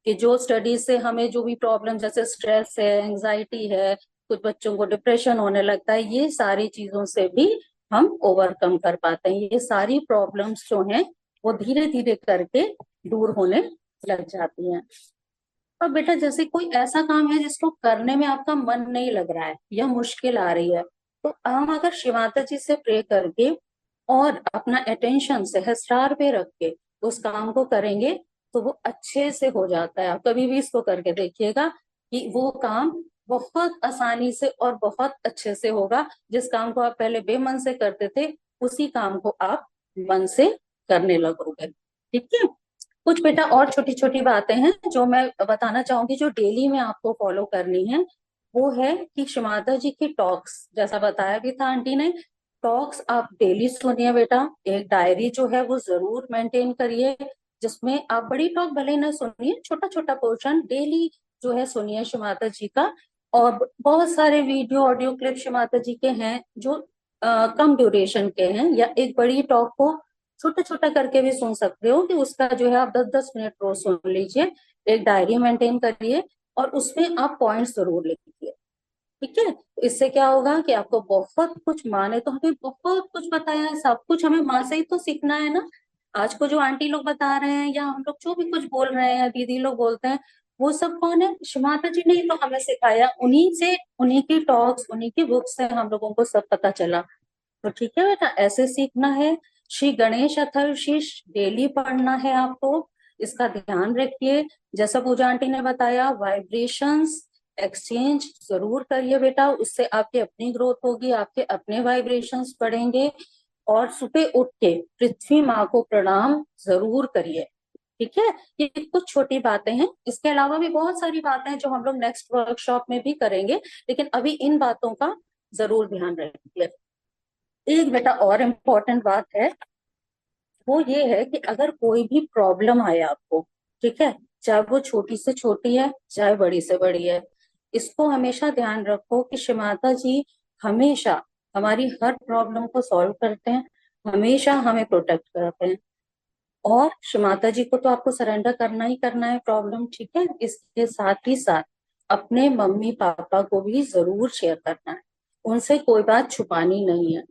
कि जो स्टडीज से हमें जो भी प्रॉब्लम जैसे स्ट्रेस है, एंजाइटी है, कुछ बच्चों को डिप्रेशन होने लगता है, ये सारी चीजों से भी हम ओवरकम कर पाते हैं। ये सारी प्रॉब्लम्स जो हैं वो धीरे धीरे करके दूर होने लग जाती हैं। और बेटा जैसे कोई ऐसा काम है जिसको करने में आपका मन नहीं लग रहा है या मुश्किल आ रही है, तो हम अगर शिव माता जी से प्रे करके और अपना अटेंशन सहस्रार पे रख के उस काम को करेंगे तो वो अच्छे से हो जाता है। आप कभी भी इसको करके देखिएगा कि वो काम बहुत आसानी से और बहुत अच्छे से होगा। जिस काम को आप पहले बेमन से करते थे उसी काम को आप मन से करने लगोगे। ठीक है, कुछ बेटा और छोटी छोटी बातें हैं जो मैं बताना चाहूंगी जो डेली में आपको फॉलो करनी है। वो है कि श्री माता जी की टॉक्स, जैसा बताया भी था आंटी ने, टॉक्स आप डेली सुनिए बेटा। एक डायरी जो है वो जरूर मेंटेन करिए, जिसमें आप बड़ी टॉक भले ना सुनिए, छोटा छोटा पोर्शन डेली जो है सुनिए श्री माता जी का। और बहुत सारे video audio clip Shri Mata जी के हैं जो कम ड्यूरेशन के हैं, या एक बड़ी टॉक को छोटा छोटा करके भी सुन सकते हो कि उसका जो है आप 10-10 मिनट रोज सुन लीजिए। एक डायरी मेंटेन करिए और उसमें आप पॉइंट्स जरूर लिखिए। ठीक है। तो इससे क्या होगा कि आपको बहुत कुछ, माँ ने तो हमें बहुत कुछ बताया है, सब कुछ हमें माँ से ही तो सीखना है ना। आज को जो आंटी लोग बता रहे हैं या हम लोग जो भी कुछ बोल रहे हैं, दीदी लोग बोलते हैं, वो सब कौन है? माता जी ने ही तो हमें सिखाया, उन्हीं से, उन्हीं की टॉक्स, उन्हीं की बुक से हम लोगों को सब पता चला। तो ठीक है बेटा, ऐसे सीखना है। श्री गणेश अथर्वशीष डेली पढ़ना है आपको, इसका ध्यान रखिए। जैसा पूजा आंटी ने बताया, वाइब्रेशंस एक्सचेंज जरूर करिए बेटा, उससे आपकी अपनी ग्रोथ होगी, आपके अपने वाइब्रेशंस बढ़ेंगे। और सुबह उठ के पृथ्वी माँ को प्रणाम जरूर करिए। ठीक है, ये कुछ छोटी बातें हैं, इसके अलावा भी बहुत सारी बातें हैं जो हम लोग नेक्स्ट वर्कशॉप में भी करेंगे, लेकिन अभी इन बातों का जरूर ध्यान रखिए। एक बेटा और इम्पोर्टेंट बात है, वो ये है कि अगर कोई भी प्रॉब्लम आए आपको, ठीक है, चाहे वो छोटी से छोटी है, चाहे बड़ी से बड़ी है, इसको हमेशा ध्यान रखो कि श्री माता जी हमेशा हमारी हर प्रॉब्लम को सॉल्व करते हैं, हमेशा हमें प्रोटेक्ट करते हैं। और श्री माता जी को तो आपको सरेंडर करना ही करना है प्रॉब्लम, ठीक है, इसके साथ ही साथ अपने मम्मी पापा को भी जरूर शेयर करना है, उनसे कोई बात छुपानी नहीं है।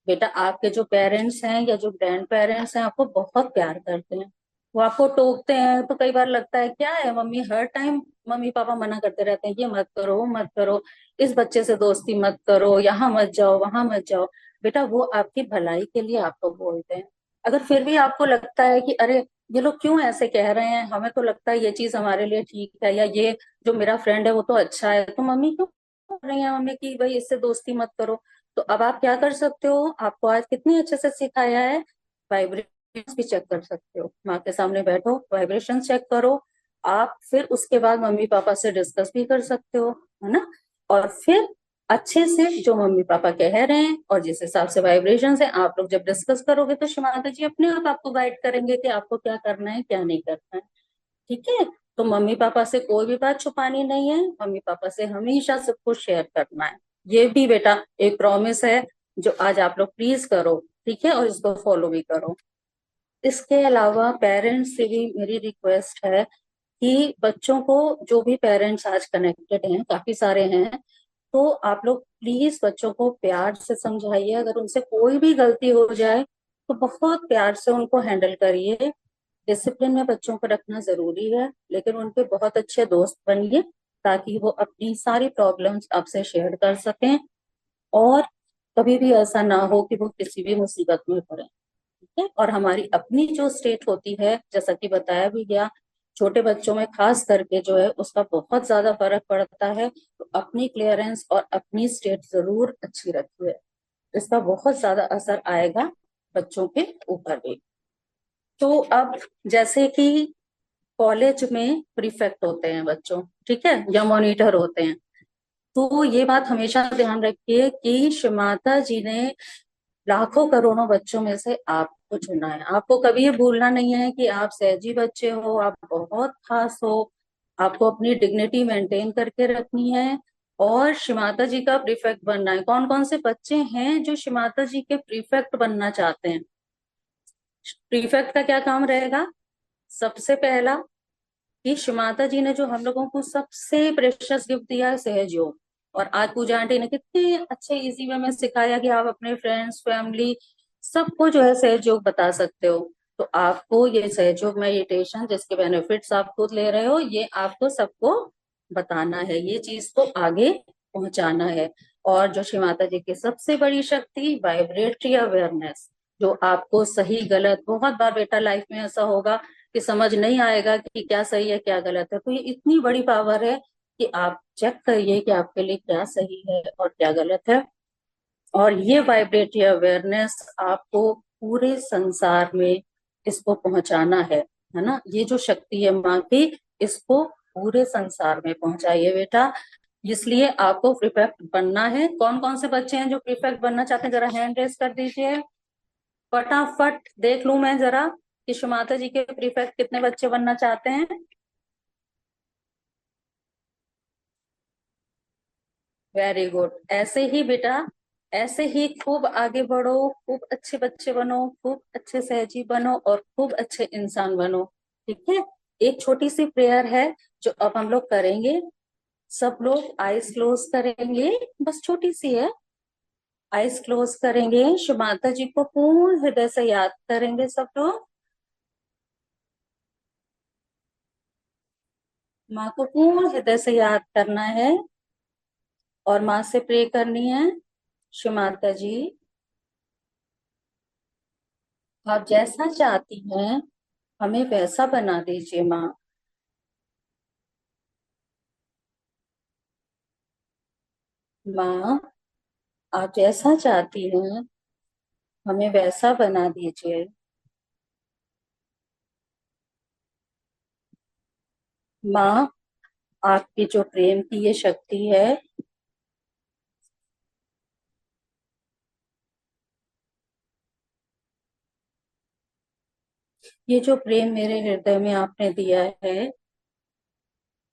बेटा, आपके जो पेरेंट्स हैं या जो ग्रैंड पेरेंट्स हैं आपको बहुत प्यार करते हैं, वो आपको टोकते हैं तो कई बार लगता है क्या है मम्मी, हर टाइम मम्मी पापा मना करते रहते हैं, ये मत करो, वो मत करो, इस बच्चे से दोस्ती मत करो, यहाँ मत जाओ, वहां मत जाओ। बेटा, वो आपकी भलाई के लिए आपको बोलते हैं। अगर फिर भी आपको लगता है कि अरे ये लोग क्यों ऐसे कह रहे हैं, हमें तो लगता है ये चीज हमारे लिए ठीक है, या ये जो मेरा फ्रेंड है वो तो अच्छा है, तो मम्मी क्यों बोल रही है मम्मी कि भाई इससे दोस्ती मत करो। तो अब आप क्या कर सकते हो, आपको आज कितने अच्छे से सिखाया है, वाइब्रेशंस भी चेक कर सकते हो, माँ के सामने बैठो, वाइब्रेशन चेक करो। आप फिर उसके बाद मम्मी पापा से डिस्कस भी कर सकते हो, है ना। और फिर अच्छे से जो मम्मी पापा कह रहे हैं और जिस हिसाब से वाइब्रेशन है, आप लोग जब डिस्कस करोगे तो माता जी अपने आप आपको गाइड करेंगे कि आपको क्या करना है, क्या नहीं करना है। ठीक है, तो मम्मी पापा से कोई भी बात छुपानी नहीं है, मम्मी पापा से हमेशा सब कुछ शेयर करना है। ये भी बेटा एक प्रॉमिस है जो आज आप लोग प्लीज करो, ठीक है, और इसको फॉलो भी करो। इसके अलावा पेरेंट्स से भी मेरी रिक्वेस्ट है कि बच्चों को, जो भी पेरेंट्स आज कनेक्टेड हैं, काफी सारे हैं, तो आप लोग प्लीज बच्चों को प्यार से समझाइए, अगर उनसे कोई भी गलती हो जाए तो बहुत प्यार से उनको हैंडल करिए। डिसिप्लिन में बच्चों को रखना जरूरी है, लेकिन उनके बहुत अच्छे दोस्त बनिए ताकि वो अपनी सारी प्रॉब्लम्स आपसे शेयर कर सकें और कभी भी ऐसा ना हो कि वो किसी भी मुसीबत में पड़े। ठीक है, और हमारी अपनी जो स्टेट होती है, जैसा कि बताया भी गया, छोटे बच्चों में खास करके जो है उसका बहुत ज्यादा फर्क पड़ता है, तो अपनी क्लियरेंस और अपनी स्टेट जरूर अच्छी रखिए, इसका बहुत ज्यादा असर आएगा बच्चों के ऊपर भी। तो अब जैसे कि कॉलेज में प्रीफेक्ट होते हैं बच्चों, ठीक है, या मॉनिटर होते हैं, तो ये बात हमेशा ध्यान रखिए कि माता जी ने लाखों करोड़ों बच्चों में से आपको चुना है। आपको कभी ये भूलना नहीं है कि आप सहजी बच्चे हो, आप बहुत खास हो, आपको अपनी डिग्निटी मेंटेन करके रखनी है और माता जी का प्रीफेक्ट बनना है। कौन कौन से बच्चे हैं जो माता जी के प्रीफेक्ट बनना चाहते हैं? प्रीफेक्ट का क्या काम रहेगा? सबसे पहला कि माता जी ने जो हम लोगों को सबसे प्रेशियस गिफ्ट दिया है, सहयोग। और आज पूजा आंटी ने कितने अच्छे इजी वे में सिखाया कि आप अपने फ्रेंड्स, फैमिली, सबको जो है सहयोग बता सकते हो। तो आपको ये सहयोग मेडिटेशन, जिसके बेनिफिट्स आप खुद ले रहे हो, ये आपको सबको बताना है, ये चीज को आगे पहुंचाना है। और जो श्री माता जी की सबसे बड़ी शक्ति, वाइब्रेटरी अवेयरनेस, जो आपको सही गलत, बहुत बार बेटा लाइफ में ऐसा होगा कि समझ नहीं आएगा कि क्या सही है क्या गलत है, तो ये इतनी बड़ी पावर है कि आप चेक करिए कि आपके लिए क्या सही है और क्या गलत है। और ये वाइब्रेटरी अवेयरनेस आपको पूरे संसार में इसको पहुंचाना है ना। ये जो शक्ति है माँ की, इसको पूरे संसार में पहुंचाइए बेटा। इसलिए आपको प्रीफेक्ट बनना है। कौन कौन से बच्चे हैं जो प्रीफेक्ट बनना चाहते हैं, जरा हैंड रेस कर दीजिए, फटाफट देख लूं मैं जरा कि माता जी के प्रीफेक्ट कितने बच्चे बनना चाहते हैं। वेरी गुड, ऐसे ही बेटा, ऐसे ही खूब आगे बढ़ो, खूब अच्छे बच्चे बनो, खूब अच्छे सहजी बनो और खूब अच्छे इंसान बनो। ठीक है, एक छोटी सी प्रेयर है जो अब हम लोग करेंगे। सब लोग आईज क्लोज करेंगे, बस छोटी सी है। आईज क्लोज करेंगे, शिव माता जी को पूर्ण हृदय से याद करेंगे सब लोग। माँ को पूर्ण हृदय से याद करना है और माँ से प्रे करनी है, शिव माता जी आप जैसा चाहती हैं हमें वैसा बना दीजिए माँ। माँ आप जैसा चाहती हैं हमें वैसा बना दीजिए। माँ आपकी जो प्रेम की ये शक्ति है, ये जो प्रेम मेरे हृदय में आपने दिया है,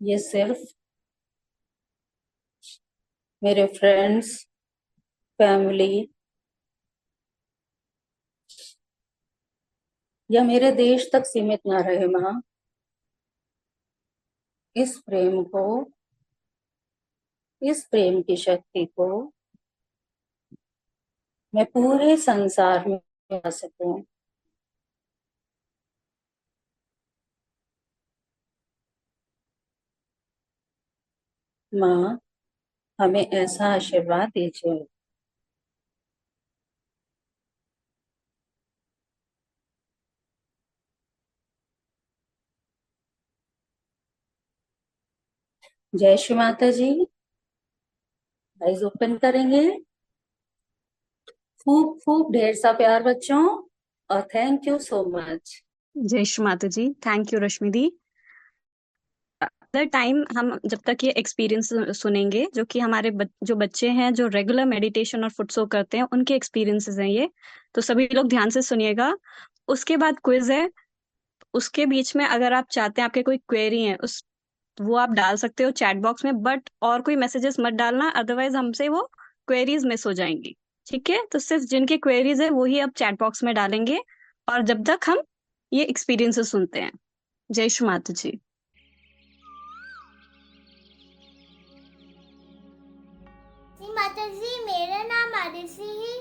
ये सिर्फ मेरे फ्रेंड्स, फैमिली या मेरे देश तक सीमित ना रहे माँ। इस प्रेम को, इस प्रेम की शक्ति को मैं पूरे संसार में ला सकूं। माँ हमें ऐसा आशीर्वाद दीजिए। जय श्री माता जी। आइज ओपन करेंगे। खूब खूब ढेर सा प्यार बच्चों और थैंक यू सो मच। जय Shri Mata ji. Thank you Rashmi di. Other time हम जब तक ये एक्सपीरियंस सुनेंगे, जो कि हमारे जो बच्चे हैं जो रेगुलर मेडिटेशन और फुट सो करते हैं, उनके एक्सपीरियंसेस हैं ये, तो सभी लोग ध्यान से सुनिएगा। उसके बाद क्विज है, उसके बीच में अगर आप चाहते हैं आपके कोई क्वेरी है वो आप डाल सकते हो चैट बॉक्स में, बट और कोई मैसेजेस मत डालना, अदरवाइज हमसे वो क्वेरीज मिस हो जाएंगी। ठीक है, तो सिर्फ जिनके क्वेरीज है वही अब चैट बॉक्स में डालेंगे, और जब तक हम ये एक्सपीरियंसेस सुनते हैं। जय श्री माता जी। माता जी, मेरा नाम आदिशि ही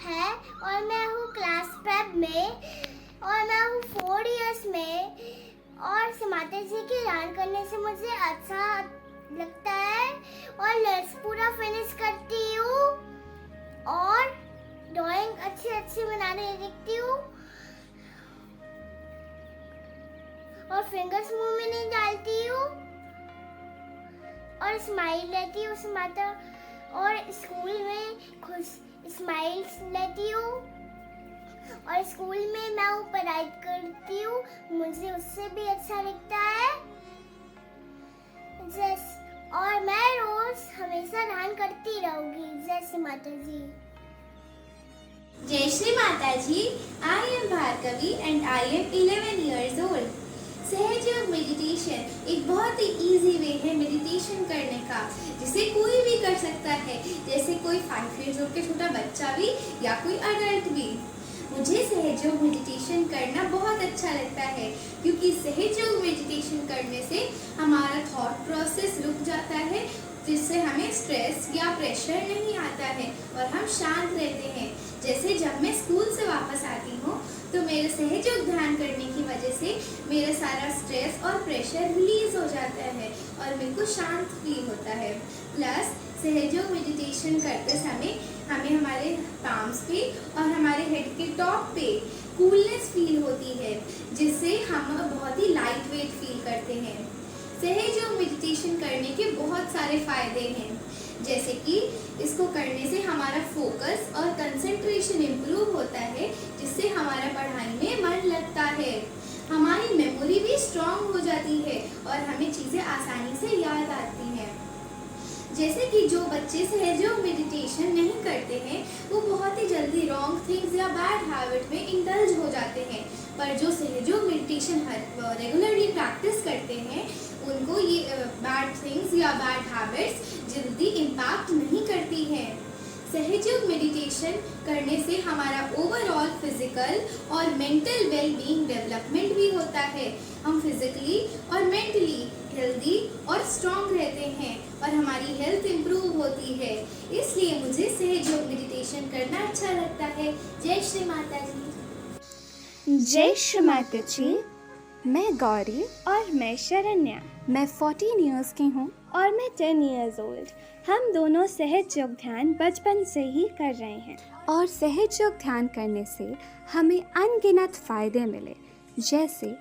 है और मैं हूँ क्लास प्रेप में और मैं हूँ 4 इयर्स में। और माता जी की ध्यान करने से मुझे अच्छा लगता है और लेट्स पूरा फिनिश करती हूँ और ड्राइंग अच्छी अच्छी बनाने लगती हूँ और फिंगर्स मुंह में नहीं डालती हूँ और स्माइल लेती हूँ माता, और स्कूल में खुश स्माइल्स लेती हूँ और स्कूल में मैं पढ़ाई करती हूँ, मुझे उससे भी अच्छा लगता है। और मैं रोज हमेशा ध्यान करती रहूंगी। जय श्री माता जी। जय Shri Mata ji. I am Bhargavi and I am 11 years old। सहज योग मेडिटेशन एक बहुत ही इजी वे है मेडिटेशन करने का, जिसे कोई भी कर सकता है, जैसे कोई 5 years old के छोटा बच्चा भी या कोई अडल्ट भी। मुझे सहज योग मेडिटेशन करना बहुत अच्छा लगता है, क्योंकि सहज योग मेडिटेशन करने से हमारा थॉट प्रोसेस रुक जाता है, जिससे हमें स्ट्रेस या प्रेशर नहीं आता है और हम शांत रहते हैं। जैसे जब मैं स्कूल से वापस आती हूँ तो मेरे सहज योग ध्यान करने की वजह से मेरा सारा स्ट्रेस और प्रेशर रिलीज हो जाता है और मेरे को शांत फील होता है। प्लस सहज योग मेडिटेशन करते समय हमें हमारे पाम्स पे और हमारे हेड के टॉप पे कूलनेस फील होती है, जिससे हम बहुत ही लाइट वेट फील करते हैं। सहज योग मेडिटेशन करने के बहुत सारे फायदे हैं, जैसे कि इसको करने से हमारा फोकस और कंसंट्रेशन इम्प्रूव होता है, जिससे हमारा पढ़ाई में मन लगता है। हमारी मेमोरी भी स्ट्रांग हो जाती है और हमें चीज़ें आसानी से याद आती हैं। जैसे कि जो बच्चे सहज योग मेडिटेशन नहीं करते हैं वो बहुत ही जल्दी रॉन्ग थिंग्स या बैड हैबिट में इंडल्ज हो जाते हैं, पर जो सहज योग मेडिटेशन रेगुलरली प्रैक्टिस करते हैं उनको ये बैड थिंग्स या बैड हैबिट्स जल्दी इम्पैक्ट नहीं करती हैं। सहज योग मेडिटेशन करने से हमारा ओवरऑल फिजिकल और मेंटल वेल बीइंग डेवलपमेंट भी होता है। हम फिजिकली और मेंटली हेल्दी और स्ट्रॉन्ग रहते हैं और हमारी हेल्थ इम्प्रूव होती है। इसलिए मुझे सहयोग मेडिटेशन करना अच्छा लगता है। जय श्री माता जी। जय श्री माता जी। मैं गौरी और मैं शरण्या। मैं 14 इयर्स की हूँ और मैं 10 इयर्स ओल्ड। हम दोनों सहज योग ध्यान बचपन से ही कर रहे हैं और सहज योग ध्यान करने से हमें अनगिनत फायदे मिले, जैसे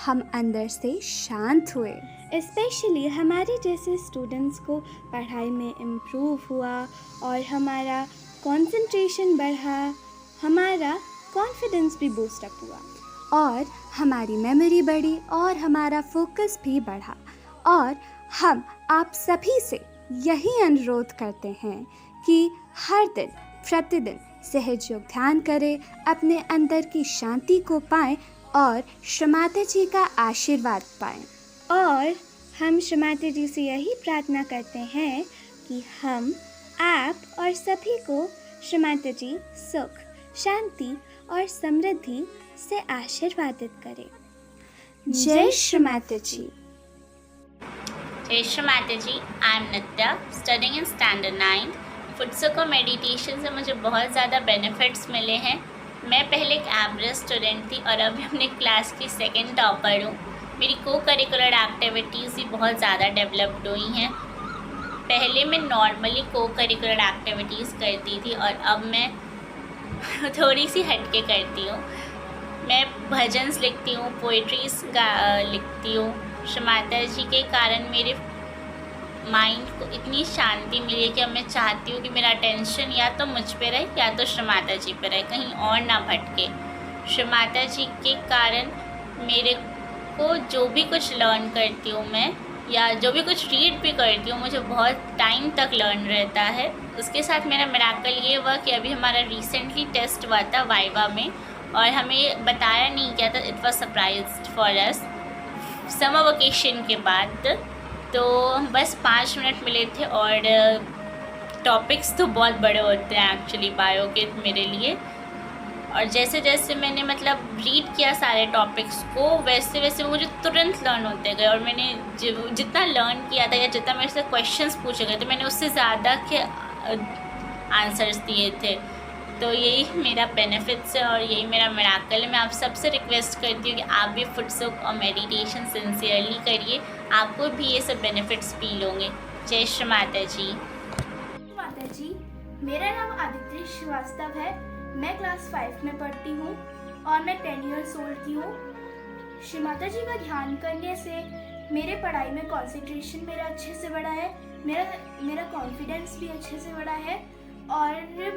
हम अंदर से शांत हुए। स्पेशली हमारे जैसे स्टूडेंट्स को पढ़ाई में इम्प्रूव हुआ और हमारा कंसंट्रेशन बढ़ा, हमारा कॉन्फिडेंस भी बूस्ट अप हुआ और हमारी मेमोरी बढ़ी और हमारा फोकस भी बढ़ा। और हम आप सभी से यही अनुरोध करते हैं कि हर दिन प्रतिदिन सहज योग ध्यान करें, अपने अंदर की शांति को पाएं और श्री माता जी का आशीर्वाद पाएं। और हम श्री माता जी से यही प्रार्थना करते हैं कि हम आप और सभी को श्री माता जी सुख, शांति और समृद्धि से आशीर्वादित करें। जय श्री माता जी। जय Shri Mata ji. I am Nitya, studying in standard 9। Foot soak और मेडिटेशन से मुझे बहुत ज़्यादा बेनिफिट्स मिले हैं। मैं पहले एक एवरेज स्टूडेंट थी और अभी अपने क्लास की सेकंड टॉपर हूँ। मेरी को करिकुलर एक्टिविटीज़ भी बहुत ज़्यादा डेवलप्ड हुई हैं। पहले मैं नॉर्मली को करिकुलर एक्टिविटीज़ करती थी और अब मैं थोड़ी सी हटके करती हूँ। मैं भजन्स लिखती हूँ, पोइट्रीज लिखती हूँ। श्री माता जी के कारण मेरे माइंड को इतनी शांति मिली है कि अब मैं चाहती हूँ कि मेरा अटेंशन या तो मुझ पे रहे या तो श्री माता जी पे रहे, कहीं और ना भटके। श्री माता जी के कारण मेरे को जो भी कुछ लर्न करती हूँ मैं, या जो भी कुछ रीड भी करती हूँ, मुझे बहुत टाइम तक लर्न रहता है। उसके साथ मेरा मिराकल ये हुआ कि अभी हमारा रिसेंटली टेस्ट हुआ था वाइवा में और हमें बताया नहीं गया था। It was surprised for us summer vacation के बाद। तो बस 5 मिनट मिले थे और टॉपिक्स तो बहुत बड़े होते हैं एक्चुअली बायो के मेरे लिए। और जैसे जैसे मैंने मतलब रीड किया सारे टॉपिक्स को, वैसे वैसे मुझे तुरंत लर्न होते गए। और मैंने जितना लर्न किया था या जितना मेरे से क्वेश्चंस पूछे गए थे, मैंने उससे ज़्यादा के आंसर्स दिए थे। तो यही मेरा बेनिफिट्स है और यही मेरा मिराकल है। मैं आप सबसे रिक्वेस्ट करती हूँ कि आप भी फुटसुक और मेडिटेशन सिंसियरली करिए, आपको भी ये सब बेनिफिट्स फील होंगे। जय श्री माता जी। माता जी, मेरा नाम आदित्य श्रीवास्तव है। मैं क्लास 5 में पढ़ती हूँ और मैं 10 इयर्स ओल्ड की हूँ। श्री माता जी का ध्यान करने से मेरे पढ़ाई में कंसंट्रेशन मेरा अच्छे से बढ़ा है, मेरा कॉन्फिडेंस भी अच्छे से बढ़ा है। और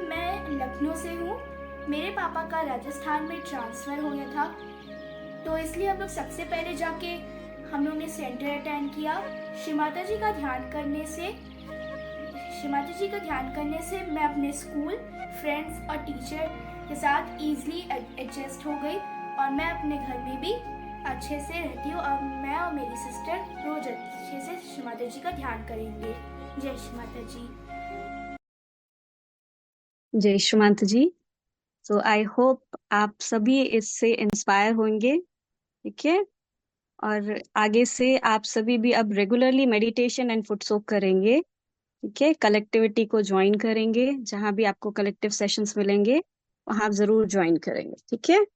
मैं लखनऊ से हूँ। मेरे पापा का राजस्थान में ट्रांसफ़र हो गया था, तो इसलिए हम लोग सबसे पहले जाके हम लोग ने सेंटर अटेंड किया। श्री माता जी का ध्यान करने से मैं अपने स्कूल, फ्रेंड्स और टीचर के साथ ईजिली एडजस्ट हो गई और मैं अपने घर में भी अच्छे से रहती हूँ। और मैं और मेरी सिस्टर रोज अच्छे से श्री माता जी का ध्यान करेंगे। जय श्री माता जी। जय श्री माता जी। सो आई होप आप सभी इससे इंस्पायर होंगे, ठीक है। और आगे से आप सभी भी अब रेगुलरली मेडिटेशन एंड फुटसुक करेंगे, ठीक है। कलेक्टिविटी को ज्वाइन करेंगे, जहां भी आपको कलेक्टिव सेशंस मिलेंगे वहां आप जरूर ज्वाइन करेंगे, ठीक है।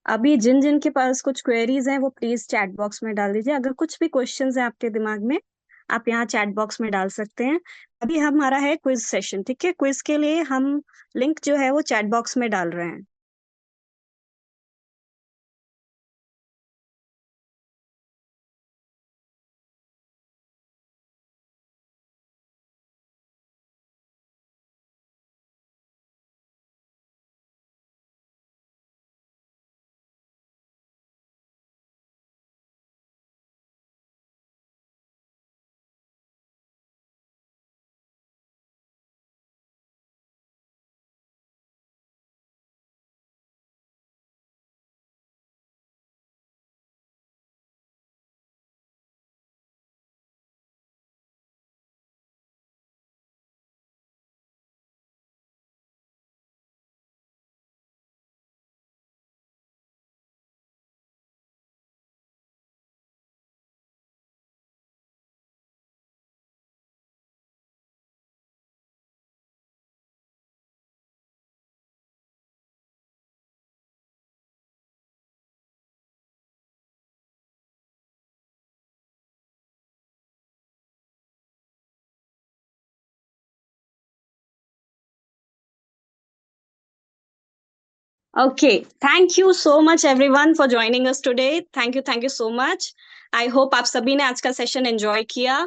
अभी जिन जिन के पास कुछ क्वेरीज हैं वो प्लीज चैट बॉक्स में डाल दीजिए। अगर कुछ भी क्वेश्चंस हैं आपके दिमाग में, आप यहाँ चैट बॉक्स में डाल सकते हैं। अभी हमारा है क्विज सेशन, ठीक है। क्विज के लिए हम लिंक जो है वो चैट बॉक्स में डाल रहे हैं। Okay, thank you so much everyone for joining us today. Thank you so much. I hope आप सभी ने आज का सेशन एंजॉय किया.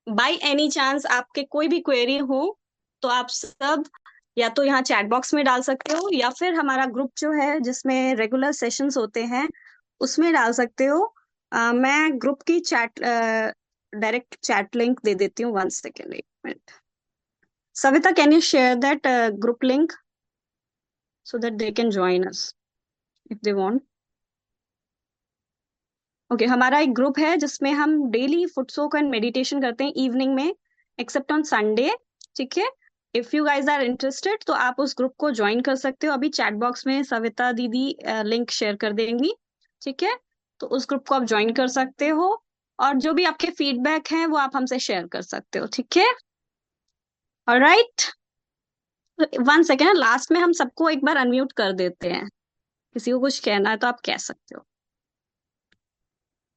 बाय एनी चांस आपके कोई भी क्वेरी हो तो आप सब या तो यहाँ चैट बॉक्स में डाल सकते हो या फिर हमारा ग्रुप जो है जिसमें रेगुलर सेशंस होते हैं उसमें डाल सकते हो. मैं ग्रुप की चैट डायरेक्ट चैट लिंक दे देती हूँ. 1 second, 1 minute. Savita, can you share that group link so that they can join us if they want. Okay, हमारा एक ग्रुप है जिसमें हम daily foot soak and meditation करते हैं इवनिंग में, एक्सेप्ट ऑन संडे. ठीक है, if you guys are interested तो आप उस ग्रुप को ज्वाइन कर सकते हो. अभी चैट बॉक्स में सविता दीदी लिंक शेयर कर देंगी. ठीक है, तो उस ग्रुप को आप ज्वाइन कर सकते हो और जो भी आपके फीडबैक हैं वो आप हमसे शेयर कर सकते हो. ठीक है, ऑलराइट. 1 सेकेंड, लास्ट में हम सबको एक बार अनम्यूट कर देते हैं. किसी को कुछ कहना है तो आप कह सकते हो.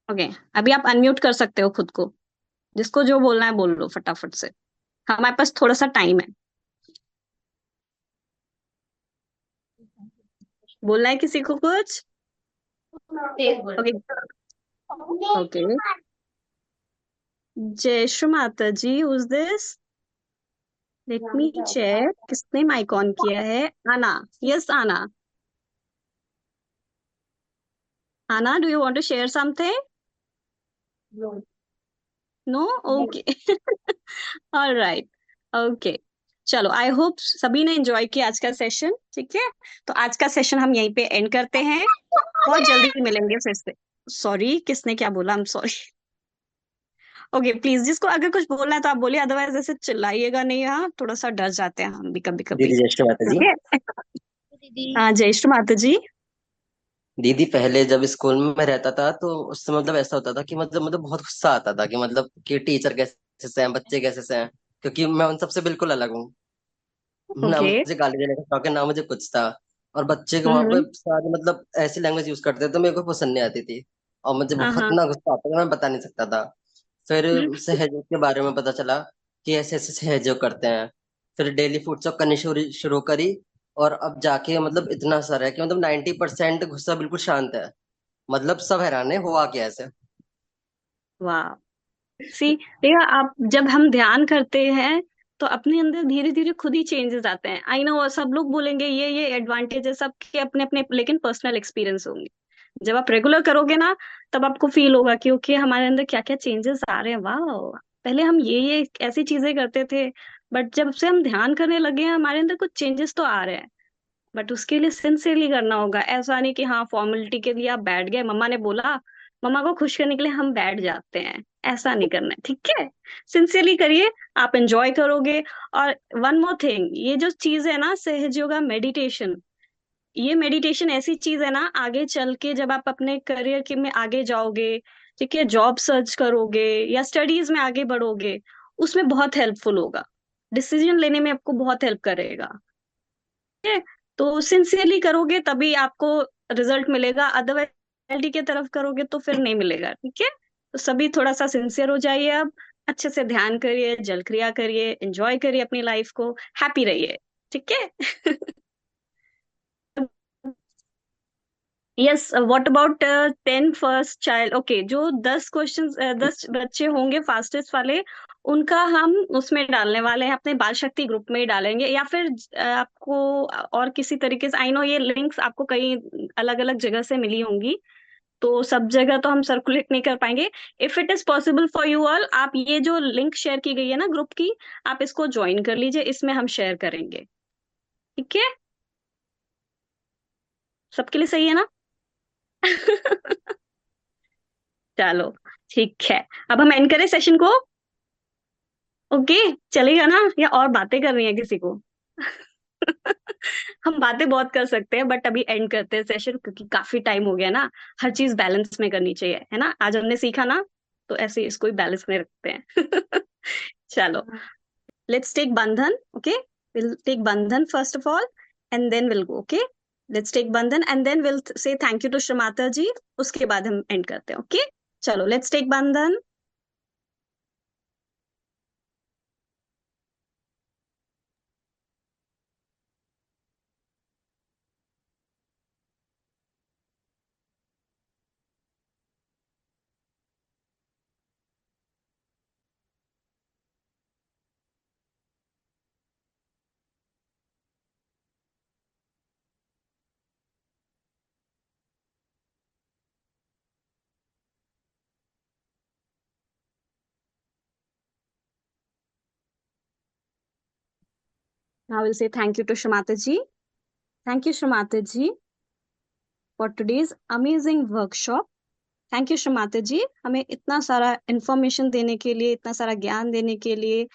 ओके, अभी आप अनम्यूट कर सकते हो खुद को. जिसको जो बोलना है बोल लो फटाफट से, हमारे पास थोड़ा सा टाइम है. बोलना है किसी को कुछ? Okay okay. जय Shri Mata ji. Who's this? Let me check. किसने माइक ऑन किया है? Ana. Yes Ana. Ana, do you want to share something? No? Okay. Alright. Okay, चलो, आई होप सभी ने एंजॉय किया आज का सेशन. ठीक है, तो आज का सेशन हम यहीं पे एंड करते हैं. बहुत जल्दी मिलेंगे फिर से. सॉरी, किसने क्या बोला? I am sorry. Okay, please जिसको अगर कुछ बोलना है तो आप बोलिए, अदरवाइज ऐसे चिल्लाइएगा नहीं. हाँ, थोड़ा सा डर जाते हैं हम भी कभी कभी. दीदी जय श्री माता जी. ओके, हाँ, जय श्री माता जी. दीदी पहले जब स्कूल में रहता था तो उस समय मतलब ऐसा होता था कि मतलब बहुत गुस्सा आता था कि मतलब कि टीचर कैसे से हैं, बच्चे कैसे से हैं, क्योंकि मैं उन सबसे बिल्कुल अलग हूँ. ना ओके. मुझे गाली देने का शौक है ना मुझे कुछ था. और बच्चे के वहां पे हम्म. सारे मतलब ऐसी लैंग्वेज यूज करते थे तो मेरे को पसंद नहीं आती थी. और मुझे हाँ बहुत हाँ. ना गुस्सा आता था, मैं बता नहीं सकता था. फिर सहयोग के बारे में पता चला कि ऐसे ऐसे सहयोग करते हैं. फिर डेली फूड शॉप करनी शुरू शुरू करी. और अब जाके मतलब इतना असर है कि मतलब 90% गुस्सा बिल्कुल शांत है. मतलब सब हैरान है हुआ क्या ऐसे. वाह. सी, देखा, आप जब हम ध्यान करते हैं तो अपने अंदर धीरे धीरे खुद ही चेंजेस आते हैं. आई नो सब लोग बोलेंगे ये एडवांटेज है, सबके अपने अपने लेकिन पर्सनल एक्सपीरियंस होंगे. जब आप रेगुलर करोगे ना तब आपको फील होगा कि ओके, हमारे अंदर क्या क्या चेंजेस आ रहे हैं. वाह, पहले हम ये ऐसी चीजें करते थे, बट जब से हम ध्यान करने लगे हैं हमारे अंदर कुछ चेंजेस तो आ रहे हैं. बट उसके लिए सिंसियरली करना होगा. ऐसा नहीं कि हाँ फॉर्मेलिटी के लिए आप बैठ गए, मम्मा ने बोला, मम्मा को खुश करने के लिए हम बैठ जाते हैं. ऐसा नहीं करना है. ठीक है, सिंसियरली करिए, आप एंजॉय करोगे. और वन मोर थिंग, ये जो चीज है ना सहज योगा मेडिटेशन, ये मेडिटेशन ऐसी चीज है ना, आगे चल के जब आप अपने करियर के में आगे जाओगे, ठीक है, जॉब सर्च करोगे या स्टडीज में आगे बढ़ोगे, उसमें बहुत हेल्पफुल होगा. डिसीजन लेने में आपको बहुत हेल्प करेगा. ठीक है, तो सिंसियरली करोगे तभी आपको रिजल्ट मिलेगा, अदरवाइज की तरफ करोगे तो फिर नहीं मिलेगा. ठीक है, तो सभी थोड़ा सा सिंसियर हो जाइए. अब अच्छे से ध्यान करिए, जल क्रिया करिए, एंजॉय करिए अपनी लाइफ को, हैप्पी रहिए. ठीक है. Yes, what about 10 first child? Okay, जो 10 बच्चे होंगे फास्टेस्ट वाले, उनका हम उसमें डालने वाले हैं, अपने बाल शक्ति ग्रुप में ही डालेंगे. या फिर आपको और किसी तरीके से, आई नो ये लिंक्स आपको कई अलग अलग जगह से मिली होंगी, तो सब जगह तो हम सर्कुलेट नहीं कर पाएंगे. If it is possible for you all, आप ये जो लिंक शेयर की गई है ना ग्रुप की, आप इसको ज्वाइन कर लीजिए, इसमें हम शेयर करेंगे. ठीक है, सबके लिए सही है ना? चलो, ठीक है, अब हम एंड करें सेशन को? ओके, चलेगा ना, या और बातें कर रही हैं किसी को? हम बातें बहुत कर सकते हैं बट अभी एंड करते हैं सेशन, क्योंकि काफी टाइम हो गया ना. हर चीज बैलेंस में करनी चाहिए, है ना? आज हमने सीखा ना, तो ऐसे इसको ही बैलेंस में रखते हैं. चलो, लेट्स टेक बंधन. ओके, विल टेक बंधन first of all and then will go. Okay, let's take बंधन and then will say thank you to Shri Mata ji. उसके बाद हम एंड करते हैं. ओके, चलो, लेट्स टेक बंधन. I will say thank you to Shrimati ji. Thank you, Shrimati ji, for today's amazing workshop. Thank you Shrimata ji, हमें इतना सारा इंफॉर्मेशन देने के लिए, इतना सारा ज्ञान देने के लिए,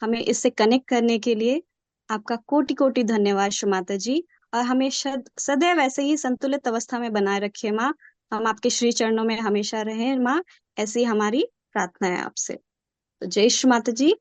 हमें इससे कनेक्ट करने के लिए आपका कोटि कोटि धन्यवाद श्रीमाता जी। और हमें सदैव ऐसे ही संतुलित अवस्था में बनाए रखिए माँ। हम आपके श्री चरणों में हमेशा रहें माँ, ऐसी हमारी प्रार्थना है आपसे। तो जय श्रीमाता जी।